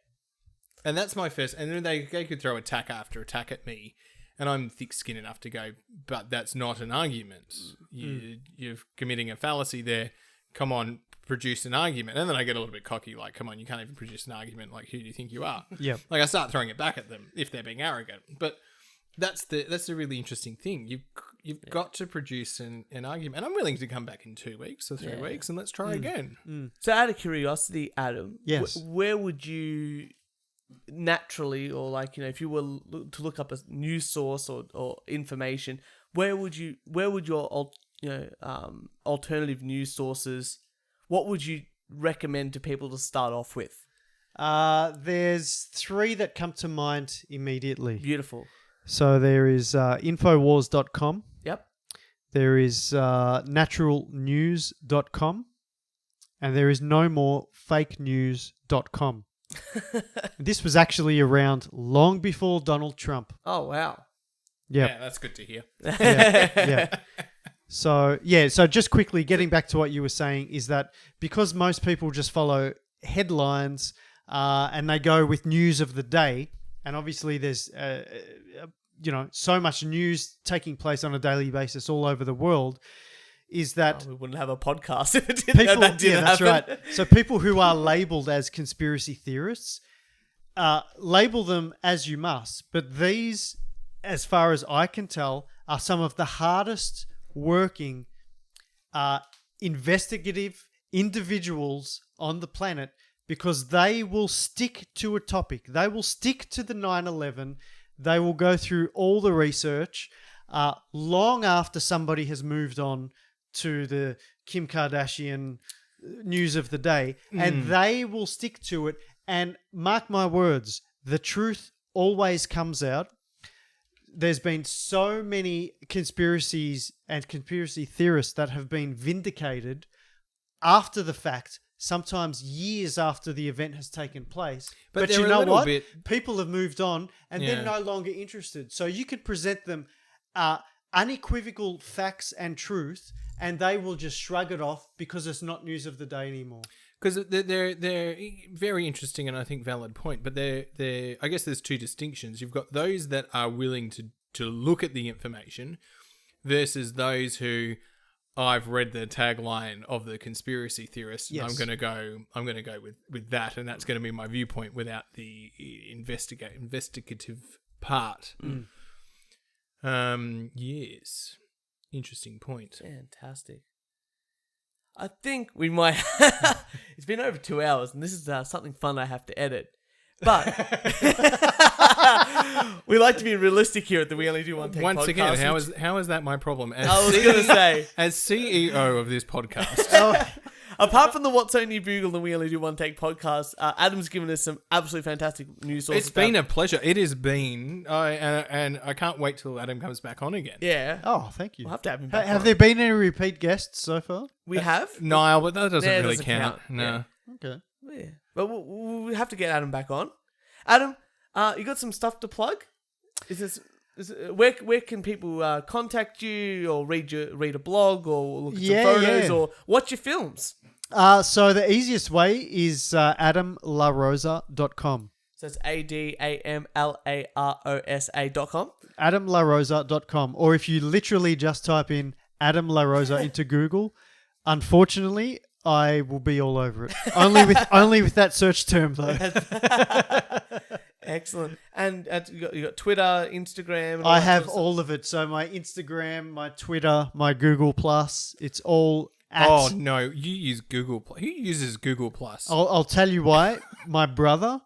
And that's my first, and then they could throw attack after attack at me. And I'm thick-skinned enough to go, but that's not an argument. You're committing a fallacy there. Come on, produce an argument. And then I get a little bit cocky, like, come on, you can't even produce an argument. Like, who do you think you are? Yeah. Like, I start throwing it back at them if they're being arrogant. But that's the really interesting thing. You've got to produce an argument. And I'm willing to come back in 2 weeks or 3 weeks and let's try again. So out of curiosity, Adam, Yes. where would you naturally, or like, you know, if you were to look up a news source or information, where would your alternative news sources, what would you recommend to people to start off with? There's 3 that come to mind immediately. Beautiful. So there is Infowars.com. Yep. There is naturalnews.com. And there is nomorefakenews.com. This was actually around long before Donald Trump. Oh, wow. Yep. Yeah, that's good to hear. Yeah. So just quickly getting back to what you were saying is that because most people just follow headlines and they go with news of the day, and obviously there's so much news taking place on a daily basis all over the world, is that we wouldn't have a podcast if it didn't. people, that didn't that's happen. right. So people who are labeled as conspiracy theorists, label them as you must, but these, as far as I can tell, are some of the hardest working investigative individuals on the planet, because they will stick to a topic. They will stick to the 9/11. They will go through all the research long after somebody has moved on to the Kim Kardashian news of the day, and they will stick to it. And mark my words, the truth always comes out. There's been so many conspiracies and conspiracy theorists that have been vindicated after the fact, sometimes years after the event has taken place. But you know what? People have moved on and they're no longer interested. So you could present them unequivocal facts and truth, and they will just shrug it off because it's not news of the day anymore. Because they're very interesting and I think valid point, but they're I guess there's 2 distinctions. You've got those that are willing to look at the information versus those who, I've read the tagline of the conspiracy theorist, and Yes. I'm gonna go with that, and that's gonna be my viewpoint without the investigative part. Yes. Interesting point. Fantastic. I think we might... It's been over 2 hours, and this is something fun I have to edit. But we like to be realistic here at the We Only Do One Take Once podcast. again, how is that my problem? As I was going to say... As CEO of this podcast. Apart from the What's On Your Bugle and We Only Do One Take podcast, Adam's given us some absolutely fantastic news sources. It's been a pleasure. It has been. And I can't wait till Adam comes back on again. Yeah. Oh, thank you. We'll have to have him back Have on. there been any repeat guests so far? We have? No, but that doesn't Yeah, it really doesn't count. count. No. Okay. Yeah. But we'll have to get Adam back on. Adam, you got some stuff to plug? Where can people contact you, or read a blog, or look at some photos, or watch your films? So the easiest way is adamlarosa.com. So it's ADAMLAROSA.com. adamlarosa.com. Or if you literally just type in Adam La Rosa into Google, unfortunately, I will be all over it. Only with that search term, though. Excellent. And you got Twitter, Instagram. And I have all of it. So my Instagram, my Twitter, my Google Plus, it's all at... Oh, no. You use Google Plus. Who uses Google Plus? I'll tell you why. My brother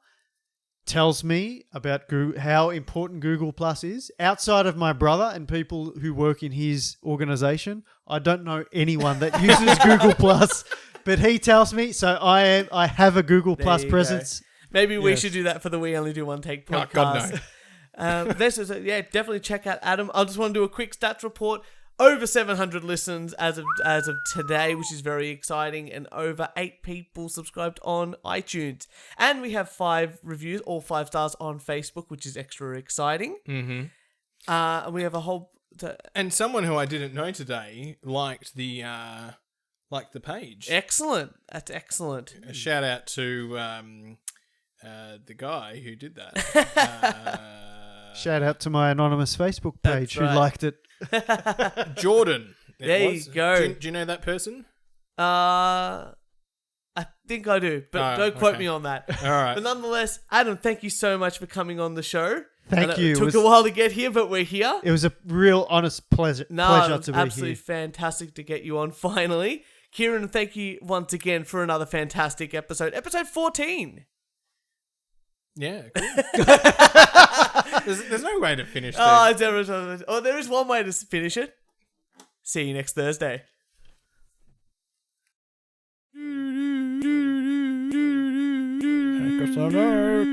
tells me about how important Google Plus is. Outside of my brother and people who work in his organization, I don't know anyone that uses Google Plus, but he tells me. So I have a Google Plus presence. Go. Maybe we should do that for the We Only Do One Take podcast. Oh, God, no. Definitely check out Adam. I just want to do a quick stats report. Over 700 listens as of today, which is very exciting, and over 8 people subscribed on iTunes. And we have 5 reviews, all 5 stars on Facebook, which is extra exciting. Mm-hmm. And we have a whole... And someone who I didn't know today liked the page. Excellent. That's excellent. A shout out to the guy who did that. Shout out to my anonymous Facebook page That's right. who liked it. Jordan. it There you was. go. Do you know that person? I think I do, but don't quote me on that. All right. But nonetheless, Adam, thank you so much for coming on the show. Thank I know you. It took a while to get here, but we're here. It was a real honest pleasure No, it was to be absolutely here. fantastic to get you on finally. Kieran, thank you once again for another fantastic episode. Episode 14. Yeah. Cool. there's no way to finish this. Oh, there is one way to finish it. See you next Thursday. Take us on out.